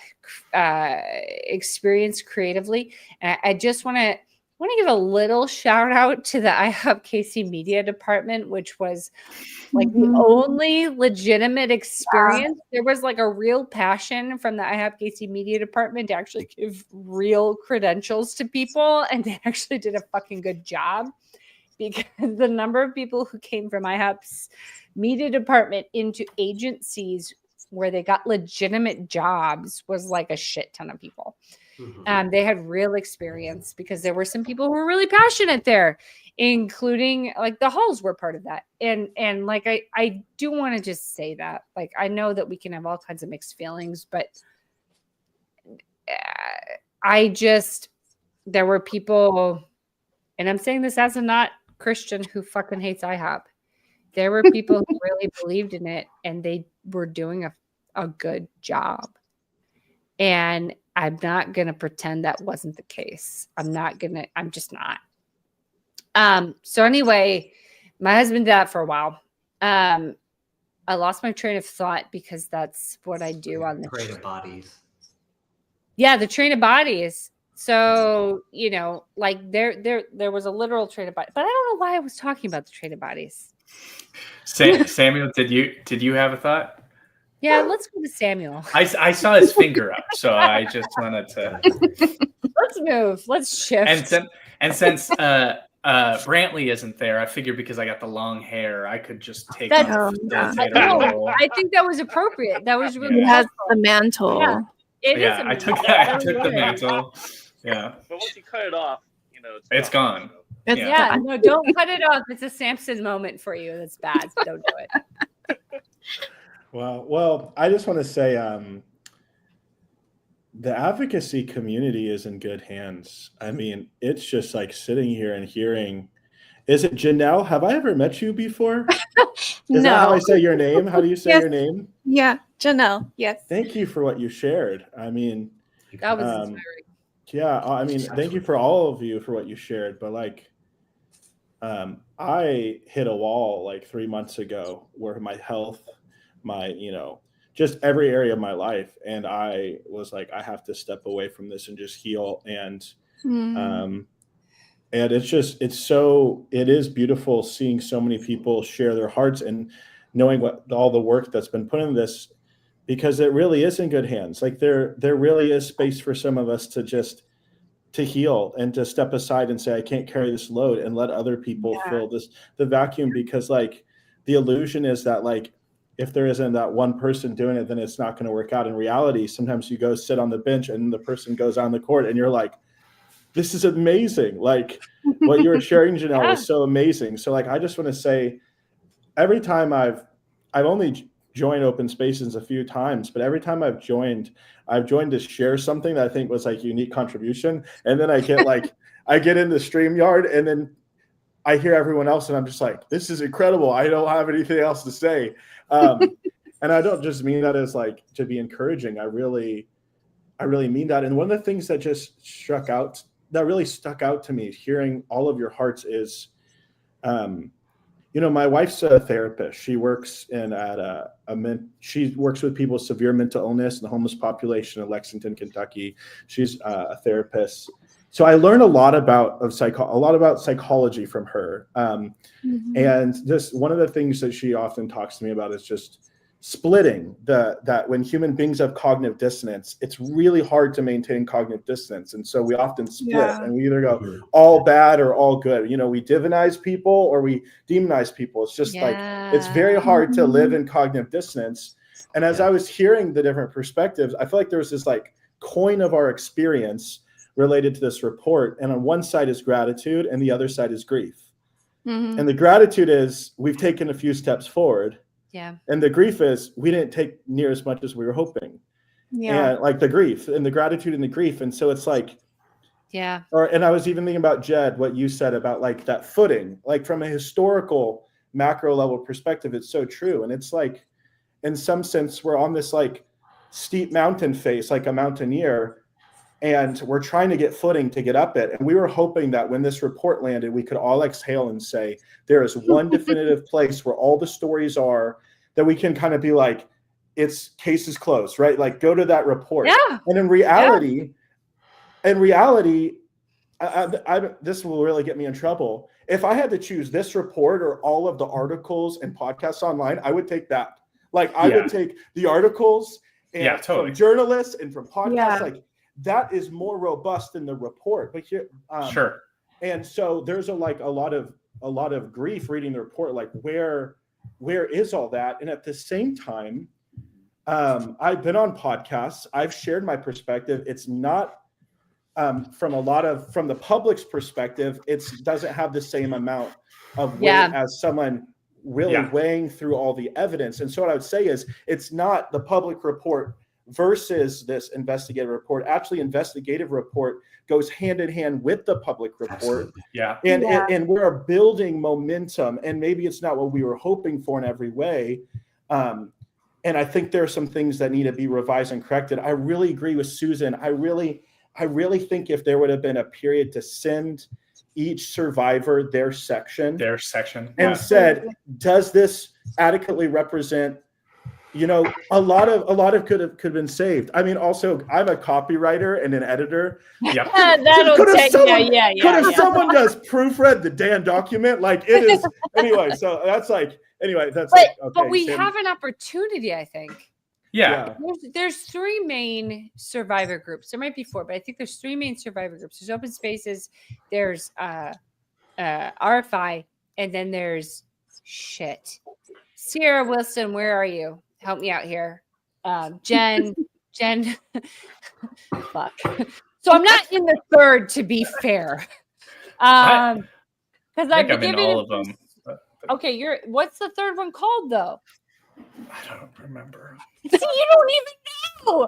experience creatively. And I just want to give a little shout out to the IHOP KC media department, which was like the only legitimate experience. There was like a real passion from the IHOP KC media department to actually give real credentials to people. And they actually did a fucking good job, because the number of people who came from IHOP's media department into agencies where they got legitimate jobs was like a shit ton of people. They had real experience because there were some people who were really passionate there, including like the Halls were part of that. And like, I do want to just say that, like, I know that we can have all kinds of mixed feelings, but there were people, and I'm saying this as a not Christian who fucking hates IHOP. There were people who really believed in it and they were doing a good job. And I'm not going to pretend that wasn't the case. I'm just not. So anyway, my husband did that for a while. I lost my train of thought because that's what I do on the parade of bodies. Yeah, the train of bodies. So, you know, like there was a literal train of bodies, but I don't know why I was talking about the train of bodies. Samuel, did you have a thought? Yeah, let's go to Samuel. I saw his finger up, so I just wanted to. Let's move. Let's shift. And since Brantley isn't there, I figured because I got the long hair, I could just take off the role. I think that was appropriate. That was really. He has the mantle. Yeah, I took the mantle. Yeah. But once you cut it off, you know it's gone. No, don't cut it off. It's a Samson moment for you. That's bad. Don't do it. Well, I just want to say the advocacy community is in good hands. I mean, it's just like sitting here and hearing. Is it Janelle? Have I ever met you before? Is that how I say your name? How do you say your name? Yeah, Janelle. Yes. Thank you for what you shared. I mean, that was inspiring. Yeah, I mean, thank you for all of you for what you shared. But like, I hit a wall like 3 months ago where my health, just every area of my life. And I was like, I have to step away from this and just heal. And it is beautiful seeing so many people share their hearts and knowing what all the work that's been put in this. because it really is in good hands. Like there really is space for some of us to heal and to step aside and say, I can't carry this load, and let other people fill the vacuum, because like the illusion is that like, if there isn't that one person doing it, then it's not going to work out. In reality, sometimes you go sit on the bench and the person goes on the court and you're like, this is amazing. Like what you were sharing, Janelle, was so amazing. So like, I just want to say, every time I've only joined open spaces a few times, but every time I've joined to share something that I think was like unique contribution. And then I get into StreamYard and then I hear everyone else and I'm just like, this is incredible. I don't have anything else to say. And I don't just mean that as like to be encouraging. I really mean that. And one of the things that really stuck out to me, hearing all of your hearts, is, my wife's a therapist. She works she works with people with severe mental illness and the homeless population in Lexington, Kentucky. She's a therapist. So I learned a lot about psychology from her. And just one of the things that she often talks to me about is just splitting that when human beings have cognitive dissonance, it's really hard to maintain cognitive dissonance. And so we often split and we either go all bad or all good. We divinize people or we demonize people. It's just like, it's very hard to live in cognitive dissonance. And as I was hearing the different perspectives, I feel like there was this like coin of our experience related to this report. And on one side is gratitude and the other side is grief. And the gratitude is we've taken a few steps forward. Yeah. And the grief is we didn't take near as much as we were hoping. Yeah. And like the grief and the gratitude and the grief. And so it's like, and I was even thinking about Jed, what you said about like that footing, like from a historical macro level perspective, it's so true. And it's like, in some sense, we're on this like steep mountain face, like a mountaineer, and we're trying to get footing to get up it. And we were hoping that when this report landed, we could all exhale and say, there is one definitive place where all the stories are that we can kind of be like, it's case is closed, right? Like go to that report. Yeah. And in reality, this will really get me in trouble. If I had to choose this report or all of the articles and podcasts online, I would take that. Like I would take the articles and from journalists and from podcasts, like that is more robust than the report. But here, sure. And so there's a lot of grief reading the report. Like where is all that? And at the same time, I've been on podcasts. I've shared my perspective. It's not from the public's perspective. It doesn't have the same amount of weight as someone really weighing through all the evidence. And so what I would say is it's not the public report versus this investigative report. Actually, investigative report goes hand in hand with the public report. Absolutely. And we're building momentum, and maybe it's not what we were hoping for in every way. And I think there are some things that need to be revised and corrected. I really agree with Susan. I really think if there would have been a period to send each survivor their section and said, does this adequately represent, a lot of could have been saved. I mean, also I'm a copywriter and an editor. Yep. Could have someone just proofread the damn document? Like it is anyway. So that's like, but we have an opportunity, I think. There's three main survivor groups. There might be four, but I think there's three main survivor groups. There's open spaces, there's RFI, and then there's Sierra Wilson, where are you? Help me out here. Jen, fuck. So I'm not in the third, to be fair. Because I've been giving all of them. Okay, what's the third one called though? I don't remember. See, you don't even know.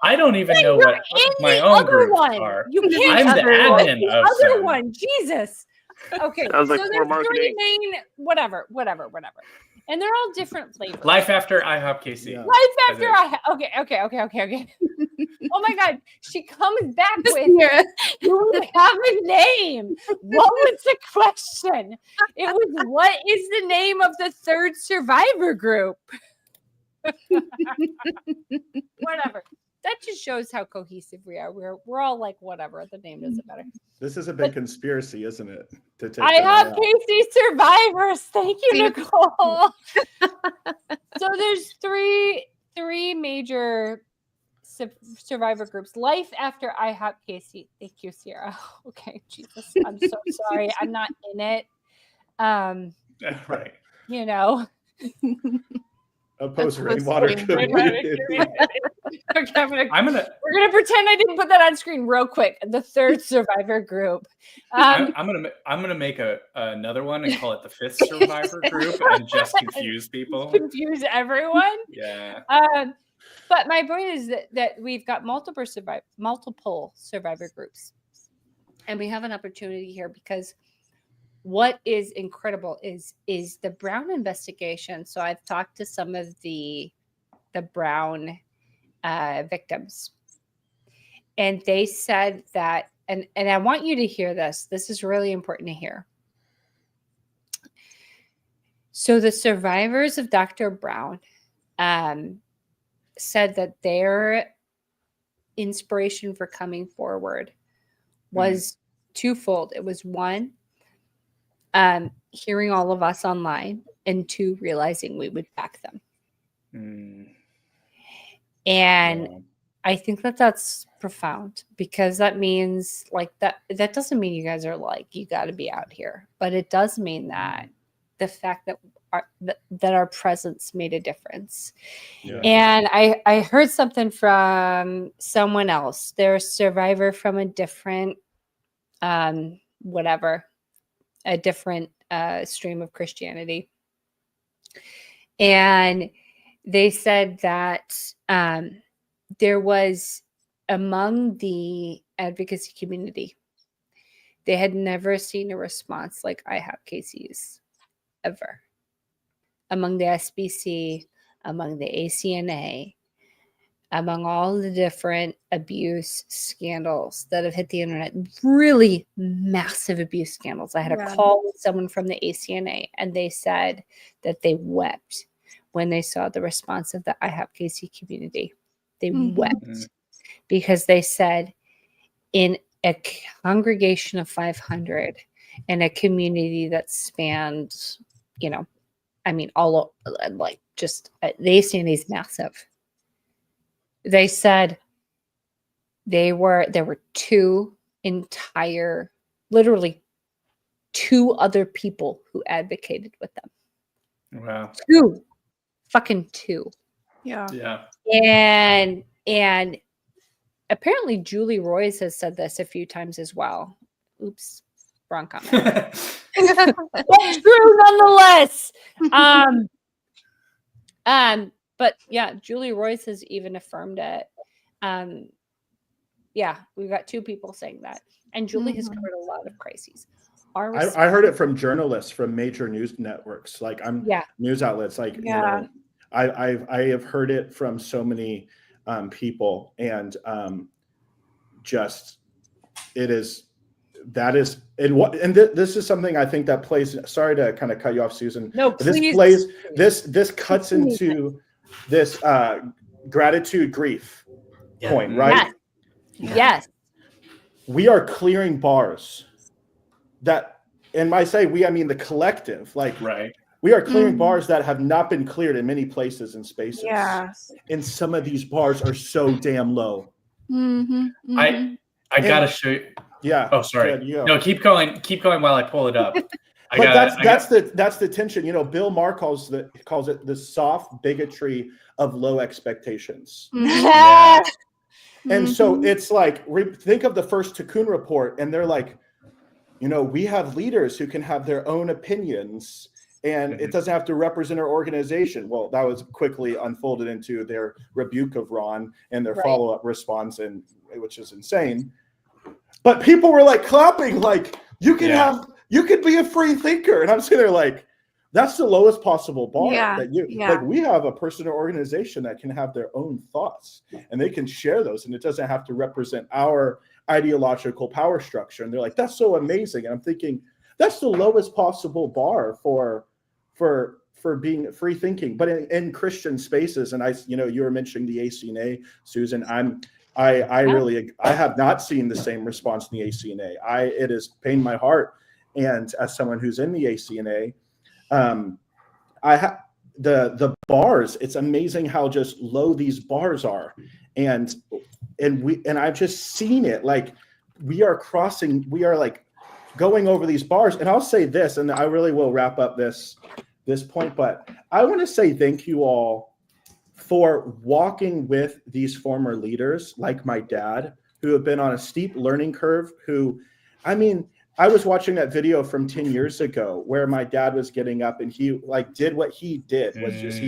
I don't even know what my own groups are. You can't. I'm the admin of other some. one. Jesus. Okay, Sounds like so poor there's three marketing. main whatever, and they're all different flavors. Life after IHOP KC. Life after okay. Oh my God, she comes back with, do we have a name? What was the question? It was, what is the name of the third survivor group? Whatever. That just shows how cohesive we are. We're all like, whatever. The name doesn't matter. This is a big conspiracy, isn't it? I have KC survivors. Thank you, Nicole. So there's three major survivor groups. Life after IHOP Casey. Thank you, Sierra. Okay, Jesus, I'm so sorry. I'm not in it. Right. You know. A post-rainwater community. We're gonna I'm pretend I didn't put that on screen real quick. The third survivor group. gonna make another one and call it the fifth survivor group and just confuse people. Confuse everyone. Yeah. But my point is that we've got multiple survivor groups, and we have an opportunity here because what is incredible is the Brown investigation. So I've talked to some of the Brown victims, and they said that, and I want you to hear this. This is really important to hear. So the survivors of Dr. Brown said that their inspiration for coming forward was twofold. It was one, hearing all of us online, and two, realizing we would back them. And I think that that's profound, because that means like that doesn't mean you guys are like, you got to be out here, but it does mean that the fact that our presence made a difference. Yeah. And I heard something from someone else. They're a survivor from a different a different stream of Christianity. And they said that there was, among the advocacy community, they had never seen a response like I have Casey's ever. Among the SBC, among the ACNA, among all the different abuse scandals that have hit the internet, really massive abuse scandals. I had a call with someone from the ACNA, and they said that they wept when they saw the response of the IHOP-KC community. They wept because they said, in a congregation of 500, in a community that spanned, all like just the ACNA is massive. They said there were literally two other people who advocated with them. Wow. Two. Yeah. Yeah. And apparently Julie Royce has said this a few times as well. Oops, wrong comment. But true nonetheless. But yeah, Julie Royce has even affirmed it. We've got two people saying that. And Julie has covered a lot of crises. I heard it from journalists from major news networks, news outlets. I have heard it from so many people, and this is something I think that plays. Sorry to kind of cut you off, Susan. No, please. This cuts into this gratitude grief point, right? Yes. We are clearing bars that, and by say we, I mean the collective, right. We are clearing bars that have not been cleared in many places and spaces. Yeah. And some of these bars are so damn low. I gotta show you. Yeah. Oh, sorry. No, keep going while I pull it up. That's the tension. Bill Maher calls it the soft bigotry of low expectations. Yeah. And so it's like, think of the first Tikkun report, and they're like, we have leaders who can have their own opinions, and it doesn't have to represent our organization. Well, that was quickly unfolded into their rebuke of Ron and their follow-up response, which is insane. But people were like clapping, like, you could be a free thinker. And I'm sitting there like, that's the lowest possible bar. Like, we have a person or organization that can have their own thoughts, and they can share those, and it doesn't have to represent our ideological power structure. And they're like, that's so amazing. And I'm thinking, that's the lowest possible bar for being free thinking. But in Christian spaces, and you were mentioning the ACNA, Susan, I have not seen the same response in the ACNA. It has pained my heart. And as someone who's in the ACNA, the bars, it's amazing how just low these bars are. And I've just seen it. Like we are like going over these bars. And I'll say this, and I really will wrap up this point, but I want to say thank you all for walking with these former leaders like my dad, who have been on a steep learning curve, I was watching that video from 10 years ago where my dad was getting up and he like did what he did was just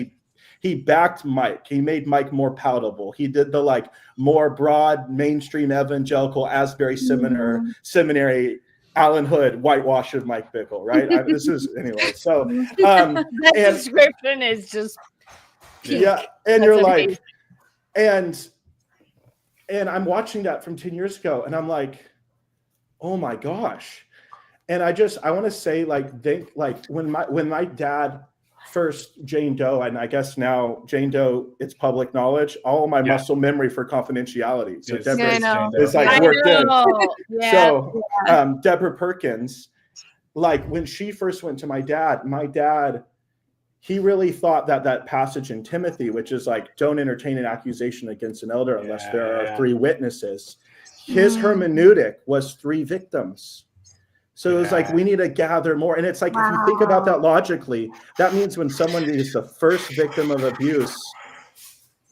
he backed Mike. He made Mike more palatable. He did the like more broad mainstream evangelical Asbury seminary Alan Hood whitewash of Mike Bickle, right? This is anyway. So that description is just peak. Yeah, and you're like, and I'm watching that from 10 years ago, and I'm like, oh my gosh. And I want to say when my dad first Jane Doe, and I guess now Jane Doe, it's public knowledge, all my muscle memory for confidentiality. So Deborah is like worked in. Yeah. So Deborah Perkins, like when she first went to my dad, he really thought that passage in Timothy, which is like, don't entertain an accusation against an elder unless there are 3 witnesses. His hermeneutic was 3 victims. So it was like, we need to gather more. And it's like, if you think about that logically, that means when someone is the first victim of abuse,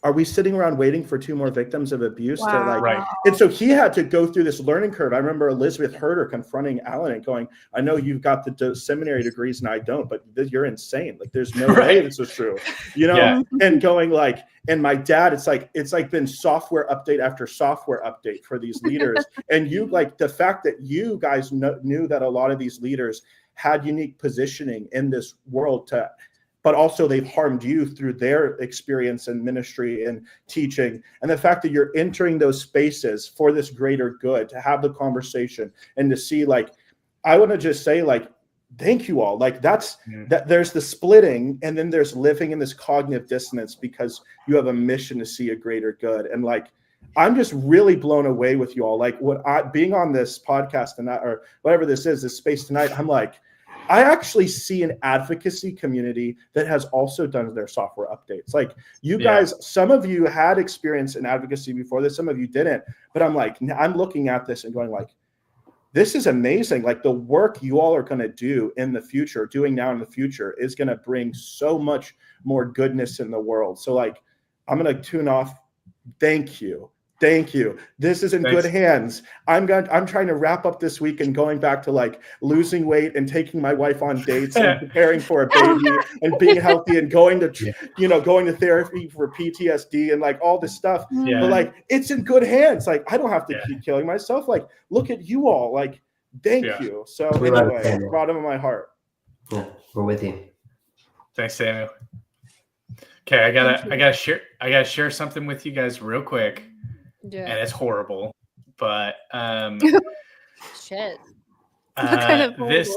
are we sitting around waiting for 2 more victims of abuse? And so he had to go through this learning curve. I remember Elizabeth Herder confronting Alan and going, I know you've got the seminary degrees and I don't, but you're insane. Like, there's no way this is true, and going like, and my dad, it's like been software update after software update for these leaders. And you like the fact that you guys knew that a lot of these leaders had unique positioning in this world but also they've harmed you through their experience in ministry and teaching. And the fact that you're entering those spaces for this greater good, to have the conversation and to see, like, I want to just say, like, thank you all. Like that there's the splitting and then there's living in this cognitive dissonance because you have a mission to see a greater good. And like, I'm just really blown away with you all. Like being on this podcast tonight or whatever this space tonight, I'm like, I actually see an advocacy community that has also done their software updates. Like you guys, some of you had experience in advocacy before this, some of you didn't, but I'm looking at this and going like, this is amazing. Like the work you all are going to do in the future, doing now in the future is going to bring so much more goodness in the world. So like, I'm going to tune off. Thank you. Thank you. This is in good hands. I'm trying to wrap up this week and going back to like losing weight and taking my wife on dates and preparing for a baby and being healthy and going to therapy for PTSD and like all this stuff. Yeah. But like, it's in good hands. Like, I don't have to keep killing myself. Like, look at you all. Like, thank you. So anyway, bottom of my heart. Yeah, we're with you. Thanks, Samuel. Okay, I gotta share something with you guys real quick. Yeah. And it's horrible, but shit. Kind of this,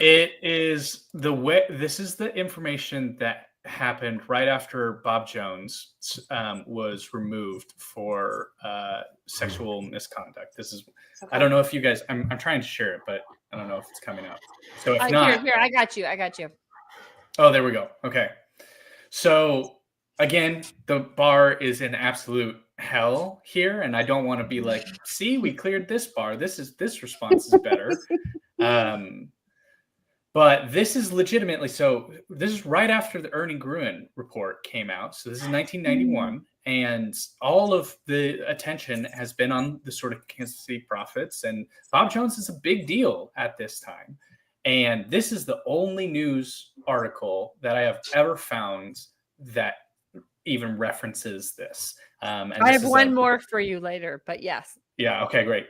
it is the way. This is the information that happened right after Bob Jones was removed for sexual misconduct. This is. Okay. I don't know if you guys. I'm trying to share it, but I don't know if it's coming up. So if not, here, I got you. Oh, there we go. Okay, so. Again, the bar is in absolute hell here, and I don't want to be like, see, we cleared this bar. This response is better. But this is legitimately, so this is right after the Ernie Gruen report came out. So this is 1991, and all of the attention has been on the sort of Kansas City prophets, and Bob Jones is a big deal at this time. And this is the only news article that I have ever found that even references this. And I have one more for you later, but yes. Yeah. Okay, great.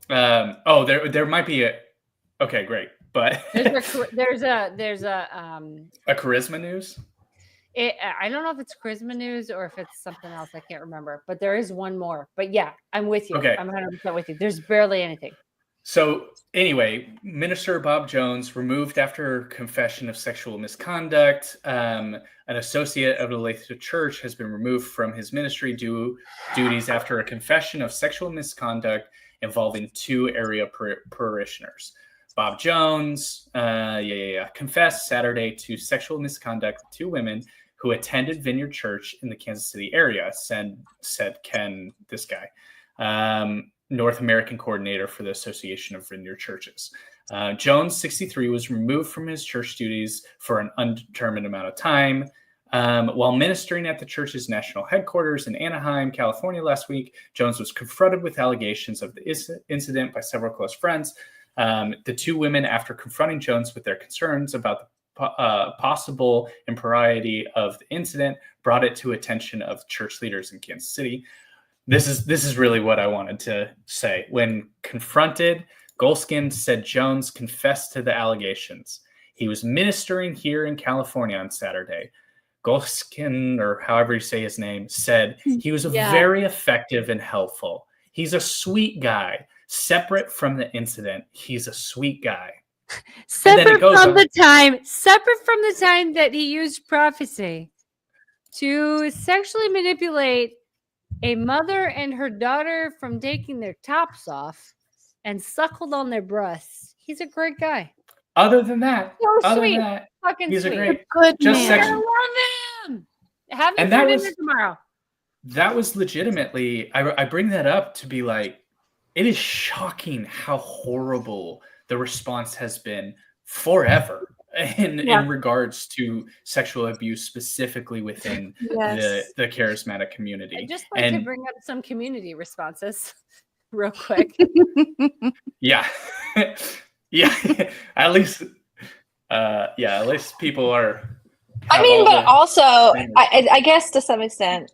There might be okay, great. But there's a charisma news. I don't know if it's charisma news or if it's something else. I can't remember, but there is one more. But yeah, I'm with you. Okay. I'm 100% with you. There's barely anything. So anyway, Minister Bob Jones removed after confession of sexual misconduct. An associate of the Latham Church has been removed from his ministry duties after a confession of sexual misconduct involving 2 area parishioners. Bob Jones, confessed Saturday to sexual misconduct with 2 women who attended Vineyard Church in the Kansas City area, said Ken, this guy, North American coordinator for the Association of Vineyard Churches. Jones, 63, was removed from his church duties for an undetermined amount of time. While ministering at the church's national headquarters in Anaheim, California last week, Jones was confronted with allegations of the incident by several close friends. The 2 women, after confronting Jones with their concerns about the possible impropriety of the incident, brought it to attention of church leaders in Kansas City. This is really what I wanted to say. When confronted, Golskin said Jones confessed to the allegations. He was ministering here in California on Saturday. Golskin, or however you say his name, said he was very effective and helpful. He's a sweet guy. Separate from the incident, he's a sweet guy. Separate from the time that he used prophecy to sexually manipulate a mother and her daughter from taking their tops and suckled on their breasts. He's a great guy. Other than that, sweet. Fucking he's sweet. a great, good just man. I love him. Have him for dinner tomorrow. That was legitimately, I bring that up to be like, it is shocking how horrible the response has been forever in regards to sexual abuse, specifically within the charismatic community. I'd just like to bring up some community responses real quick. Yeah. At least people are. I mean, but also, I guess to some extent,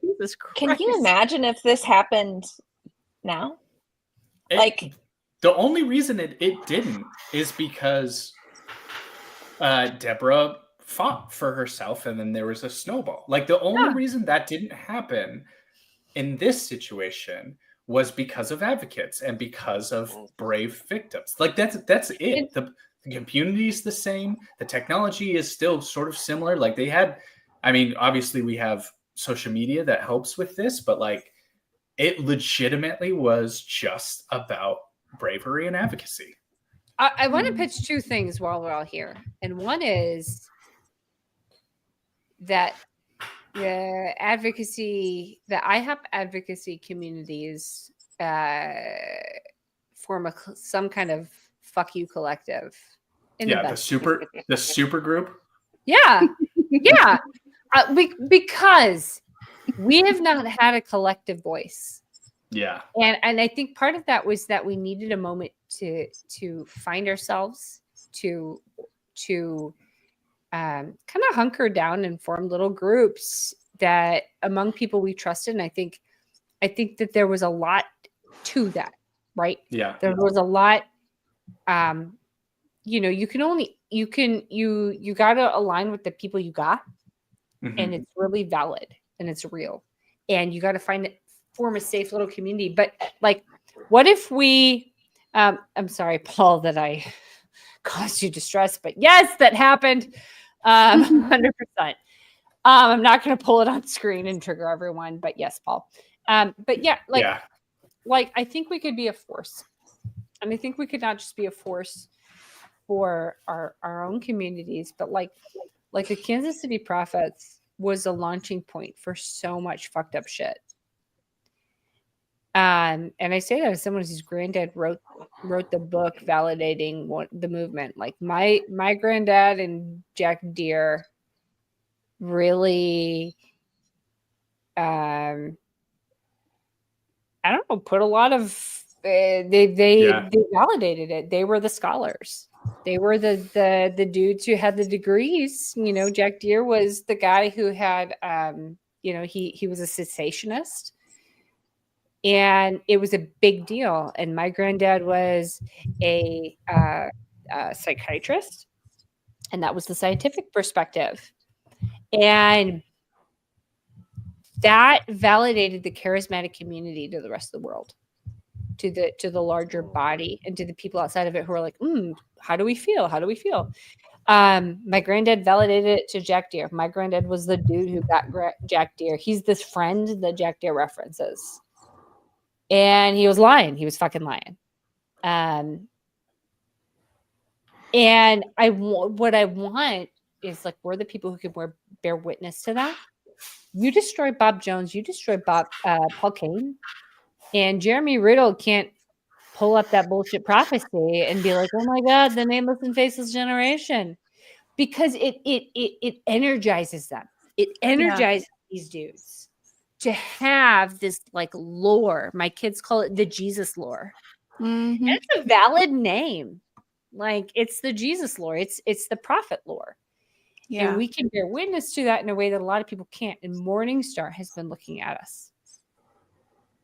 can you imagine if this happened now? The only reason it didn't is because Deborah fought for herself, and then there was a snowball. Like, the only reason that didn't happen in this situation was because of advocates and because of brave victims. Like, that's it. The community is the same. The technology is still sort of similar. Like, they had, I mean, obviously we have social media that helps with this, but like, it legitimately was just about bravery and advocacy. I want to pitch 2 things while we're all here. And one is that the IHOP advocacy communities form some kind of fuck you collective. The super group. Yeah. Because we have not had a collective voice. Yeah. And I think part of that was that we needed a moment to find ourselves, to kind of hunker down and form little groups that among people we trusted. And I think that there was a lot to that, right? Yeah. There was a lot. You got to align with the people you got, and it's really valid and it's real, and you got to form a safe little community. But like, what if we, I'm sorry, Paul, that I caused you distress, but yes, that happened. 100%. I'm not going to pull it on screen and trigger everyone, but yes, Paul. But yeah, like I think we could be a force, and I think we could not just be a force for our own communities, but like the Kansas City Prophets was a launching point for so much fucked up shit. And I say that as someone whose granddad wrote the book validating the movement. Like my granddad and Jack Deere really, I don't know, put a lot of they validated it. They were the scholars. They were the dudes who had the degrees. You know, Jack Deere was the guy who had he was a cessationist. And it was a big deal. And my granddad was a psychiatrist, and that was the scientific perspective. And that validated the charismatic community to the rest of the world, to the larger body, and to the people outside of it who are like, how do we feel? How do we feel? My granddad validated it to Jack Deere. My granddad was the dude who got Jack Deere. He's this friend that Jack Deere references. And he was lying. He was fucking lying. And what I want is like, we're the people who can bear witness to that. You destroy Bob Jones, you destroy Paul Kane, and Jeremy Riddle can't pull up that bullshit prophecy and be like, oh my God, the nameless and faceless generation. Because it energizes them. It energizes these dudes to have this like lore. My kids call it the Jesus lore. Mm-hmm. And it's a valid name. Like, it's the Jesus lore. It's the prophet lore. Yeah. And we can bear witness to that in a way that a lot of people can't. And Morningstar has been looking at us.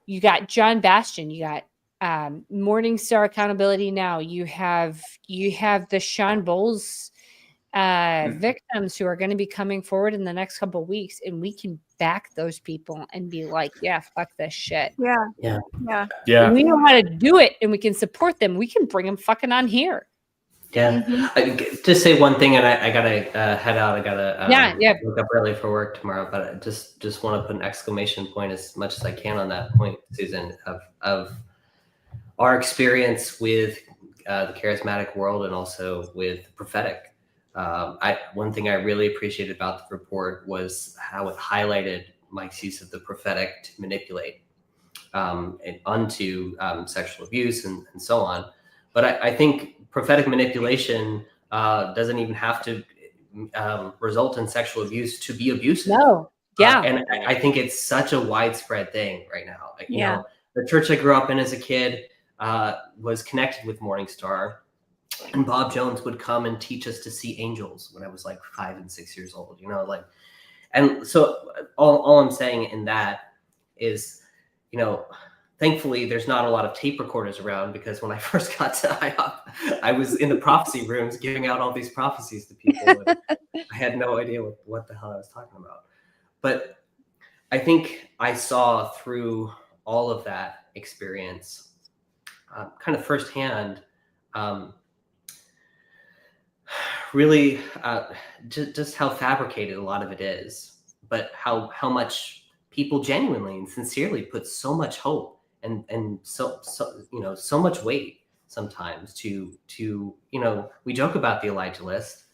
You got John Bastion. You got Morningstar Accountability Now. You have the Sean Bowles victims who are going to be coming forward in the next couple of weeks, and we can back those people and be like, yeah, fuck this shit. Yeah. We know how to do it, and we can support them. We can bring them fucking on here. Yeah. Mm-hmm. Just say one thing, and I gotta head out. I gotta wake up early for work tomorrow. But I just want to put an exclamation point as much as I can on that point, Susan, of our experience with the charismatic world and also with prophetic. One thing I really appreciated about the report was how it highlighted Mike's use of the prophetic to manipulate and onto sexual abuse and so on. But I think prophetic manipulation doesn't even have to result in sexual abuse to be abusive. No. Yeah. And I think it's such a widespread thing right now. You know, the church I grew up in as a kid was connected with Morningstar. And Bob Jones would come and teach us to see angels when I was like 5 and 6 years old, you know, like, and so all I'm saying in that is, you know, thankfully there's not a lot of tape recorders around, because when I first got to IHOP, I was in the prophecy rooms giving out all these prophecies to people. And I had no idea what the hell I was talking about. But I think I saw through all of that experience kind of firsthand, really just how fabricated a lot of it is, but how much people genuinely and sincerely put so much hope and so you know, so much weight sometimes to you know, we joke about the Elijah list.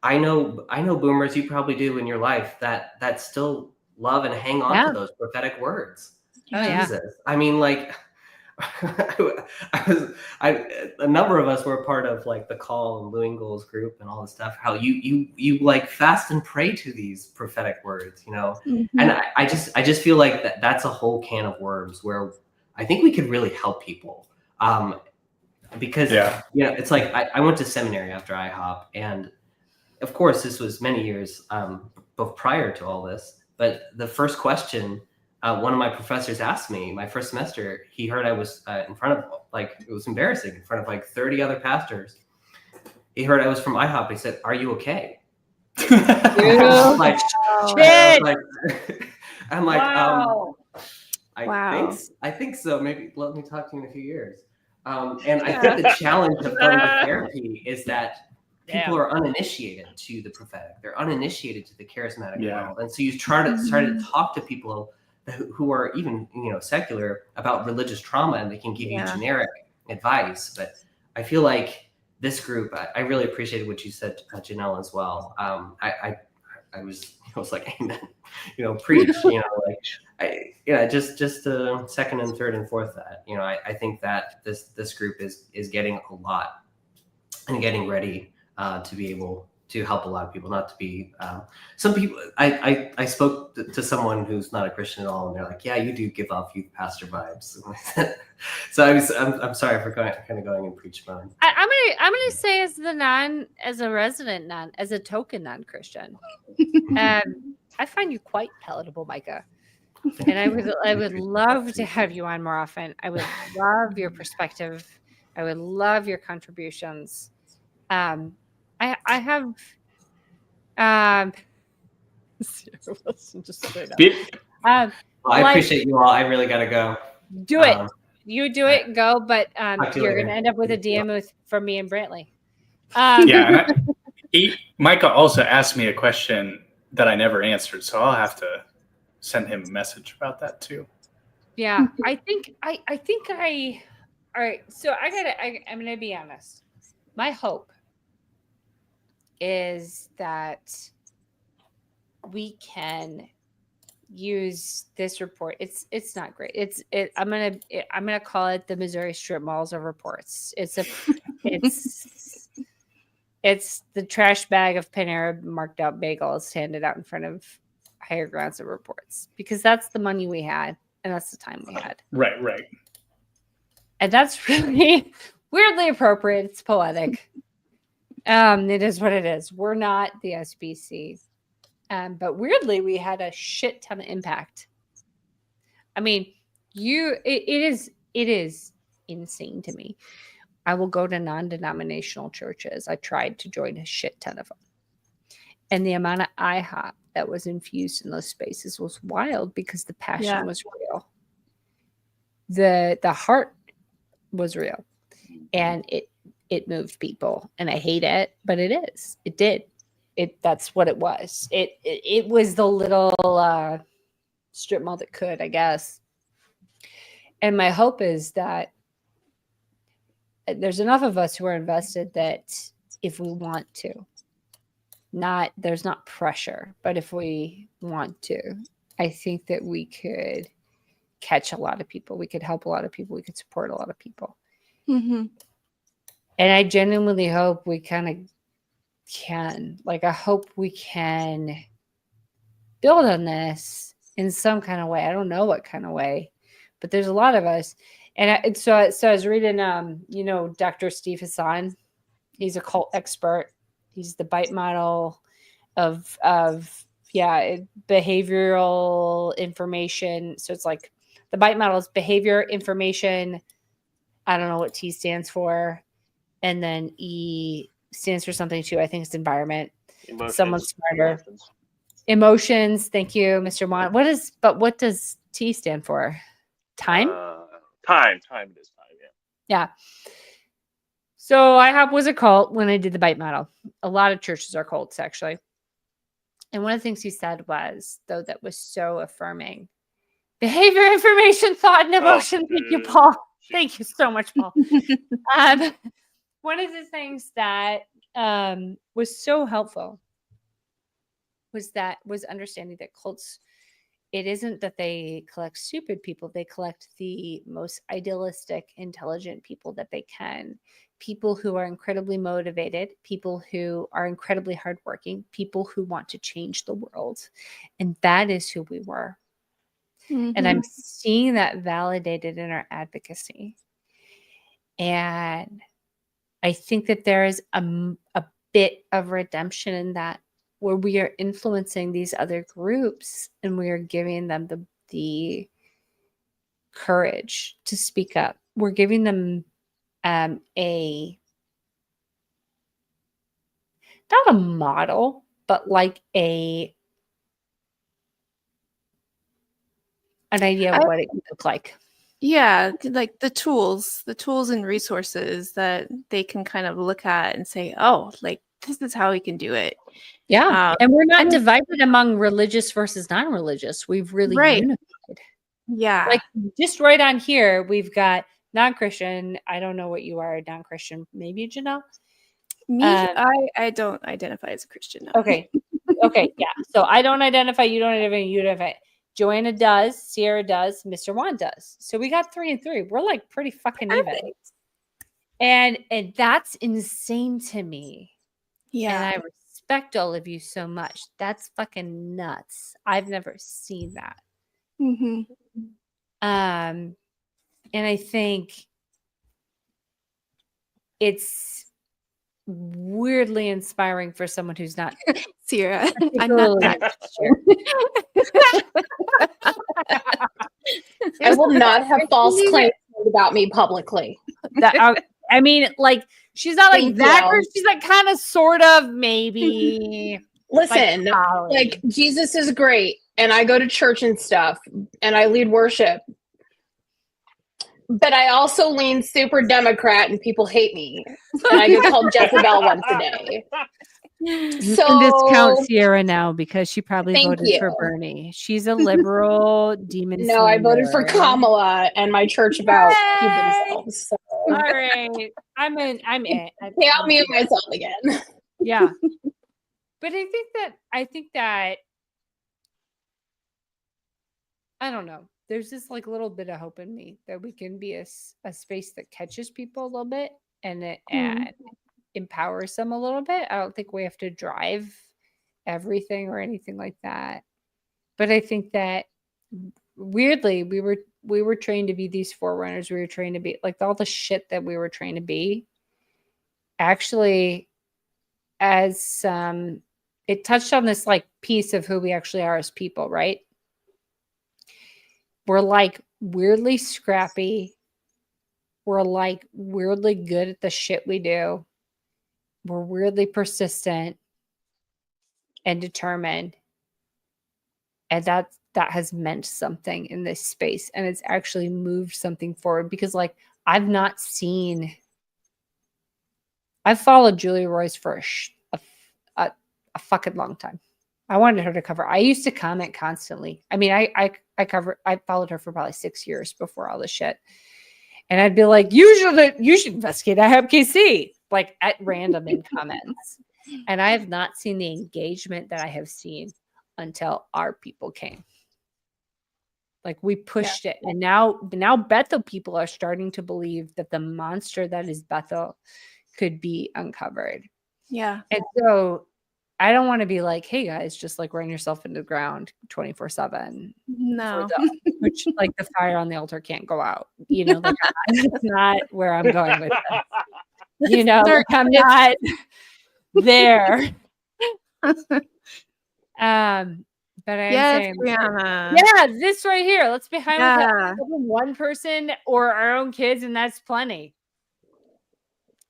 I know boomers, you probably do in your life, that still love and hang on to those prophetic words. Jesus. I mean, like, a number of us were a part of like the Call and Lou Engel's group and all this stuff, how you like fast and pray to these prophetic words, you know. And I just feel like that's a whole can of worms where I think we could really help people, because you know, it's like I went to seminary after IHOP, and of course this was many years both prior to all this, but the first question one of my professors asked me my first semester, he heard I was in front of, like, it was embarrassing, in front of like 30 other pastors. He heard I was from IHOP. He said, "Are you okay?" I'm like, wow. I think so. Maybe let me talk to you in a few years. And I think the challenge of going to therapy is that people are uninitiated to the prophetic. They're uninitiated to the charismatic world. And so you try to talk to people who are even, you know, secular about religious trauma, and they can give you generic advice. But I feel like this group, I really appreciated what you said, Janelle, as well. I was like, amen, you know, preach, you know, like, just second and third and fourth that, you know, I think that this group is getting a lot and getting ready to be able to help a lot of people, not to be some people. I spoke to someone who's not a Christian at all, and they're like, "Yeah, you do give off youth pastor vibes." So I'm sorry for kind of going in preach mode. I'm gonna say as a resident as a token non-Christian, I find you quite palatable, Micah, and I would love to have you on more often. I would love your perspective. I would love your contributions. I have just straight up. I appreciate you all. I really gotta go. Do it. You do it. Go. But you're gonna end up with a DM from me and Brantley. Micah also asked me a question that I never answered, so I'll have to send him a message about that too. Yeah, I think. All right. So I'm gonna be honest. My hope is that we can use this report. It's not great. I'm gonna call it the Missouri strip malls of reports. It's the trash bag of Panera marked out bagels handed out in front of higher grounds of reports, because that's the money we had and that's the time we had. Right. And that's really weirdly appropriate. It's poetic. It is what it is. We're not the SBC. But weirdly, we had a shit ton of impact. I mean, it is insane to me. I will go to non-denominational churches. I tried to join a shit ton of them. And the amount of IHOP that was infused in those spaces was wild, because the passion was real. The heart was real. And it moved people. And I hate it, but it is. It did. That's what it was. It was the little strip mall that could, I guess. And my hope is that there's enough of us who are invested that if we want to, there's not pressure, but if we want to, I think that we could catch a lot of people. We could help a lot of people. We could support a lot of people. Mm-hmm. And I genuinely hope we kind of can. Like, I hope we can build on this in some kind of way. I don't know what kind of way, but there's a lot of us. And so I was reading, Dr. Steve Hassan. He's a cult expert. He's the bite model of behavioral information. So it's like the bite model is behavior, information. I don't know what T stands for. And then E stands for something too. I think it's environment. Emotions. Someone smarter. Emotions. Thank you, Mr. Juan. What does T stand for? Time? Time. It is time, yeah. So IHOP was a cult when I did the bite model. A lot of churches are cults, actually. And one of the things he said was, though, that was so affirming. Behavior, information, thought, and emotion. Thank you, Paul. Thank you so much, Paul. One of the things that was so helpful was understanding that cults, it isn't that they collect stupid people. They collect the most idealistic, intelligent people that they can. People who are incredibly motivated, people who are incredibly hardworking, people who want to change the world. And that is who we were. Mm-hmm. And I'm seeing that validated in our advocacy. And I think that there is a bit of redemption in that, where we are influencing these other groups and we are giving them the courage to speak up. We're giving them not a model, but like an idea of what it could look like. Yeah, like the tools and resources that they can kind of look at and say, oh, like, this is how we can do it. Yeah. And we're not divided among religious versus non-religious. We've really unified. Yeah. Like, just right on here, we've got non-Christian. I don't know what you are, non-Christian. Maybe Janelle? Me? I don't identify as a Christian. No. Okay. Yeah. So I don't identify. You don't identify. You identify. Joanna does. Sierra does. Mr. Juan does. So we got 3 and 3. We're like pretty fucking even. And that's insane to me. Yeah. And I respect all of you so much. That's fucking nuts. I've never seen that. Mm-hmm. And I think it's weirdly inspiring for someone who's not Sierra. I'm not that I will not have false claims about me publicly. I mean, like, she's not like that, or she's like kind of, sort of, maybe. Listen, like, Jesus is great, and I go to church and stuff, and I lead worship. But I also lean super Democrat, and people hate me. And I get called Jezebel once a day. You can discount Sierra now because she probably voted for Bernie. She's a liberal demon. No, I voted for Kamala, and my church about themselves. So. All right, I'm in. Can't mute myself again. Yeah. But I think that I don't know. There's this like little bit of hope in me that we can be a space that catches people a little bit and empowers them a little bit. I don't think we have to drive everything or anything like that. But I think that weirdly we were trained to be these forerunners. We were trained to be like all the shit that we were trained to be. Actually, as it touched on this like piece of who we actually are as people, right? We're like weirdly scrappy. We're like weirdly good at the shit we do. We're weirdly persistent and determined. And that has meant something in this space. And it's actually moved something forward because like I've followed Julia Royce for a fucking long time. I wanted her to cover. I used to comment constantly. I mean, I followed her for probably 6 years before all this shit. And I'd be like, you should investigate IHABKC, like at random in comments. And I have not seen the engagement that I have seen until our people came. Like we pushed it. And now Bethel people are starting to believe that the monster that is Bethel could be uncovered. Yeah. And so I don't want to be like, hey guys, just like run yourself into the ground 24/7. No. Which like the fire on the altar can't go out. You know, like that's not where I'm going with this. You know, like, I'm not there. But I am saying, Brianna. yeah, this right here. Let's be behind one person or our own kids, and that's plenty.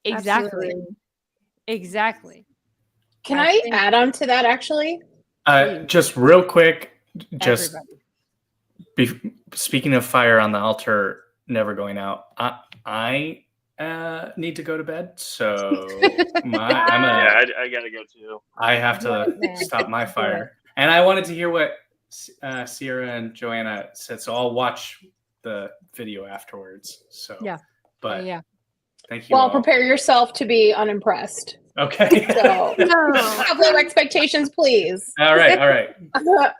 Exactly. Absolutely. Exactly. Can I add on to that actually? Just real quick, just speaking of fire on the altar never going out, I need to go to bed, so I gotta go too. I have to stop my fire. And I wanted to hear what Sierra and Joanna said, so I'll watch the video afterwards. So but thank you. Well, prepare yourself to be unimpressed. Okay. So have low expectations, please. All right. No,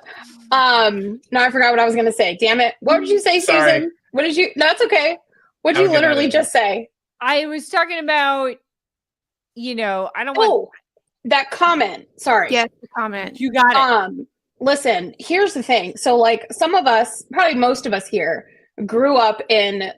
I forgot what I was gonna say. Damn it. What did you say, Sorry. Susan? What did you no, it's okay. What did you literally just say? I was talking about, I don't want that comment. Sorry. Yes, the comment. You got it. Listen, here's the thing. So like some of us, probably most of us here, grew up in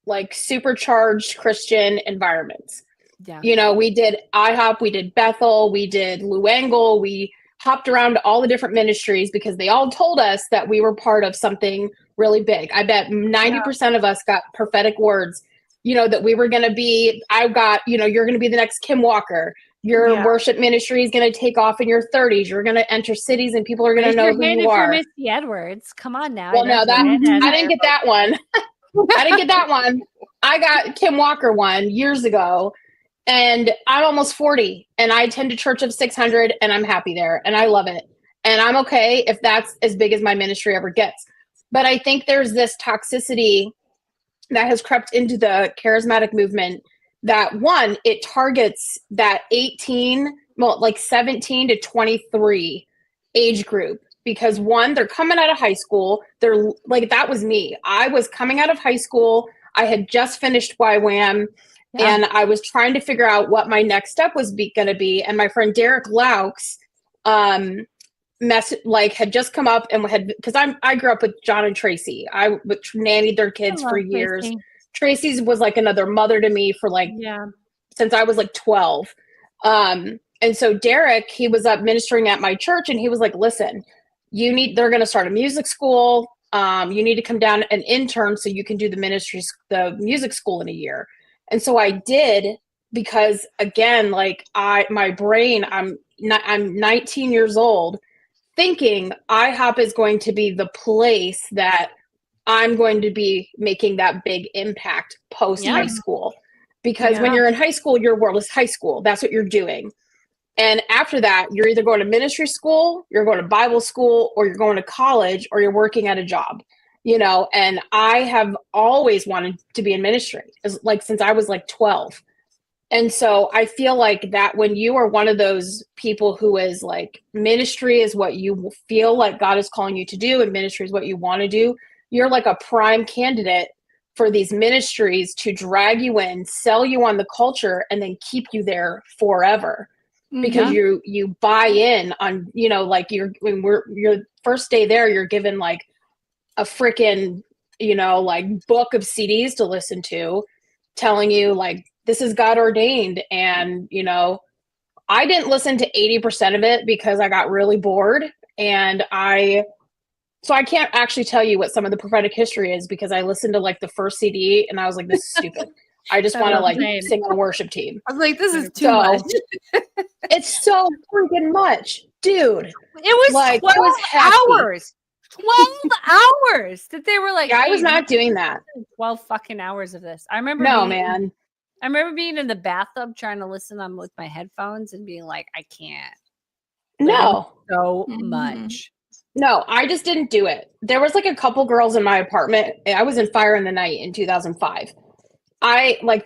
like supercharged Christian environments. Yeah. We did IHOP, we did Bethel, we did Luengle, we hopped around to all the different ministries because they all told us that we were part of something really big. I bet 90% of us got prophetic words, that we were going to be, you're going to be the next Kim Walker. Your worship ministry is going to take off in your 30s. You're going to enter cities and people are going to know who you are. Missy Edwards. Come on now. Well, no, I didn't get that one. I didn't get that one. I got Kim Walker one years ago. And I'm almost 40 and I attend a church of 600 and I'm happy there and I love it. And I'm okay if that's as big as my ministry ever gets. But I think there's this toxicity that has crept into the charismatic movement that one, it targets that 17 to 23 age group. Because one, they're coming out of high school. They're like, that was me. I was coming out of high school. I had just finished YWAM. Yeah. And I was trying to figure out what my next step was going to be. And my friend Derek Laux had just come up and because I grew up with John and Tracy. I nannied their kids for years. Tracy's was like another mother to me for since I was like 12. And so Derek, he was up ministering at my church and he was like, listen, they're going to start a music school. You need to come down and intern so you can do the music school in a year. And so I did because again, like my brain, I'm 19 years old thinking IHOP is going to be the place that I'm going to be making that big impact post high school. Because when you're in high school, your world is high school. That's what you're doing. And after that, you're either going to ministry school, you're going to Bible school, or you're going to college, or you're working at a job. And I have always wanted to be in ministry, since I was 12. And so I feel like that when you are one of those people who is like, ministry is what you feel like God is calling you to do, and ministry is what you want to do, you're like a prime candidate for these ministries to drag you in, sell you on the culture, and then keep you there forever. Because you buy in on, you know, like your first day there, you're given like a freaking, you know, like book of CDs to listen to, telling you like, this is God ordained. And, you know, I didn't listen to 80% of it because I got really bored. And so I can't actually tell you what some of the prophetic history is, because I listened to like the first CD and I was like, this is stupid. I just want to like sing on a worship team. I was like, this is too much. It's so freaking much, dude. It was like 12 hours. 12 hours that they were like, yeah, I was not doing that. 12 fucking hours of this. I remember I remember being in the bathtub trying to listen on with my headphones and being like, I can't. No. So much. No, I just didn't do it. There was like a couple girls in my apartment. I was in Fire in the Night in 2005.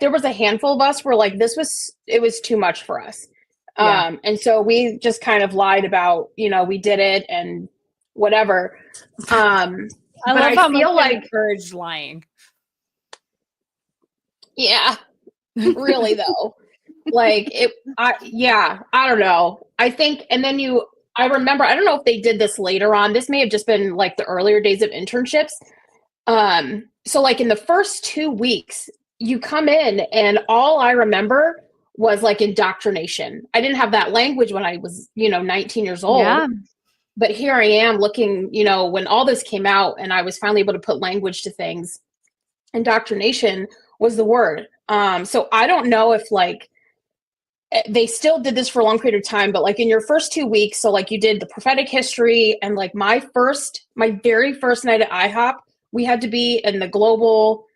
There was a handful of us where like, it was too much for us. Yeah. And so we just kind of lied about, you know, we did it and whatever. I feel like encouraged lying. Yeah, really though. Like I don't know. I think, and then I remember, I don't know if they did this later on. This may have just been like the earlier days of internships. So like in the first 2 weeks, you come in and all I remember was like indoctrination. I didn't have that language when I was, 19 years old. Yeah. But here I am looking, when all this came out and I was finally able to put language to things, indoctrination was the word. So I don't know if like they still did this for a long period of time, but like in your first 2 weeks, so like you did the prophetic history and like my very first night at IHOP, we had to be in the global,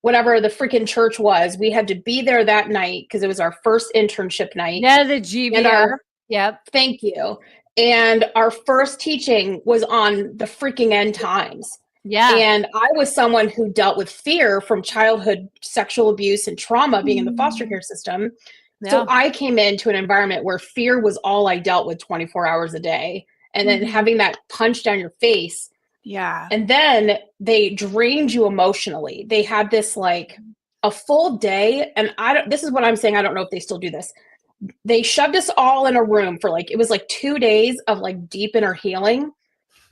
whatever the freaking church was. We had to be there that night because it was our first internship night. Yeah, the GBR. Yep. Thank you. And our first teaching was on the freaking end times. Yeah. And I was someone who dealt with fear from childhood sexual abuse and trauma being in the foster care system. Yeah. So I came into an environment where fear was all I dealt with 24 hours a day. And then having that punch down your face. Yeah. And then they drained you emotionally. They had this like a full day. And this is what I'm saying. I don't know if they still do this. They shoved us all in a room for like, it was like 2 days of like deep inner healing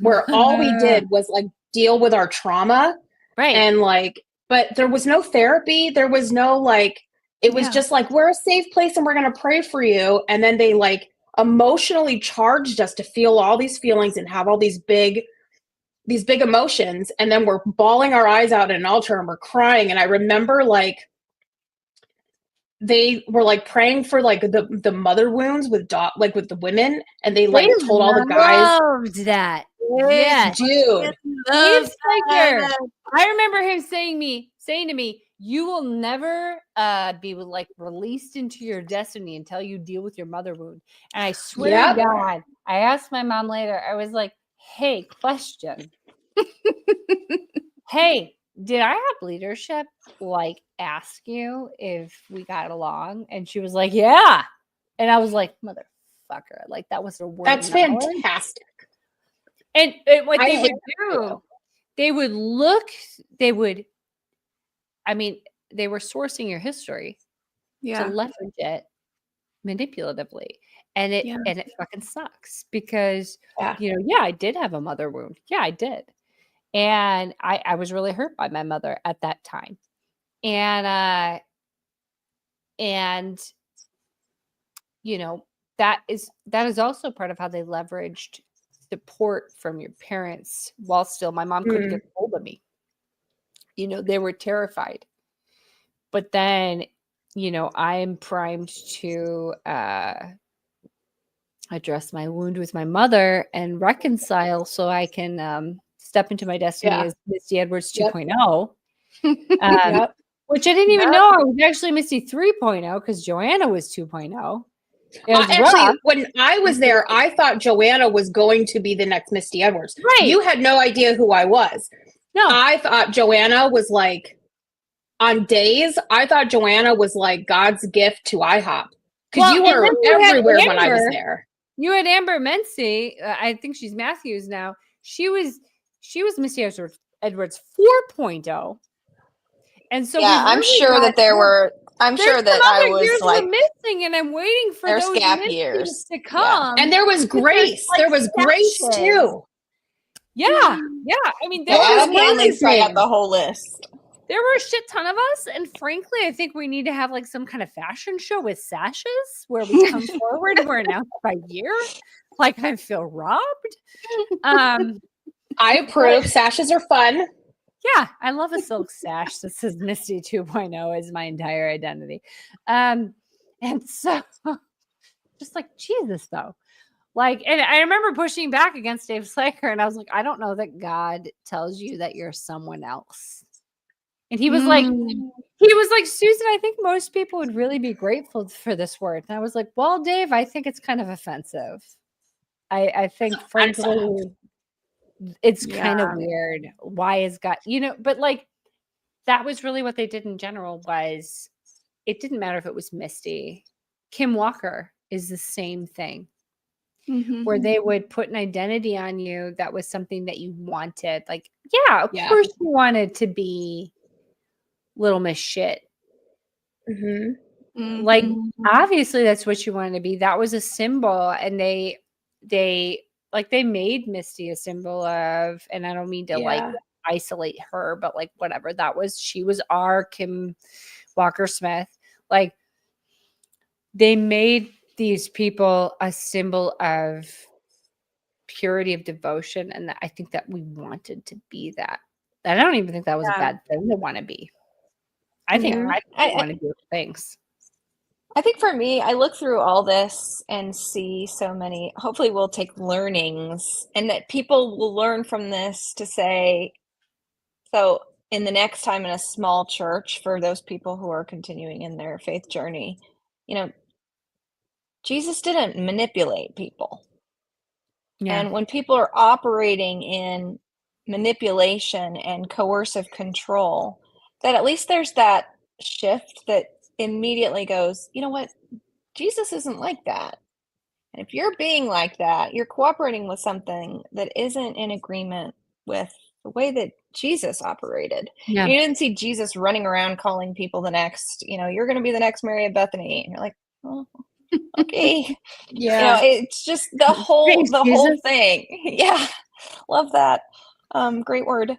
where all we did was like deal with our trauma. Right. And like, but there was no therapy. There was no like, it was just like, we're a safe place and we're going to pray for you. And then they like emotionally charged us to feel all these feelings and have all these big emotions. And then we're bawling our eyes out at an altar and we're crying. And I remember like, they were like praying for like the mother wounds with the women, and they like told all the guys. Loved that. Yeah, dude. I remember him saying to me, "You will never be like released into your destiny until you deal with your mother wound." And I swear to God, I asked my mom later. I was like, "Hey, question. Hey, did I have leadership like ask you if we got along?" And she was like, "Yeah." And I was like, "Motherfucker, like that was a word." That's fantastic. And what they would do, they were sourcing your history to leverage it manipulatively. And it fucking sucks because, I did have a mother wound. Yeah, I did. And I was really hurt by my mother at that time. And that is also part of how they leveraged support from your parents while still my mom couldn't get hold of me. They were terrified. But then, I am primed to address my wound with my mother and reconcile so I can step into my destiny as Misty Edwards 2.0. Which I didn't even know I was actually Misty 3.0 because Joanna was 2.0. Actually, when I was there, I thought Joanna was going to be the next Misty Edwards. Right. You had no idea who I was. No. I thought Joanna was like on days, I thought Joanna was like God's gift to IHOP because Well, you and were then you had everywhere when I was Amber. there. You had Amber Mency. I think she's Matthews now. She was Misty Edwards 4.0. And so yeah, I'm sure that there were. I'm sure that I was years like were missing, and I'm waiting for there's those gap Misty's years. to come. And there was Grace. like, there was Grace stashes. too. Yeah. I mean, there Adam were Hanley's probably got the whole list. There were a shit ton of us, and frankly, I think we need to have like some kind of fashion show with sashes where we come forward and we're announced by year. Like I feel robbed. I approve. Sashes are fun. Yeah, I love a silk sash that says Misty 2.0 is my entire identity. And so just like Jesus though. Like, and I remember pushing back against Dave Slaker, and I was like, I don't know that God tells you that you're someone else. And he was like, Susan, I think most people would really be grateful for this word. And I was like, well, Dave, I think it's kind of offensive. I think frankly, it's kind of weird. Why is God, but like that was really what they did in general was it didn't matter if it was Misty. Kim Walker is the same thing. Mm-hmm. Where they would put an identity on you that was something that you wanted. Like, of course you wanted to be Little Miss Shit. Mm-hmm. Like, obviously that's what you wanted to be. That was a symbol. And they made Misty a symbol of, and I don't mean to like isolate her, but like whatever she was our Kim Walker Smith. Like they made these people a symbol of purity of devotion. And I think that we wanted to be that. I don't even think that was a bad thing to want to be. I think I want to do things. I think for me, I look through all this and see so many, hopefully we'll take learnings and that people will learn from this to say, so in the next time in a small church for those people who are continuing in their faith journey, Jesus didn't manipulate people. Yeah. And when people are operating in manipulation and coercive control, that at least there's that shift that immediately goes, you know what? Jesus isn't like that. And if you're being like that, you're cooperating with something that isn't in agreement with the way that Jesus operated. Yeah. You didn't see Jesus running around calling people the next, you're going to be the next Mary of Bethany. And you're like, oh, okay. Yeah. It's just the whole thing. Yeah. Love that. Great word.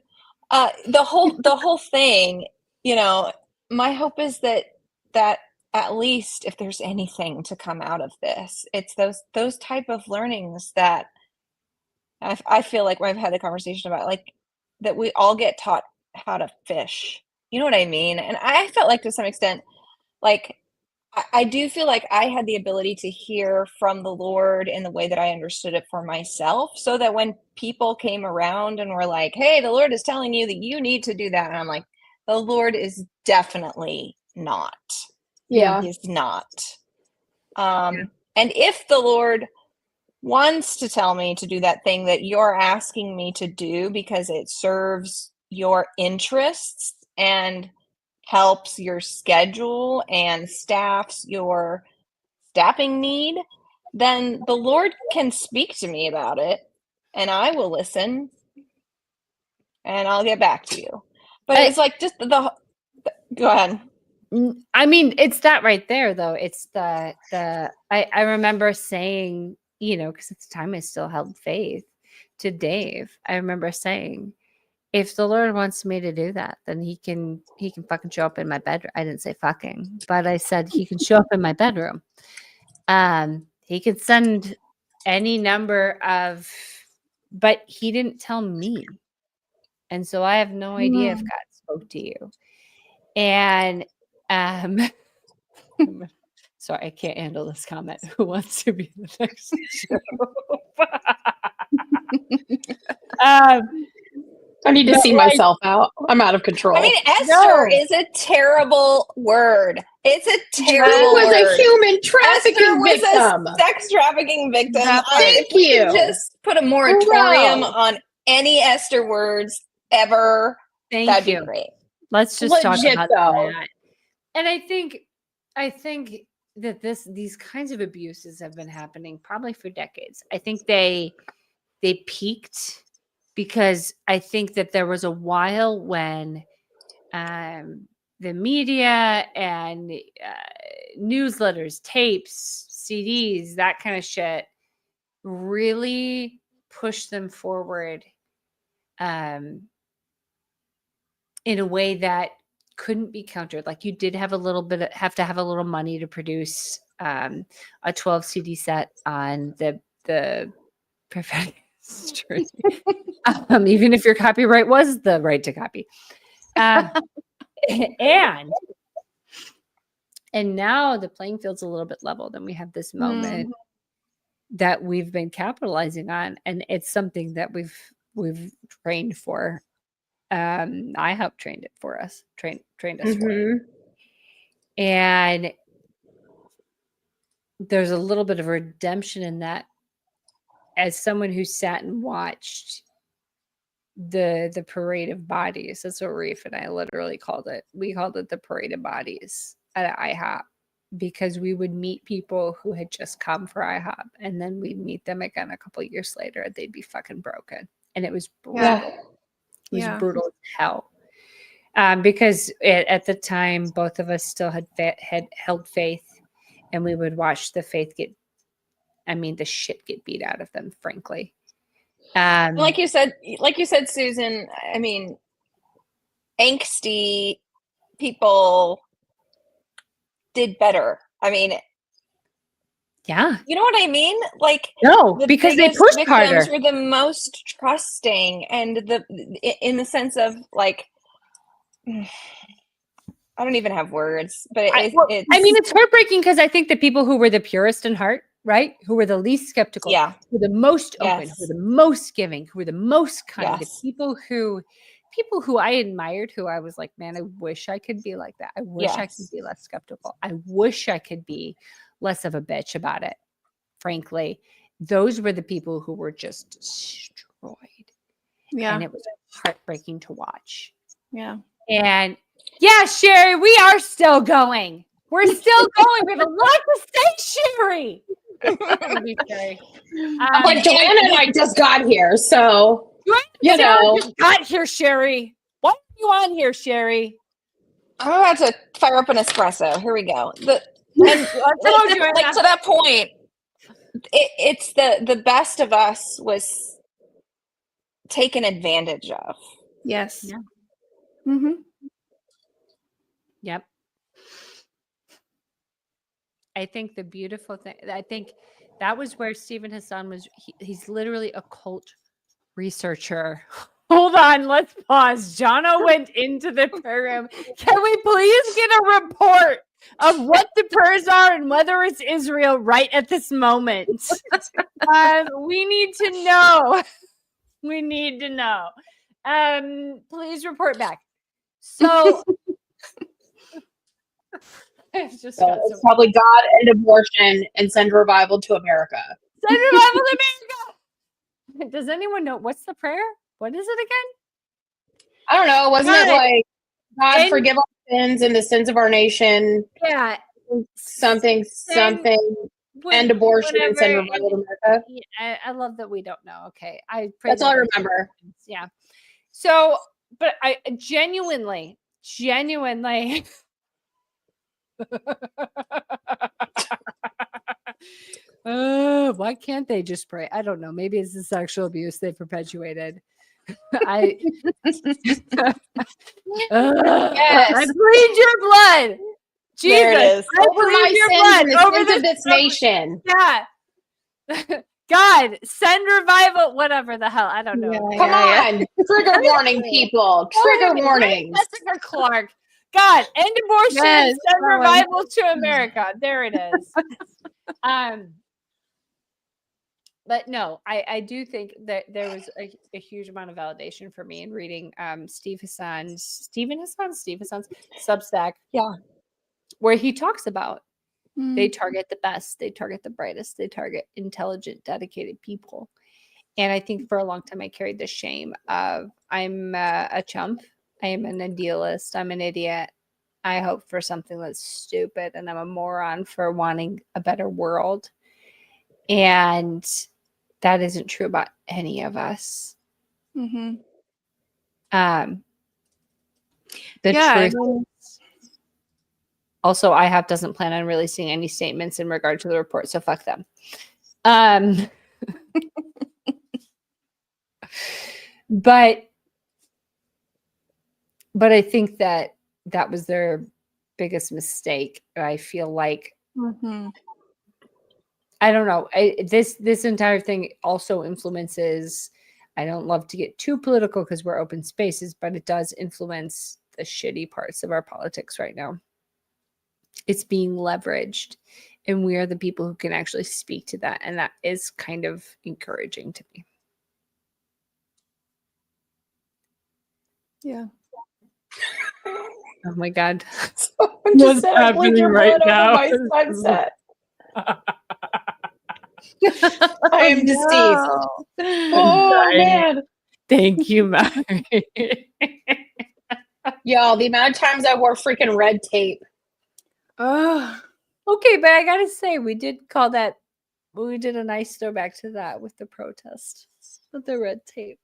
The whole thing, my hope is that at least if there's anything to come out of this, it's those type of learnings that I feel like I've had the conversation about, like that we all get taught how to fish. You know what I mean? And I felt like to some extent, like I do feel like I had the ability to hear from the Lord in the way that I understood it for myself, so that when people came around and were like, hey, the Lord is telling you that you need to do that. And I'm like, the Lord is definitely not. Yeah. He's not. And if the Lord wants to tell me to do that thing that you're asking me to do because it serves your interests and helps your schedule and staffs your staffing need, then the Lord can speak to me about it and I will listen and I'll get back to you. But it's like just go ahead. I mean, it's that right there though. It's I remember saying, because at the time I still held faith, to Dave, I remember saying, if the Lord wants me to do that, then he can fucking show up in my bedroom. I didn't say fucking, but I said he can show up in my bedroom. He could send any number of, but he didn't tell me. And so I have no idea if God spoke to you. And sorry, I can't handle this comment. Who wants to be the next show? I need to see myself out. I'm out of control. I mean, Esther is a terrible word. It's a terrible word. She was a human trafficking victim. A sex trafficking victim. Thank you. Just put a moratorium on any Esther words ever. That'd be great. Let's just talk Legit, about though. that. And I think that, and I think that these kinds of abuses have been happening probably for decades. I think they peaked because I think that there was a while when the media and newsletters, tapes, CDs, that kind of shit really pushed them forward in a way that couldn't be countered. Like you did have have to have a little money to produce a 12 CD set on the prophetic history. Even if your copyright was the right to copy. And now the playing field's a little bit leveled, and we have this moment that we've been capitalizing on, and it's something that we've trained for. I helped train it for us, trained us for it. And there's a little bit of redemption in that. As someone who sat and watched the parade of bodies, that's what Reef and I literally called it. We called it the parade of bodies at IHOP, because we would meet people who had just come for IHOP, and then we'd meet them again a couple of years later, and they'd be fucking broken. And it was brutal. Yeah. It was brutal as hell. Because at the time, both of us still had held faith, and we would watch the faith the shit get beat out of them, frankly. Like you said, Susan, I mean, angsty people did better. I mean, yeah, you know what I mean? Like, no, because they pushed harder. Were the most trusting, and in the sense of like, I don't even have words, but it's heartbreaking, because I think the people who were the purest in heart, right, who were the least skeptical, who were the most open, who were the most giving, who were the most kind, the people who I admired, who I was like, man, I wish I could be like that. I wish I could be less skeptical. I wish I could be less of a bitch about it. Frankly, those were the people who were just destroyed. Yeah. And it was heartbreaking to watch. Yeah. And yeah, Sherry, we are still going. We're still going. We have a lot to say, Sherry. Like Joanna and I just got here, so just got here, Sherry. Why are you on here, Sherry? I'm about to fire up an espresso. Here we go. To that point, it's the best of us was taken advantage of. Yes. Yeah. Mm-hmm. Yep. I think the beautiful thing, I think that was where Stephen Hassan was. He's literally a cult researcher. Hold on, let's pause. Jono went into the program. Can we please get a report of what the prayers are and whether it's Israel right at this moment? We need to know. We need to know. Please report back. So it's probably God and abortion and send revival to America. Send revival to America. Does anyone know what's the prayer? What is it again? I don't know. Wasn't it like God forgive our sins and the sins of our nation? Yeah. Something. End abortion and send revival to America. I love that we don't know. Okay. That's all I remember. Yeah. So, but I genuinely why can't they just pray? I don't know. Maybe it's the sexual abuse they perpetuated. I bleed your blood. Jesus, there it is. Over my sins and the sins of this nation. Yeah. God, send revival, whatever the hell. I don't know. Come on. Trigger warning, people. Trigger warning. Jessica Clark. God, end abortion, send revival to America. There it is. But no, I do think that there was a huge amount of validation for me in reading Steve Hassan's Substack. Yeah. Where he talks about they target the best, they target the brightest, they target intelligent, dedicated people. And I think for a long time I carried the shame of I'm a chump I am an idealist. I'm an idiot. I hope for something that's stupid, and I'm a moron for wanting a better world. And that isn't true about any of us. Mm-hmm. The truth is, also, IHOP doesn't plan on releasing any statements in regard to the report, so fuck them. But I think that was their biggest mistake. I feel like I don't know. This entire thing also influences. I don't love to get too political because we're open spaces, but it does influence the shitty parts of our politics right now. It's being leveraged, and we are the people who can actually speak to that, and that is kind of encouraging to me. Yeah. Oh my God. Someone just said, I blink your blood over my sunset. I am deceased. Oh, man. Thank you, Mary. Y'all, the amount of times I wore freaking red tape. Okay, but I gotta say, we did a nice throwback to that with the protest, with the red tape.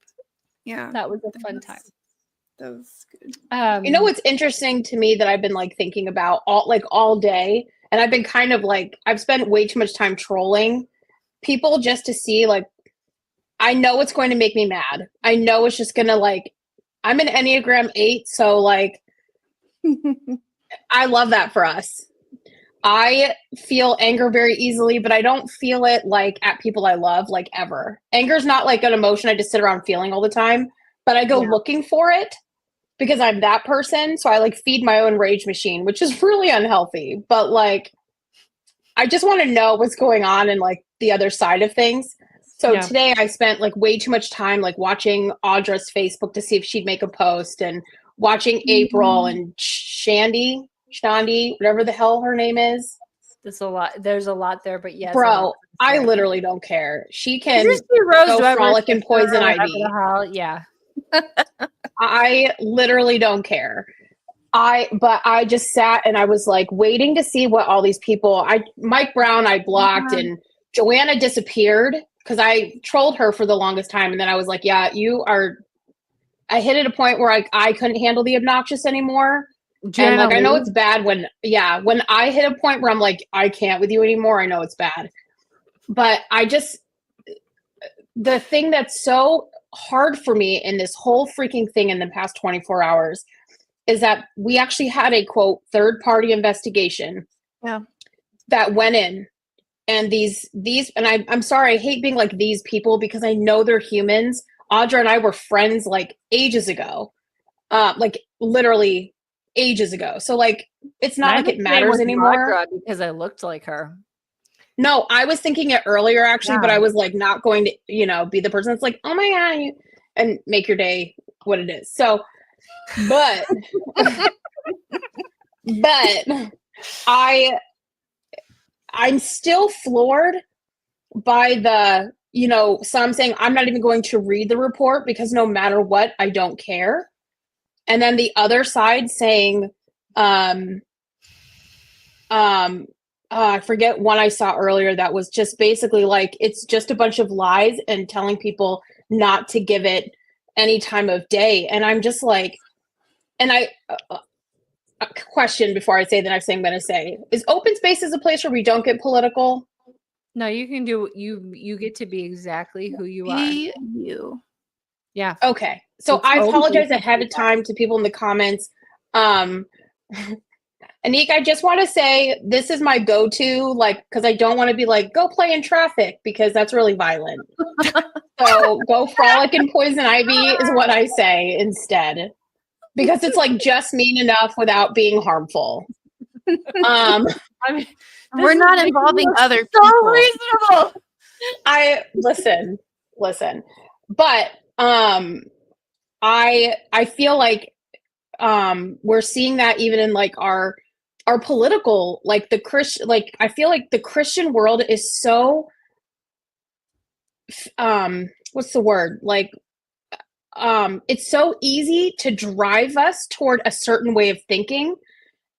Yeah. That was a fun time. That was good. You know what's interesting to me that I've been like thinking about all day, and I've been kind of like, I've spent way too much time trolling people just to see, like, I know it's going to make me mad. I know it's just gonna, like, I'm an Enneagram 8, so like I love that for us. I feel anger very easily, but I don't feel it like at people I love, like, ever. Anger's not like an emotion I just sit around feeling all the time, but I go looking for it because I'm that person. So I like feed my own rage machine, which is really unhealthy. But like, I just want to know what's going on and like the other side of things. So today I spent like way too much time like watching Audra's Facebook to see if she'd make a post, and watching April and Shandy, whatever the hell her name is. There's a lot there, but yes. Bro, I literally don't care. She can go frolic in poison ivy. Yeah. I literally don't care. But I just sat and I was like waiting to see what all these people, Mike Brown I blocked, and Joanna disappeared because I trolled her for the longest time. And then I was like, yeah, I hit at a point where I couldn't handle the obnoxious anymore. And like, I know it's bad when I hit a point where I'm like, I can't with you anymore. I know it's bad. But the thing that's so hard for me in this whole freaking thing in the past 24 hours is that we actually had a quote third-party investigation that went in, and these and I'm sorry, I hate being like these people because I know they're humans. Audra and I were friends like ages ago, like literally ages ago. So like, it's not like it matters anymore. Audra because I looked like her. No, I was thinking it earlier actually, but I was like not going to, be the person that's like, oh my God, and make your day what it is. So, but I'm still floored by the, some saying I'm not even going to read the report because no matter what, I don't care. And then the other side saying, I forget one I saw earlier that was just basically like, it's just a bunch of lies and telling people not to give it any time of day. And I'm just like, and a question before I say the next thing I'm going to say, is open spaces a place where we don't get political? No, you can do, you get to be exactly who you are. You. Yeah. Okay. So I apologize ahead of time to people in the comments. Anik, I just want to say this is my go-to, like, because I don't want to be like, go play in traffic because that's really violent. So go frolic in poison ivy is what I say instead, because it's like just mean enough without being harmful. I mean, we're not involving other people. So reasonable. I listen, but I feel like we're seeing that even in like our political, like the Christian, like I feel like the Christian world is so what's the word, like it's so easy to drive us toward a certain way of thinking.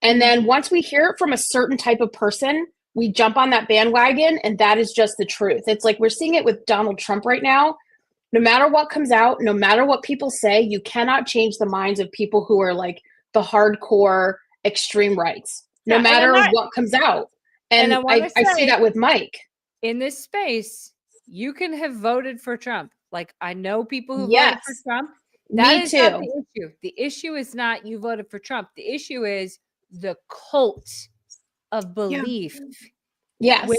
And then once we hear it from a certain type of person, we jump on that bandwagon, and that is just the truth. It's like we're seeing it with Donald Trump right now. No matter what comes out, no matter what people say, you cannot change the minds of people who are like the hardcore extreme rights, no matter what comes out. And I see that with Mike. In this space, you can have voted for Trump. Like, I know people who voted for Trump. That is not the issue. The issue is not you voted for Trump. The issue is the cult of belief. Yes.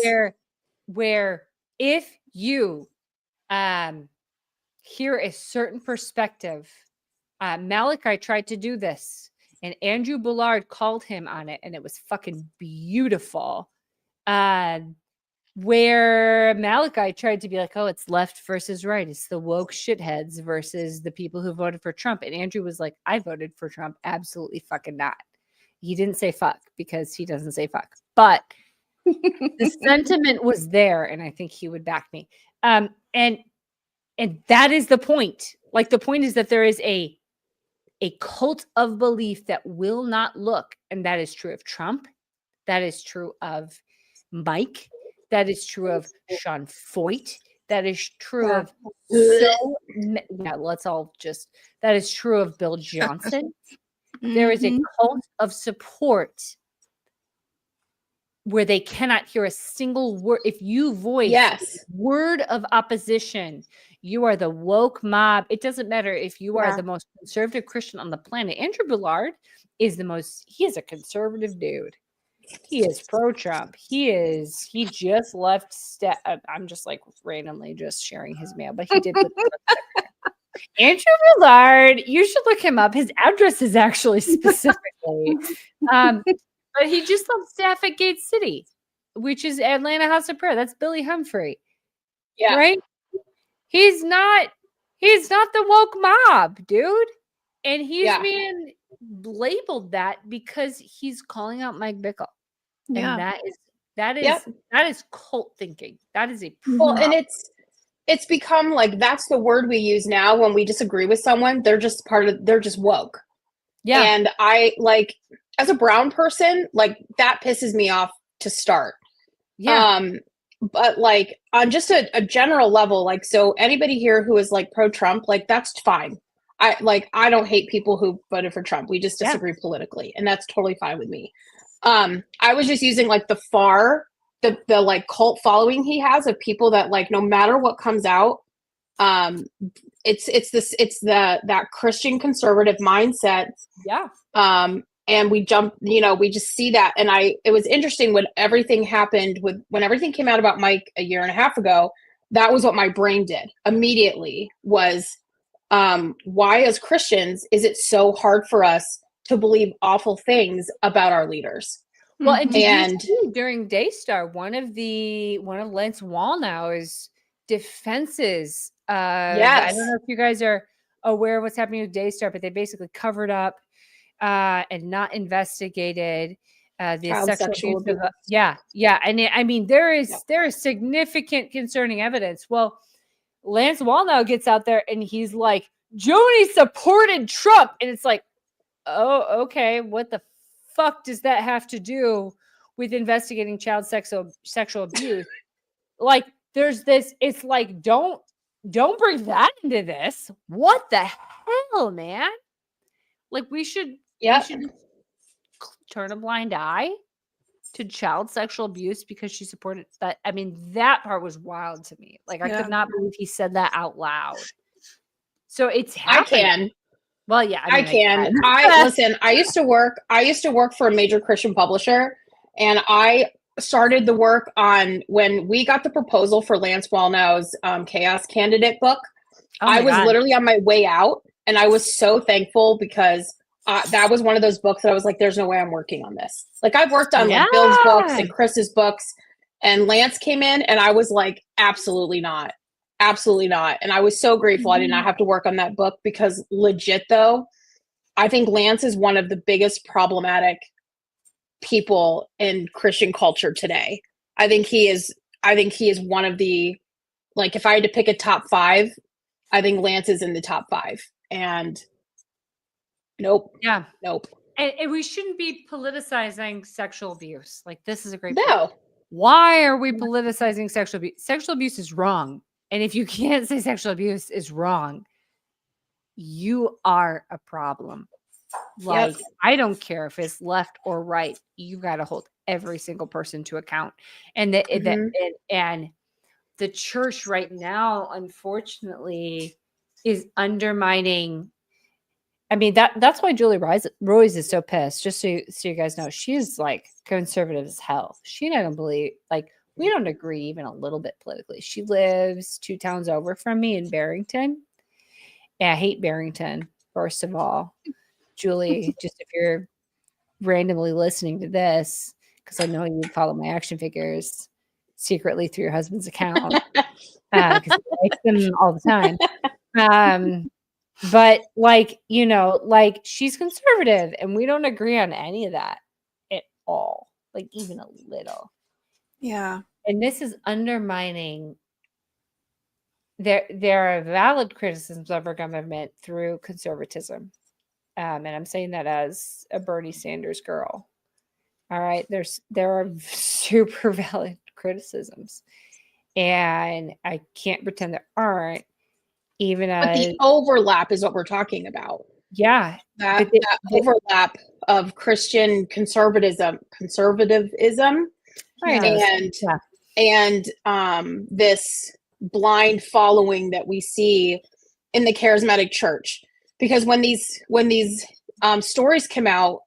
Where if you hear a certain perspective, Malachi tried to do this, and Andrew Bullard called him on it, and it was fucking beautiful. Where Malachi tried to be like, oh, it's left versus right. It's the woke shitheads versus the people who voted for Trump. And Andrew was like, I voted for Trump. Absolutely fucking not. He didn't say fuck because he doesn't say fuck. But the sentiment was there, and I think he would back me. And that is the point. Like, the point is that there is a cult of belief that will not look. And that is true of Trump. That is true of Mike. That is true of Sean Foyt. That is true of that is true of Bill Johnson. There is a cult of support where they cannot hear a single word. If you voice a word of opposition, you are the woke mob. It doesn't matter if you are the most conservative Christian on the planet. Andrew Bullard is he is a conservative dude. He is pro-Trump. He just left. I'm just like randomly just sharing his mail, but he did. Andrew Bullard, you should look him up. His address is actually specifically. But he just left staff at Gate City, which is Atlanta House of Prayer. That's Billy Humphrey. Yeah. Right? He's not the woke mob, dude. And he's being labeled that because he's calling out Mike Bickle. Yeah. And that is cult thinking. That is a well, and it's become like that's the word we use now when we disagree with someone. They're just woke. Yeah. And I like, as a brown person, like that pisses me off to start. Yeah. But like on just a general level, like, so anybody here who is like pro-Trump, like that's fine. I don't hate people who voted for Trump. We just disagree politically, and that's totally fine with me. I was just using like the like cult following he has of people that like no matter what comes out, it's that Christian conservative mindset. Yeah. And we just see that. And it was interesting when everything happened when everything came out about Mike a year and a half ago, that was what my brain did immediately was, why as Christians is it so hard for us to believe awful things about our leaders? Well, and you see during Daystar, one of Lance Wallnau's defenses. I don't know if you guys are aware of what's happening with Daystar, but they basically covered up and not investigated the sexual abuse. And there is significant concerning evidence. Well, Lance Wallnau gets out there and he's like, Joni supported Trump, and it's like, oh, okay, what the fuck does that have to do with investigating child sexual abuse? Like, there's this, it's like, don't bring that into this. What the hell, man? Like, we should turn a blind eye to child sexual abuse because she supported that. I mean, that part was wild to me. Like, I could not believe he said that out loud. So it's happening. I can. Well, yeah, I can. Listen, I used to work for a major Christian publisher, and I started the work on when we got the proposal for Lance Wallnau's Chaos Candidate book. I was literally on my way out, and I was so thankful because that was one of those books that I was like, there's no way I'm working on this. Like, I've worked on like Bill's books and Chris's books, and Lance came in, and I was like, absolutely not. Absolutely not. And I was so grateful I did not have to work on that book because legit though, I think Lance is one of the biggest problematic people in Christian culture today. I think he is one of the, like, if I had to pick a top 5 I think Lance is in the top 5. And nope. Yeah. Nope. And we shouldn't be politicizing sexual abuse. Like, this is a great No. point. Why are we politicizing sexual abuse? Sexual abuse is wrong. And if you can't say sexual abuse is wrong, you are a problem. Like, I don't care if it's left or right. You got to hold every single person to account. And and the church right now, unfortunately, is undermining. I mean, that's why Julie Royce is so pissed. Just so you guys know, she's like conservative as hell. She doesn't believe, like, we don't agree even a little bit politically. She lives 2 towns over from me in Barrington. Yeah, I hate Barrington, first of all. Julie, just if you're randomly listening to this, because I know you follow my action figures secretly through your husband's account, because he likes them all the time. But like, you know, like, she's conservative and we don't agree on any of that at all, like even a little. Yeah. And this is undermining there are valid criticisms of our government through conservatism. And I'm saying that as a Bernie Sanders girl. All right. There are super valid criticisms. And I can't pretend there aren't, even But as the overlap is what we're talking about. Yeah. That overlap of Christian conservatism, and this blind following that we see in the charismatic church. Because when these stories come out,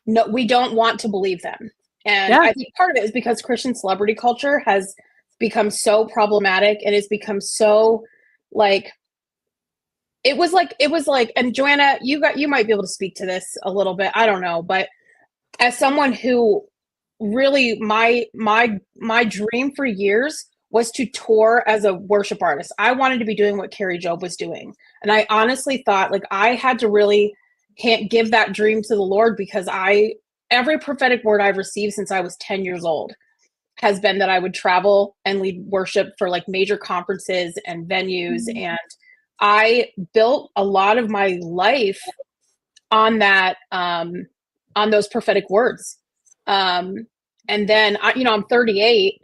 no, we don't want to believe them. And I think part of it is because Christian celebrity culture has become so problematic, and it's become so like, it was like, and Joanna, you might be able to speak to this a little bit. I don't know, but as someone who really, my dream for years was to tour as a worship artist. I wanted to be doing what Carrie Job was doing. And I honestly thought, like, I had to really give that dream to the Lord, because every prophetic word I've received since I was 10 years old has been that I would travel and lead worship for like major conferences and venues. Mm-hmm. And I built a lot of my life on that, on those prophetic words. And then I'm 38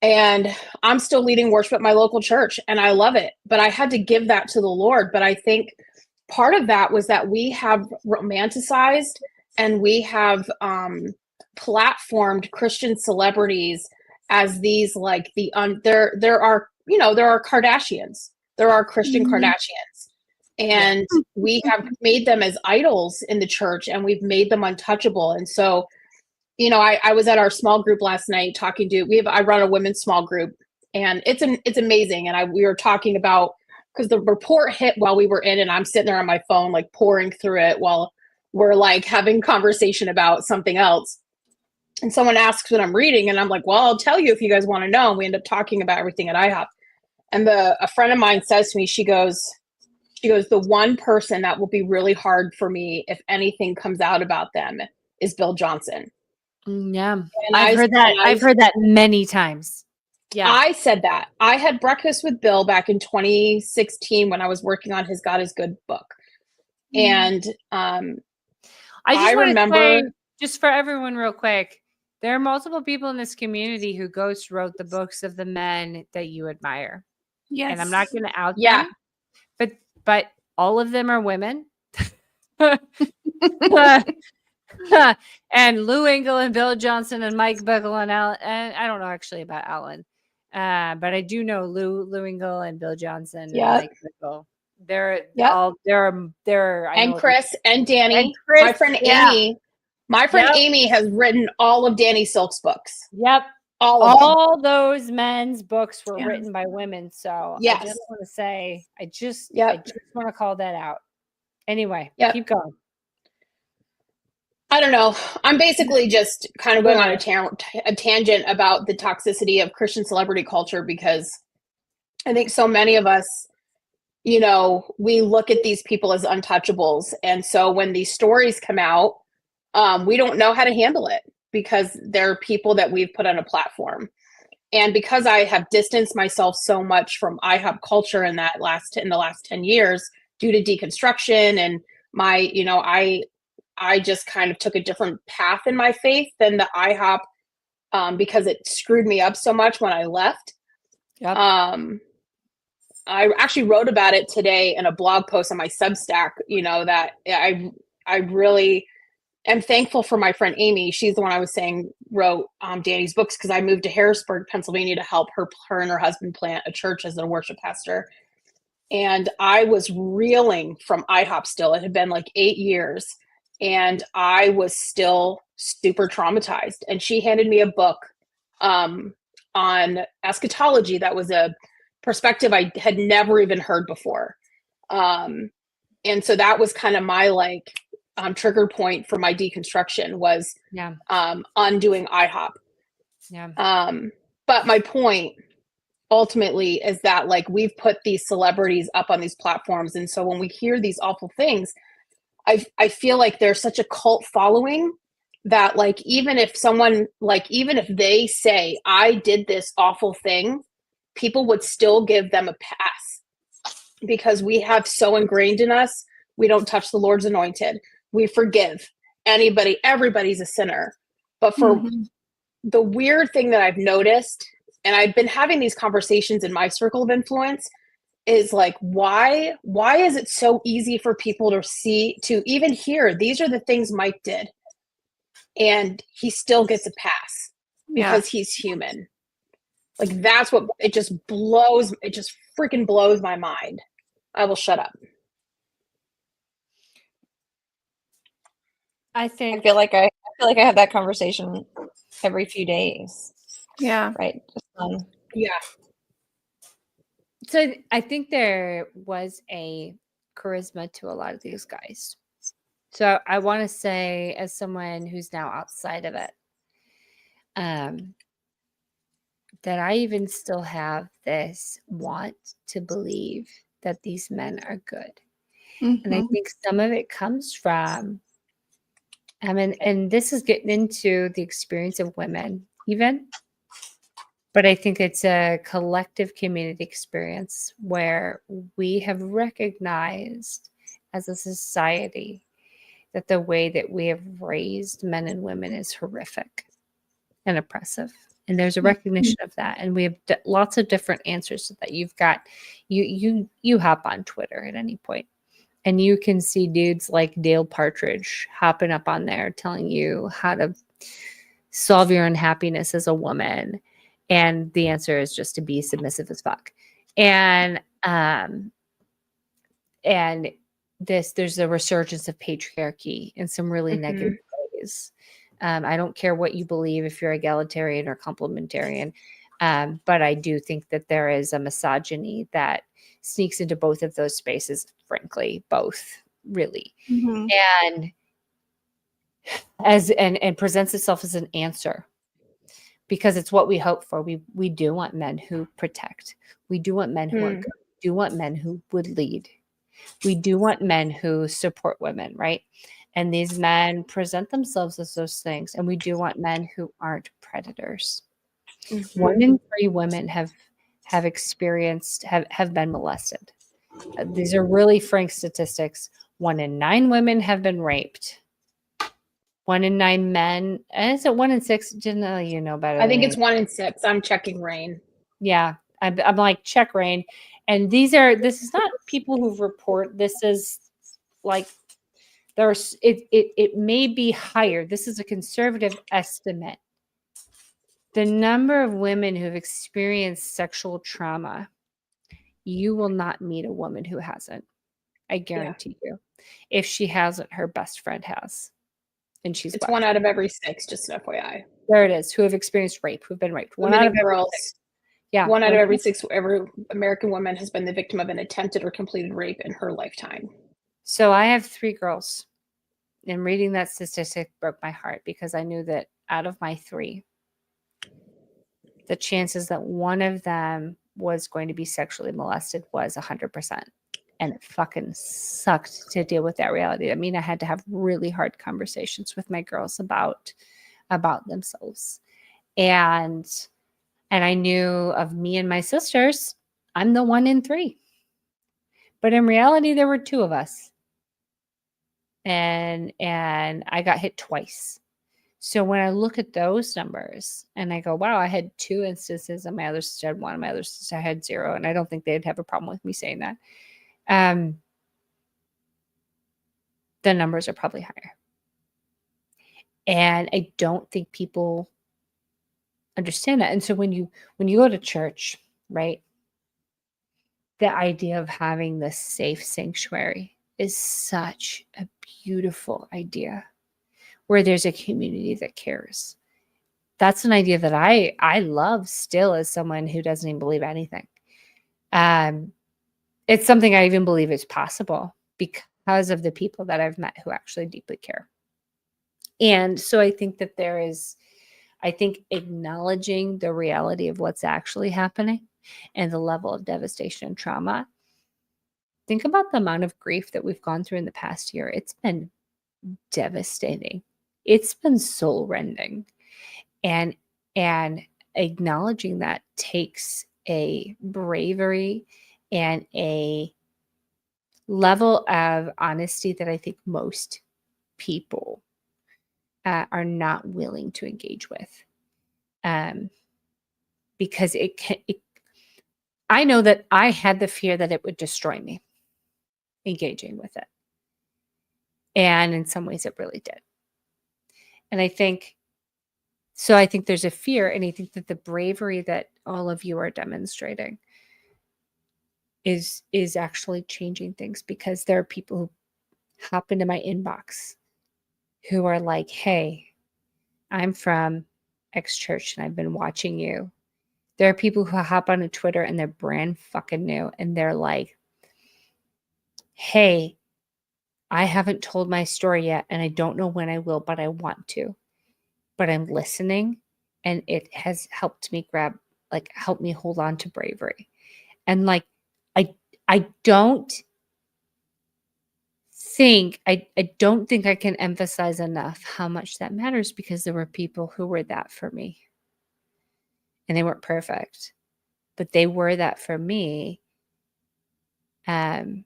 and I'm still leading worship at my local church, and I love it, but I had to give that to the Lord. But I think part of that was that we have romanticized and we have platformed Christian celebrities as these, like, there are Kardashians, there are Christian Kardashians, and we have made them as idols in the church, and we've made them untouchable. And so, I was at our small group last night talking to, I run a women's small group, and it's amazing. And we were talking about, because the report hit while we were in, and I'm sitting there on my phone, like pouring through it while we're like having conversation about something else. And someone asks what I'm reading, and I'm like, well, I'll tell you if you guys want to know. And we end up talking about everything at IHOP. And a friend of mine says to me, she goes, the one person that will be really hard for me if anything comes out about them is Bill Johnson. Yeah. And I've heard that many times. Yeah. I said that. I had breakfast with Bill back in 2016 when I was working on his God is Good book. And I remember, say, just for everyone real quick, there are multiple people in this community who ghost wrote the books of the men that you admire. Yes. And I'm not going to out them. But all of them are women. And Lou Engle and Bill Johnson and Mike Bickle and Alan. And I don't know actually about Alan. But I do know Lou Engle and Bill Johnson and Mike Bickle. They're and Chris and Danny. Chris, my friend Amy. My friend Amy has written all of Danny Silk's books. Yep. All those men's books were written by women. So I just want to say, I just want to call that out. Anyway, keep going. I don't know. I'm basically just kind of going on a tangent about the toxicity of Christian celebrity culture, because I think so many of us, we look at these people as untouchables. And so when these stories come out, we don't know how to handle it, because they're people that we've put on a platform. And because I have distanced myself so much from IHOP culture in the last 10 years due to deconstruction and my, you know, I just kind of took a different path in my faith than the IHOP because it screwed me up so much when I left. Yep. I actually wrote about it today in a blog post on my Substack, you know, that I really am thankful for my friend Amy. She's the one I was saying wrote Danny's books, because I moved to Harrisburg, Pennsylvania to help her and her husband plant a church as a worship pastor. And I was reeling from IHOP still. It had been like 8 years and I was still super traumatized. And she handed me a book on eschatology that was a perspective I had never even heard before. And so that was kind of my like trigger point for my deconstruction was undoing IHOP. Yeah. But my point ultimately is that like we've put these celebrities up on these platforms, and so when we hear these awful things, I feel like there's such a cult following that like even if they say I did this awful thing, people would still give them a pass because we have so ingrained in us, we don't touch the Lord's anointed, we forgive everybody's a sinner. But for the weird thing that I've noticed, and I've been having these conversations in my circle of influence, is like, why is it so easy for people to even hear these are the things Mike did and he still gets a pass because he's human? Like that's what it just freaking blows my mind. I will shut up. I feel like I have that conversation every few days. Yeah. Right. Yeah. So I think there was a charisma to a lot of these guys. So I want to say, as someone who's now outside of it, that I even still have this want to believe that these men are good. And I think some of it comes from, and this is getting into the experience of women even, but I think it's a collective community experience where we have recognized as a society that the way that we have raised men and women is horrific and oppressive. And there's a recognition of that. And we have lots of different answers to that. You've got, you hop on Twitter at any point and you can see dudes like Dale Partridge hopping up on there telling you how to solve your unhappiness as a woman. And the answer is just to be submissive as fuck. And there's a resurgence of patriarchy in some really negative ways. I don't care what you believe, if you're egalitarian or complementarian, but I do think that there is a misogyny that sneaks into both of those spaces, frankly, both really. And presents itself as an answer, because it's what we hope for. We do want men who protect. We do want men who are good. We do want men who would lead. We do want men who support women, right? And these men present themselves as those things. And we do want men who aren't predators. 1 in 3 women have been molested. These are really frank statistics. 1 in 9 women have been raped. 1 in 9 men, and is it 1 in 6? Janelle, you know better. I think it's 1 in 6. I'm checking Rain. Yeah, I'm like, check Rain. And this is not people who report. This is like, it may be higher. This is a conservative estimate. The number of women who have experienced sexual trauma, you will not meet a woman who hasn't. I guarantee you. If she hasn't, her best friend has. And it's Black. 1 out of every 6, just an FYI. There it is, who have experienced rape, who've been raped. 1 out of every 6. Yeah. 1 out of every 6 every American woman has been the victim of an attempted or completed rape in her lifetime. So I have 3 girls. And reading that statistic broke my heart, because I knew that out of my 3, the chances that one of them was going to be sexually molested was 100%. And it fucking sucked to deal with that reality. I mean, I had to have really hard conversations with my girls about themselves. And And I knew of me and my sisters, I'm the 1 in 3. But in reality, there were 2 of us. And I got hit twice. So when I look at those numbers and I go, wow, I had 2 instances and my other sister had 1, my other sister had 0. And I don't think they'd have a problem with me saying that. The numbers are probably higher. And I don't think people understand that. And so when you go to church, right, the idea of having this safe sanctuary is such a beautiful idea, where there's a community that cares. That's an idea that I love still, as someone who doesn't even believe anything. It's something I even believe is possible because of the people that I've met who actually deeply care. And so I think that acknowledging the reality of what's actually happening and the level of devastation and trauma. Think about the amount of grief that we've gone through in the past year. It's been devastating. It's been soul-rending. And acknowledging that takes a bravery and a level of honesty that I think most people are not willing to engage with, because I know that I had the fear that it would destroy me engaging with it, and in some ways it really did. And I think there's a fear, and I think that the bravery that all of you are demonstrating is actually changing things, because there are people who hop into my inbox who are like, hey, I'm from X church and I've been watching you. There are people who hop onto Twitter and they're brand fucking new and they're like, hey, I haven't told my story yet and I don't know when I will, but I want to. But I'm listening, and it has helped me help me hold on to bravery. And like, I don't think I can emphasize enough how much that matters, because there were people who were that for me. And they weren't perfect, but they were that for me. One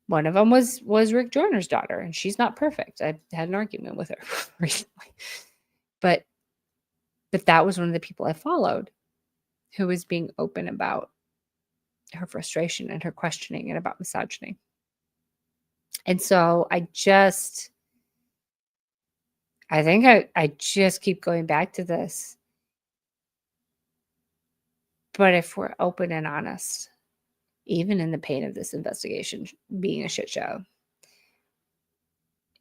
of them was Rick Joyner's daughter, and she's not perfect. I had an argument with her recently. But that was one of the people I followed who was being open about her frustration and her questioning and about misogyny. And so I think I just keep going back to this. But if we're open and honest, even in the pain of this investigation being a shit show,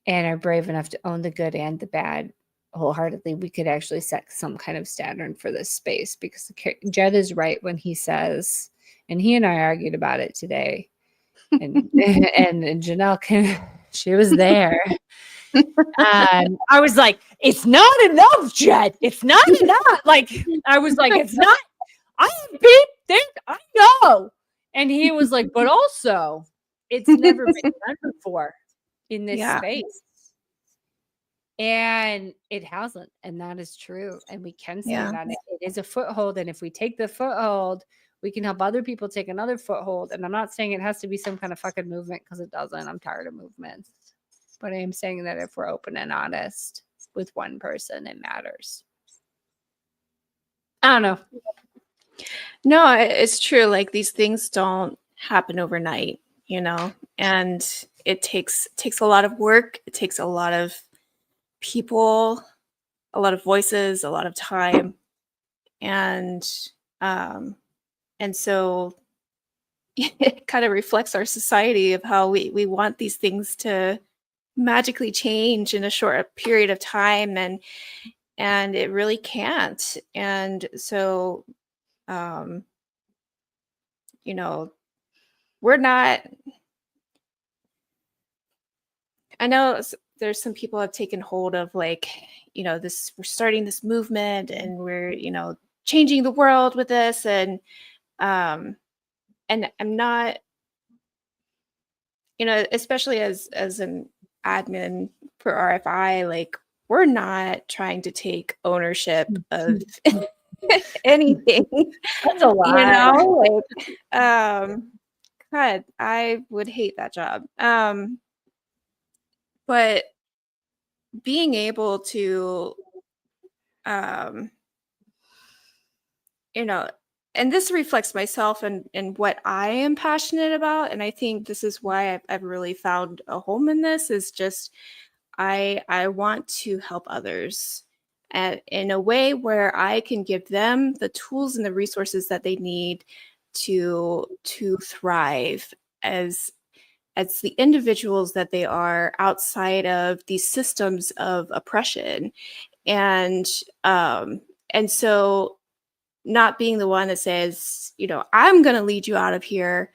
and are brave enough to own the good and the bad wholeheartedly, we could actually set some kind of standard for this space. Because Jed is right when he says, and he and I argued about it today, and and Janelle she was there. And I was like, it's not enough, Jed. It's not enough. Like, I was like, it's not. I have people, I know. And he was like, but also, it's never been done before in this space. And it hasn't. And that is true. And we can say that it is a foothold. And if we take the foothold, we can help other people take another foothold. And I'm not saying it has to be some kind of fucking movement, because it doesn't. I'm tired of movements. But I am saying that if we're open and honest with one person, it matters. I don't know. No, it's true. Like, these things don't happen overnight, and it takes a lot of work. It takes a lot of people, a lot of voices, a lot of time. And so it kind of reflects our society of how we want these things to magically change in a short period of time, and it really can't. And so we're not, I know there's some people have taken hold of, like, we're starting this movement and we're changing the world with this, and I'm not, especially as an admin for RFI, like, we're not trying to take ownership of anything. That's a lot. You know, like, God, I would hate that job. But being able to, you know, and this reflects myself and what I am passionate about. And I think this is why I've really found a home in this, is just I want to help others in a way where I can give them the tools and the resources that they need to thrive as the individuals that they are outside of these systems of oppression. And so not being the one that says, you know, I'm going to lead you out of here,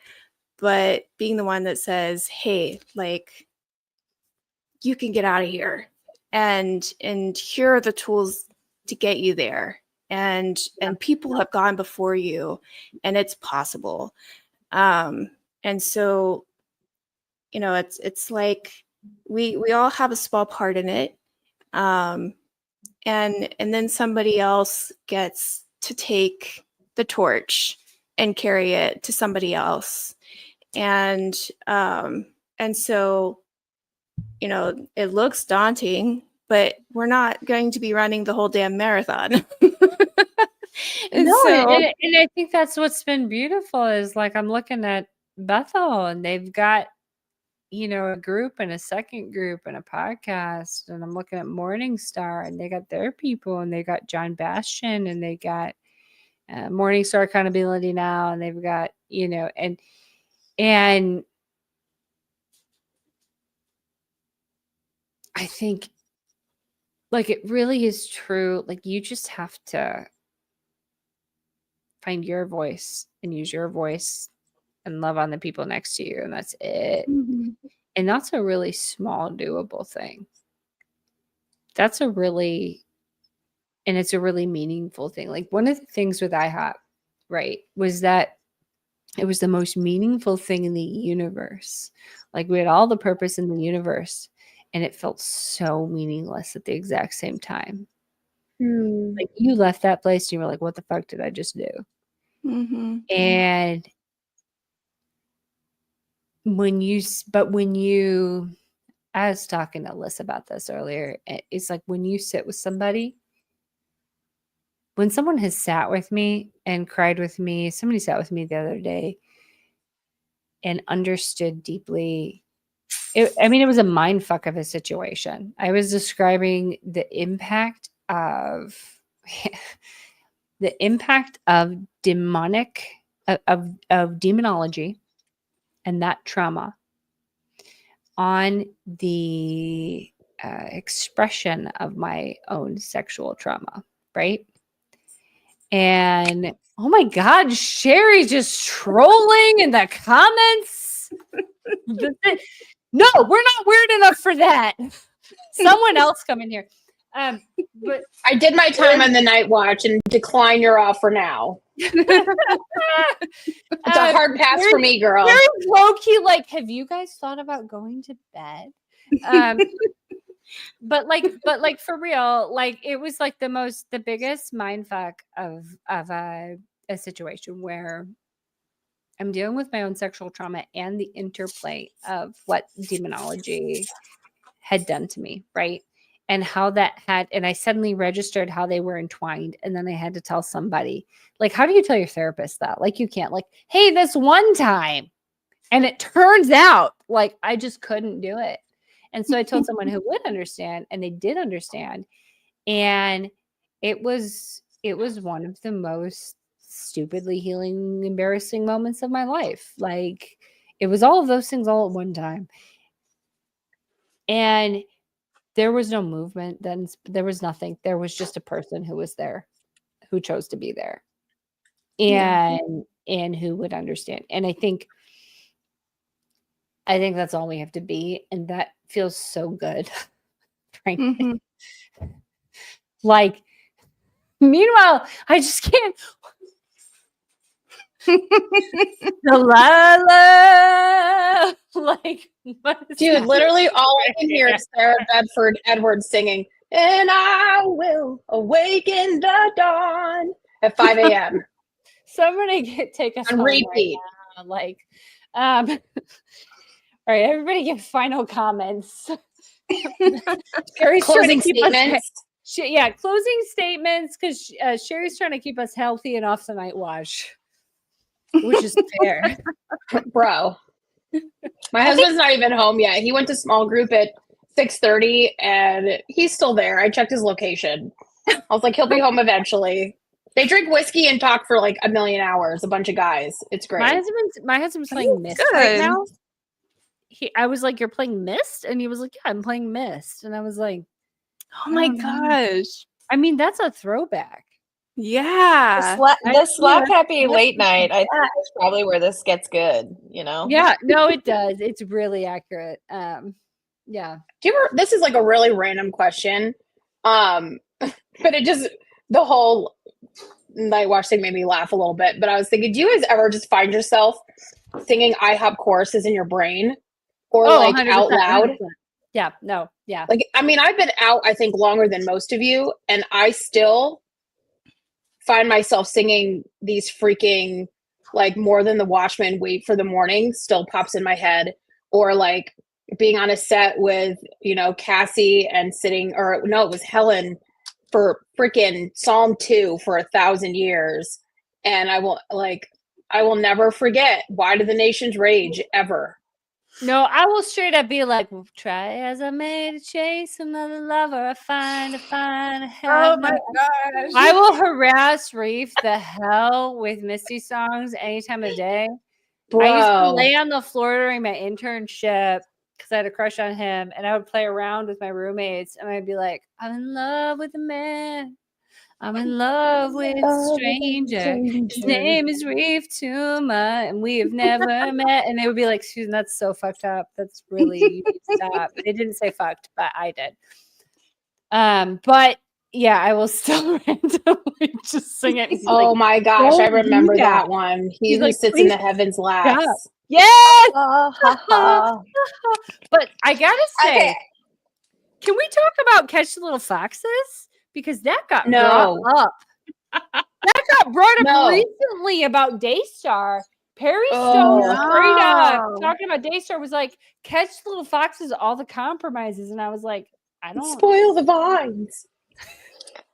but being the one that says, hey, like, you can get out of here, and here are the tools to get you there. And people have gone before you, and it's possible. And so, you know, it's like we all have a small part in it. And then somebody else gets to take the torch and carry it to somebody else. And so, you know, it looks daunting, but we're not going to be running the whole damn marathon. And I think that's what's been beautiful is, like, I'm looking at Bethel, and they've got, you know, a group and a second group and a podcast, and I'm looking at Morningstar, and they got their people, and they got John Bastian, and they got Morningstar Accountability Now, and they've got, you know, and I think, like, it really is true. Like, you just have to find your voice and use your voice and love on the people next to you, and that's it. Mm-hmm. And that's a really small, doable thing. That's a really, and it's a really meaningful thing. Like, one of the things with IHOP, right, was that it was the most meaningful thing in the universe. Like, we had all the purpose in the universe, and it felt so meaningless at the exact same time. Like, you left that place and you were like, what the fuck did I just do? Mm-hmm. And when you, I was talking to Liz about this earlier. It's like, when you sit with somebody, when someone has sat with me and cried with me, somebody sat with me the other day and understood deeply. It was a mind fuck of a situation. I was describing the impact of demonic, of demonology and that trauma on the expression of my own sexual trauma, right? And oh my God, Sherry's just trolling in the comments. No, we're not weird enough for that. Someone else come in here. But I did my time on the night watch and decline your offer now. It's a hard pass for me, girl. Very low key, like, have you guys thought about going to bed? But for real, like, it was like the biggest mindfuck of a situation where I'm dealing with my own sexual trauma and the interplay of what demonology had done to me, right? And how that had, and I suddenly registered how they were entwined. And then I had to tell somebody, like, how do you tell your therapist that? Like, you can't, like, hey, this one time. And it turns out, like, I just couldn't do it. And so I told someone who would understand, and they did understand. And it was one of the most stupidly healing, embarrassing moments of my life. Like, it was all of those things all at one time. And there was no movement then. There was nothing. There was just a person who was there, who chose to be there, and who would understand. And I think that's all we have to be. And that feels so good, frankly. Mm-hmm. Like, meanwhile, I just can't. La, like, dude, literally all I can hear is Sarah Bedford Edwards singing, and I will awaken the dawn. at 5 a.m. Somebody take us on home repeat. right now. Like, all right, everybody give final comments. Sherry's Closing statements. Yeah, closing statements, because Sherry's trying to keep us healthy and off the night watch, which is fair. Bro, my husband's not even home yet. He went to small group at 6:30 and he's still there. I checked his location. I was like, he'll be home eventually. They drink whiskey and talk for like a million hours, a bunch of guys. It's great. My husband's playing Myst right now. I was like, you're playing Myst? And he was like, yeah, I'm playing Myst. And I was like, oh my gosh. I mean, that's a throwback. Yeah. The slap happy late night, I think, is probably where this gets good, you know? Yeah, no, it does. It's really accurate. Yeah. Do you ever, this is like a really random question. But it just, the whole night watch thing made me laugh a little bit. But I was thinking, do you guys ever just find yourself singing IHOP choruses in your brain? Or like 100%, out loud? 100%. Yeah, no, yeah. Like, I mean, I've been out, I think, longer than most of you, and I still find myself singing these freaking, like, More Than the Watchmen, Wait for the Morning still pops in my head. Or like being on a set with, you know, Cassie and sitting, or no, it was Helen for freaking Psalm 2 for 1,000 years. And I will never forget Why Do the Nations Rage ever. No, I will straight up be like, try as I may to chase another lover, I find a Oh my gosh. I will harass Reef the hell with Misty songs any time of day. Bro. I used to lay on the floor during my internship because I had a crush on him, and I would play around with my roommates, and I'd be like, I'm in love with a man. I'm in love with a stranger. His name is Reef Tuma, and we have never met. And they would be like, Susan, that's so fucked up. That's really stop. They didn't say fucked, but I did. But yeah, I will still randomly just sing it. Oh like, my gosh, I remember that one. He who like, sits in the heavens laughs. Yes. But I gotta say, can we talk about Catch the Little Foxes? Because that got brought up. That got brought up recently about Daystar. Perry Stone straight up talking about Daystar was like, Catch the Little Foxes, all the compromises. And I was like, I don't spoil the vines.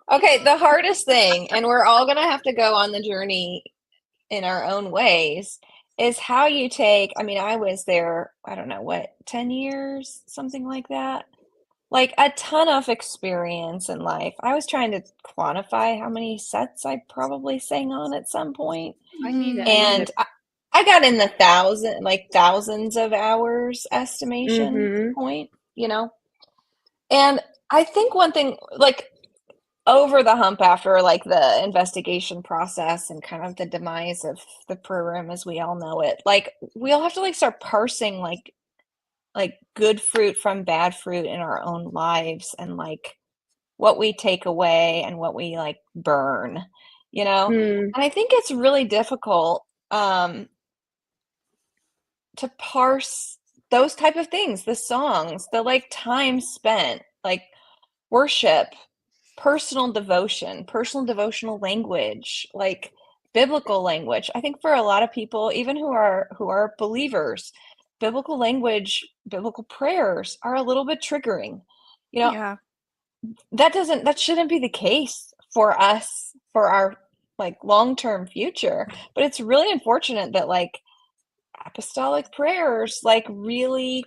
Okay, the hardest thing, and we're all going to have to go on the journey in our own ways, is how you take, I mean, I was there, I don't know, what, 10 years, something like that. Like a ton of experience in life. I was trying to quantify how many sets I probably sang on at some point. I got in the thousands of hours estimation point, you know? And I think one thing, like over the hump after like the investigation process and kind of the demise of the program as we all know it, like we all have to like start parsing like good fruit from bad fruit in our own lives and like what we take away and what we like burn, you know? And I think it's really difficult to parse those type of things, the songs, the like time spent, like worship, personal devotional language, like biblical language. I think for a lot of people, even who are believers, biblical language, biblical prayers are a little bit triggering, you know. That shouldn't be the case for us, for our like long-term future, but it's really unfortunate that like apostolic prayers like really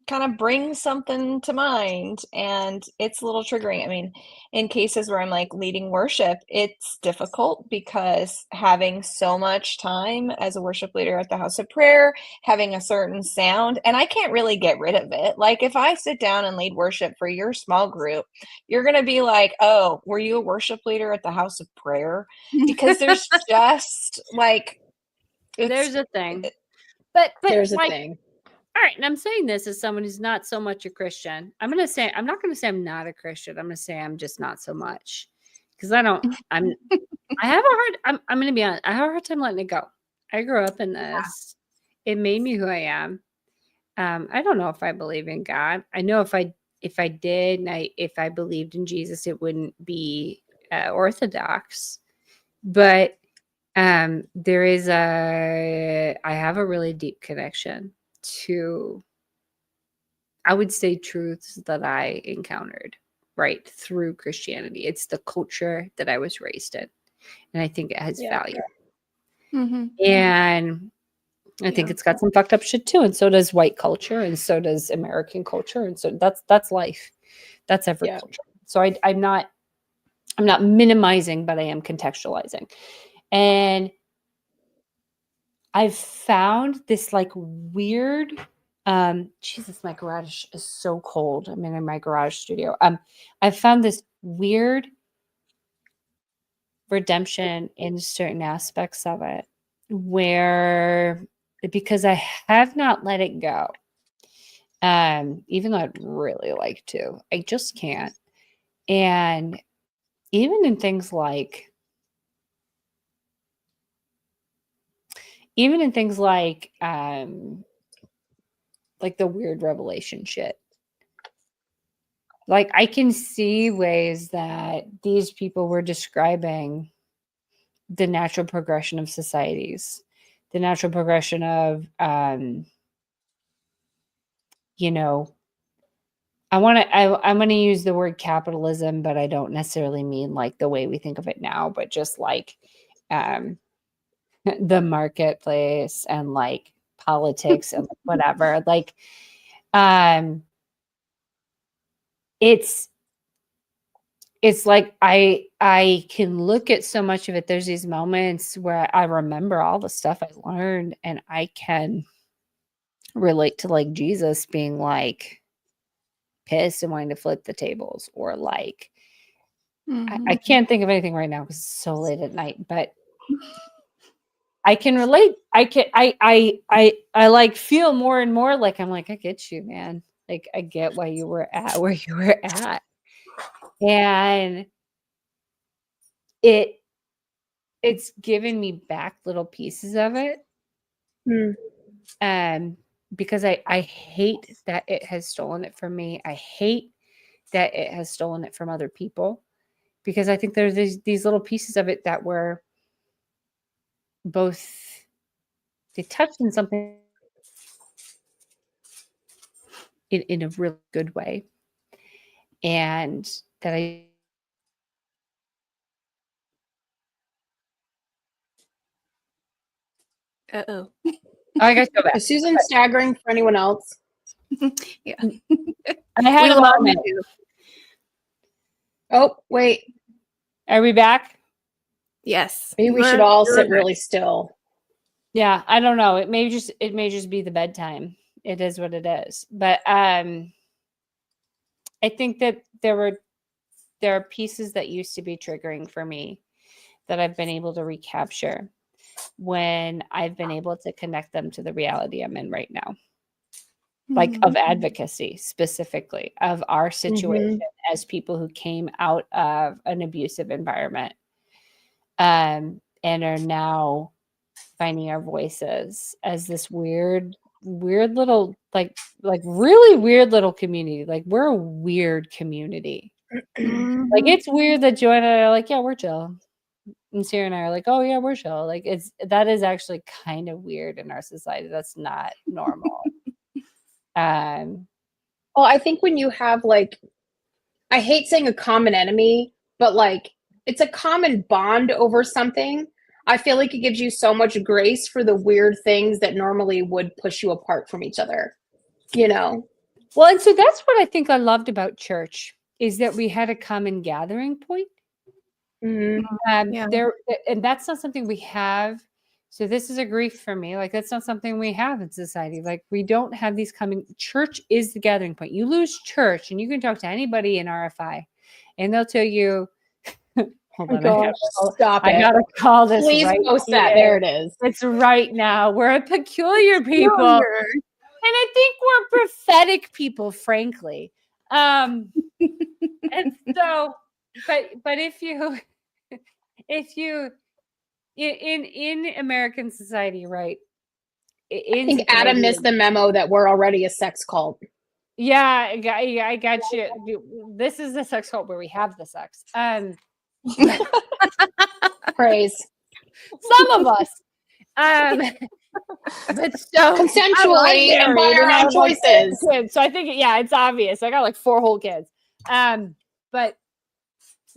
kind of bring something to mind, and it's a little triggering. I mean, in cases where I'm like leading worship, it's difficult because having so much time as a worship leader at the house of prayer, having a certain sound, and I can't really get rid of it. Like if I sit down and lead worship for your small group, you're going to be like, oh, were you a worship leader at the house of prayer? Because there's just like, there's a thing. But there's like, a thing. All right, and I'm saying this as someone who's not so much a Christian. I'm not going to say I'm not a Christian. I'm going to say I'm just not so much. Because I have a hard, I'm going to be honest, I have a hard time letting it go. I grew up in this. It made me who I am. I don't know if I believe in God. I know if I did, and if I believed in Jesus, it wouldn't be orthodox. But there is I have a really deep connection to, I would say, truths that I encountered right through Christianity. It's the culture that I was raised in, and I think it has value. And I think it's got some fucked up shit too, and so does white culture, and so does American culture, and so that's life. That's every culture. So I'm not minimizing, but I am contextualizing. And I've found this like weird, Jesus, my garage is so cold. I'm in my garage studio. I've found this weird redemption in certain aspects of it, where, because I have not let it go, even though I'd really like to, I just can't. And even in things like the weird revelation shit. Like, I can see ways that these people were describing the natural progression of societies, the natural progression of, I'm going to use the word capitalism, but I don't necessarily mean like the way we think of it now, but just like the marketplace and like politics and whatever. Like, it's like I can look at so much of it. There's these moments where I remember all the stuff I learned, and I can relate to like Jesus being like pissed and wanting to flip the tables, or like I can't think of anything right now because it's so late at night, but I can relate. I like feel more and more like I'm like, I get you, man. Like, I get why you were at where you were at. And it's given me back little pieces of it. Because I hate that it has stolen it from me. I hate that it has stolen it from other people, because I think there's these little pieces of it that were both, they touched in something in a really good way, and that I Uh-oh. I gotta go back. Is Susan staggering for anyone else? Yeah. I had a moment. Oh, wait. Are we back? Yes. Maybe we should all sit really still. Yeah, I don't know. It may just be the bedtime. It is what it is. But I think that there are pieces that used to be triggering for me that I've been able to recapture when I've been able to connect them to the reality I'm in right now. Like, of advocacy, specifically of our situation as people who came out of an abusive environment, and are now finding our voices as this weird little, like really weird little community. Like, we're a weird community. Like, it's weird that Joanna and I are like, yeah, we're chill. And Sarah and I are like, oh yeah, we're chill. Like, that is actually kind of weird in our society. That's not normal. Well, I think when you have, like, I hate saying a common enemy, but like, it's a common bond over something, I feel like it gives you so much grace for the weird things that normally would push you apart from each other, you know? Well, and so that's what I think I loved about church, is that we had a common gathering point. There, and that's not something we have. So this is a grief for me. Like, that's not something we have in society. Like, we don't have these coming. Church is the gathering point. You lose church, and you can talk to anybody in RFI, and they'll tell you. Hold on, stop it. I gotta call this. Please right post here. that. There it is. It's right now. We're a peculiar people, and I think we're prophetic people, frankly. And so, but if you in American society, right? I think Adam missed the memo that we're already a sex cult. Yeah, I got you. This is the sex cult where we have the sex. Praise. Some of us. But so Consensually and by our own choices. Kids. So I think, yeah, it's obvious. I got like 4 whole kids. But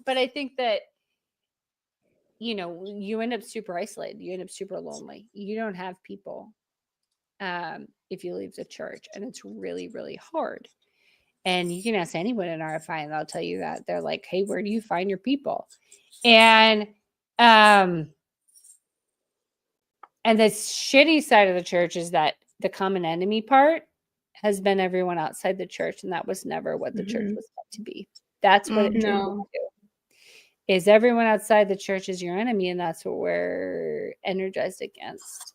I think that, you know, you end up super isolated. You end up super lonely. You don't have people if you leave the church, and it's really, really hard. And you can ask anyone in RFI and they'll tell you that. They're like, hey, where do you find your people? And the shitty side of the church is that the common enemy part has been everyone outside the church, and that was never what the church was meant to be. That's what it turned into. Is everyone outside the church is your enemy, and that's what we're energized against.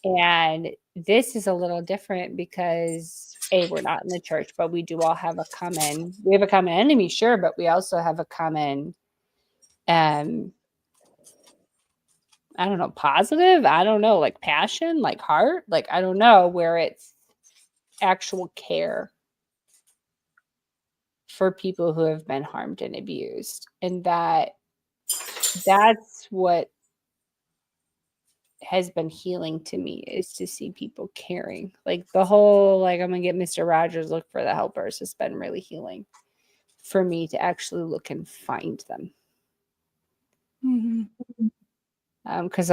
And this is a little different because we're not in the church, but we do all have a common enemy, sure, but we also have a common I don't know, positive, I don't know, like passion, like heart, like I don't know, where it's actual care for people who have been harmed and abused. And that's what has been healing to me, is to see people caring. Like the whole, like, I'm gonna get Mr. Rogers, look for the helpers, has been really healing for me to actually look and find them. Because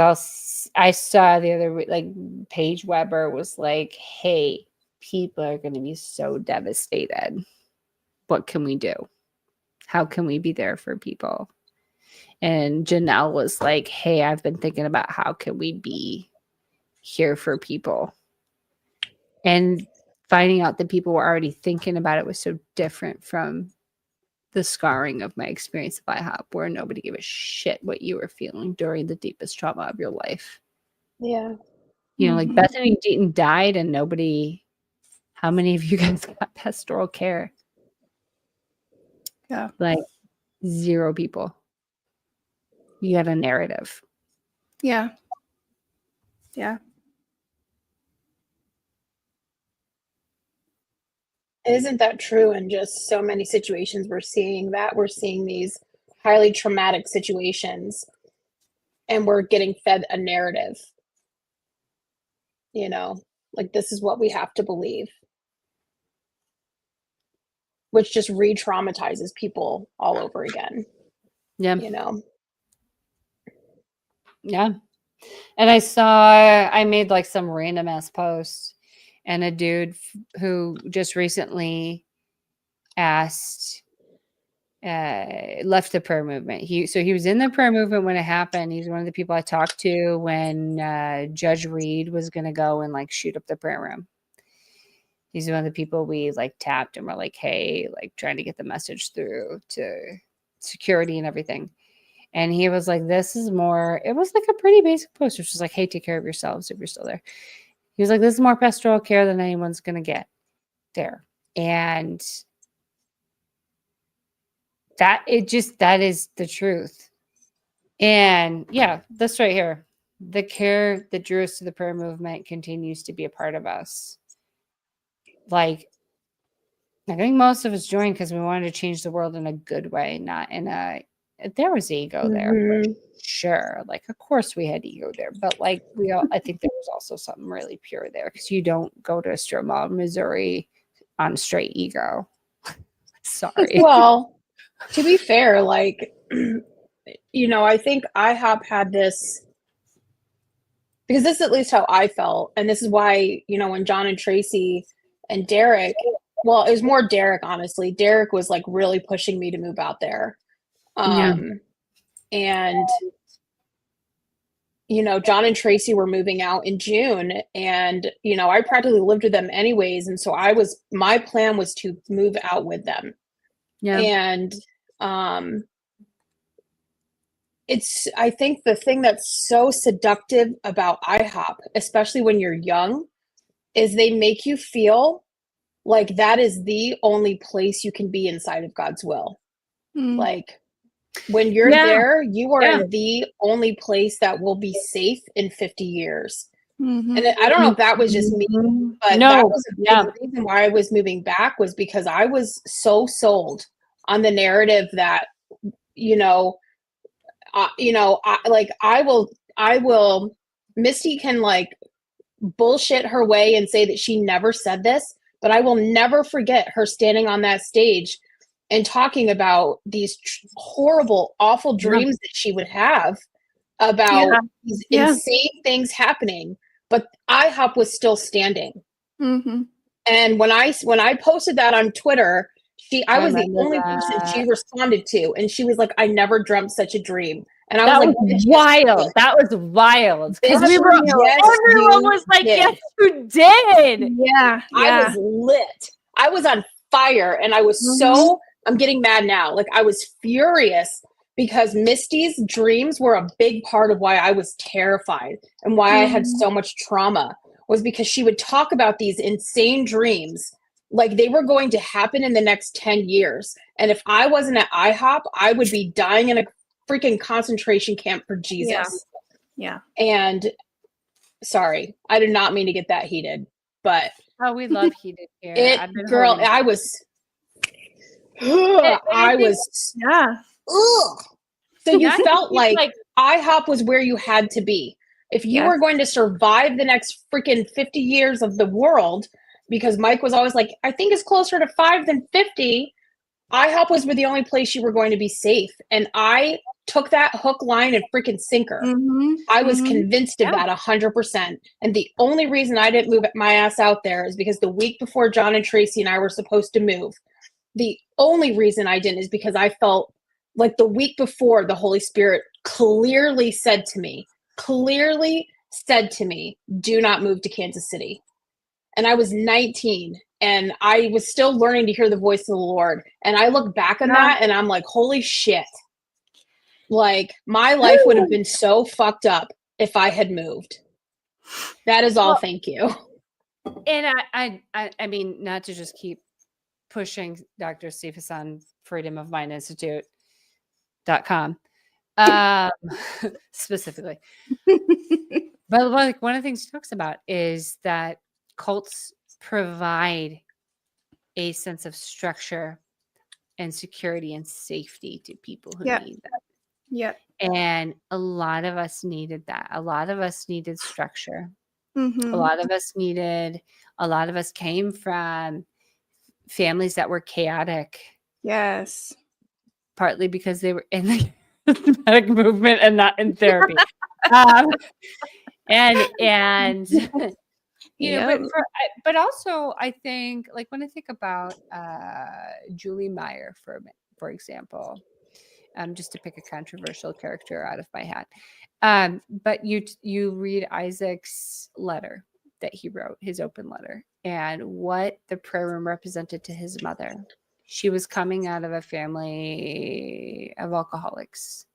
I saw the other week, like Paige Weber was like, hey, people are going to be so devastated. What can we do? How can we be there for people? And Janelle was like, hey, I've been thinking about how can we be here for people. And finding out that people were already thinking about it was so different from the scarring of my experience of IHOP, where nobody gave a shit what you were feeling during the deepest trauma of your life. Yeah. You know, like Bethany Deaton died and nobody, how many of you guys got pastoral care? Yeah. Like 0 people. You had a narrative. Yeah. Yeah. Isn't that true? In just so many situations, we're seeing these highly traumatic situations, and we're getting fed a narrative. You know, like this is what we have to believe, which just re-traumatizes people all over again. Yeah. You know? Yeah. And I made like some random ass post, and a dude who just recently asked, left the prayer movement. He was in the prayer movement when it happened. He's one of the people I talked to when Judge Reed was going to go and like shoot up the prayer room. He's one of the people we like tapped and were like, hey, like trying to get the message through to security and everything. And he was like, this is more, it was like a pretty basic post, which was like, hey, take care of yourselves if you're still there. He was like, this is more pastoral care than anyone's going to get there. And that is the truth. And yeah, this right here, the care that drew us to the prayer movement continues to be a part of us. Like, I think most of us joined because we wanted to change the world in a good way, not in a, there was ego there. Sure. Like, of course we had ego there, but like I think there was also something really pure there, because you don't go to a strip mall in Missouri on straight ego. Sorry. Well, to be fair, like, you know, I think IHOP had this, because this is at least how I felt. And this is why, you know, when John and Tracy and Derek, well, it was more Derek, honestly. Derek was like really pushing me to move out there. And, you know, John and Tracy were moving out in June, and, you know, I practically lived with them anyways. And so my plan was to move out with them. Yeah. And, I think the thing that's so seductive about IHOP, especially when you're young, is they make you feel like that is the only place you can be inside of God's will. Like, when you're there, you are in the only place that will be safe in 50 years. And I don't know if that was just me, but that was a big reason why I was moving back, was because I was so sold on the narrative that, you know, I will, Misty can like bullshit her way and say that she never said this, but I will never forget her standing on that stage and talking about these horrible, awful dreams that she would have about these insane things happening, but IHOP was still standing. Mm-hmm. And when I posted that on Twitter, I was the only person she responded to, and she was like, "I never dreamt such a dream." And I was like, wild. That was wild. Because everyone was like, yes, you did. Yeah. I was lit. I was on fire. And I was I'm getting mad now. Like, I was furious because Misty's dreams were a big part of why I was terrified and why I had so much trauma, was because she would talk about these insane dreams like they were going to happen in the next 10 years. And if I wasn't at IHOP, I would be dying in a freaking concentration camp for Jesus. Yeah. And sorry, I did not mean to get that heated, but we love heated here. I was so you felt like IHOP was where you had to be. If you were going to survive the next freaking 50 years of the world, because Mike was always like, I think it's closer to 5 than 50, IHOP was the only place you were going to be safe. And I took that hook, line, and freaking sinker. I was convinced of that 100%. And the only reason I didn't move my ass out there is because the week before John and Tracy and I were supposed to move, the only reason I didn't is because I felt like the week before the Holy Spirit clearly said to me, do not move to Kansas City. And I was 19 and I was still learning to hear the voice of the Lord. And I look back on that and I'm like, holy shit. Like, my life would have been so fucked up if I had moved. That is all. Thank you. And I mean, not to just keep pushing Dr. Cephas on freedomofmindinstitute.com specifically. But like one of the things he talks about is that cults provide a sense of structure and security and safety to people who need that. Yeah. And a lot of us needed that. A lot of us needed structure. A lot of us came from families that were chaotic. Yes. Partly because they were in the systematic movement and not in therapy. And you know, but also I think, like, when I think about Julie Meyer, for example, just to pick a controversial character out of my hat, but you read Isaac's letter that he wrote, his open letter, and what the prayer room represented to his mother. She was coming out of a family of alcoholics,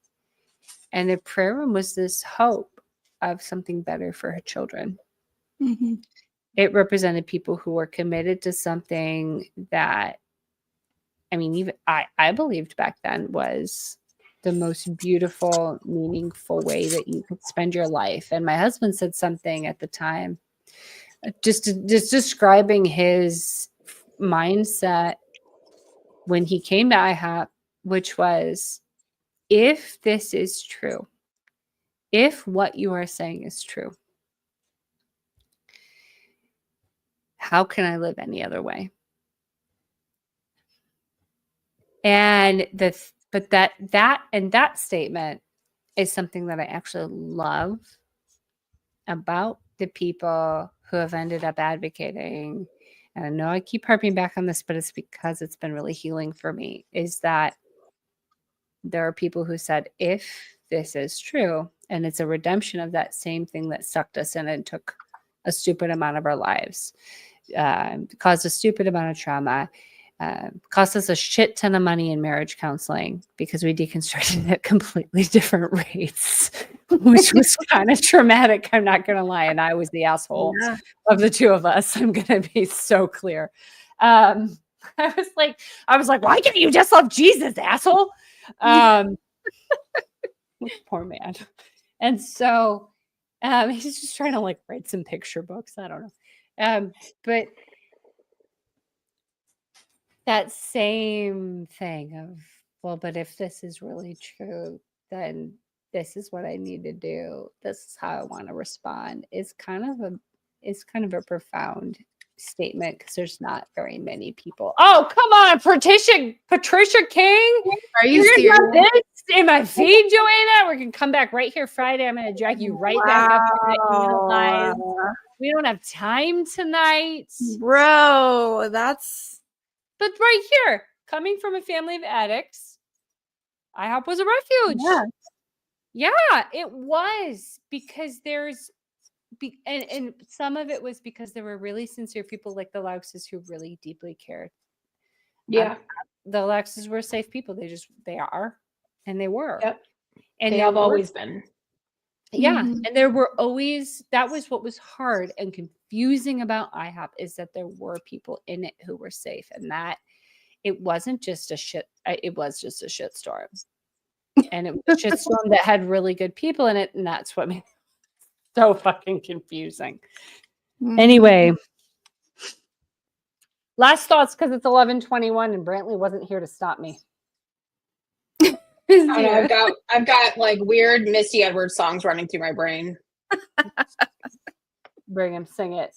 and the prayer room was this hope of something better for her children. It represented people who were committed to something that, I mean, even I believed back then was the most beautiful, meaningful way that you could spend your life. And my husband said something at the time, just describing his mindset when he came to IHOP, which was, if this is true, if what you are saying is true, how can I live any other way? And that statement is something that I actually love about the people who have ended up advocating. And I know I keep harping back on this, but it's because it's been really healing for me, is that there are people who said, if this is true, and it's a redemption of that same thing that sucked us in and took a stupid amount of our lives, caused a stupid amount of trauma, cost us a shit ton of money in marriage counseling because we deconstructed at completely different rates, which was kind of traumatic. I'm not going to lie. And I was the asshole of the two of us. I'm going to be so clear. I was like, why can't you just love Jesus, asshole? Poor man. And so he's just trying to like write some picture books. I don't know. But that same thing of, well, but if this is really true, then this is what I need to do. This is how I want to respond is kind of a profound statement because there's not very many people. Oh, come on, Patricia King. Are you serious? This in my feed, Joanna? We're gonna come back right here Friday. I'm gonna drag you right back up to the email live. We don't have time tonight. Bro, but right here, coming from a family of addicts, IHOP was a refuge. Yeah, it was because and some of it was because there were really sincere people like the Lauxes who really deeply cared. Yeah. The Lauxes were safe people. They are, and they were. Yep. And they have always been. Yeah. Mm-hmm. And there were always, that was what was hard and confusing about IHOP is that there were people in it who were safe and that it wasn't just a shit. It was just a shitstorm. And it was a shitstorm that had really good people in it. And that's what made it so fucking confusing. Mm-hmm. Anyway, last thoughts because it's 11:21 and Brantley wasn't here to stop me. I've got like weird Misty Edwards songs running through my brain. Bring him, sing it.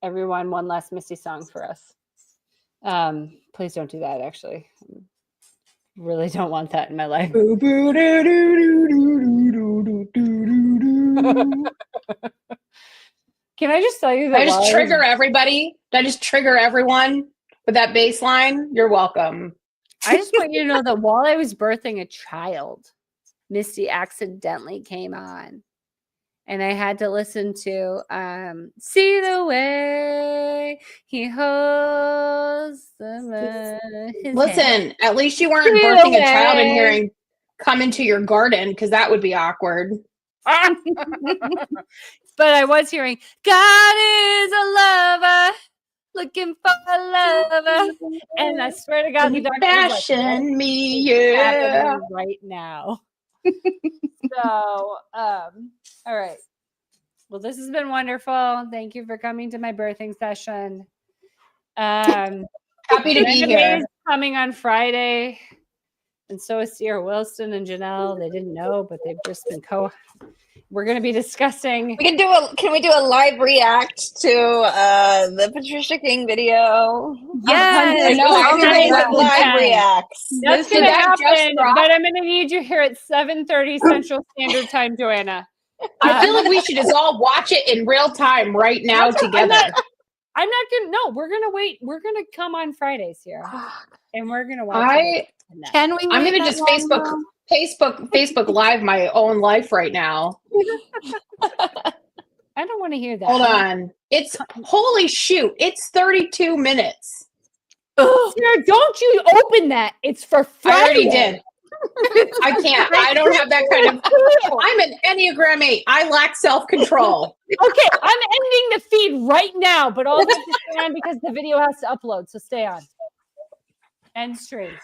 Everyone, one last Misty song for us. Please don't do that, actually. Really don't want that in my life. Can I just tell you that? I just trigger everybody. Did I just trigger everyone with that bass line? You're welcome. I just want you to know that while I was birthing a child, Misty accidentally came on. And I had to listen to See the Way He Holds Listen, hand. At least you weren't birthing a child and hearing come into your garden because that would be awkward. But I was hearing God is a lover. Looking for a lover, and I swear to God, the doctor fashion me, yeah, right now. So, all right. Well, this has been wonderful. Thank you for coming to my birthing session. Happy to be here. Coming on Friday, and so is Sierra Wilson and Janelle. They didn't know, but they've just been We're going to be discussing. Can we do a live react to the Patricia King video? Yes, live reacts. That's going to happen, but I'm going to need you here at 7:30 Central Standard Time, Joanna. I feel like we should just all watch it in real time right now together. I'm not going to. No, we're going to wait. We're going to come on Fridays here, and we're going to watch it. Can we? I'm going to just Facebook Live my own life right now. I don't want to hear that. Hold on. It's holy shoot. It's 32 minutes. Sarah, don't you open that. It's for Friday. I already did. I can't. I don't have that kind of. I'm an Enneagram 8. I lack self-control. Okay, I'm ending the feed right now, but I'll have to stay on because the video has to upload. So stay on. End stream.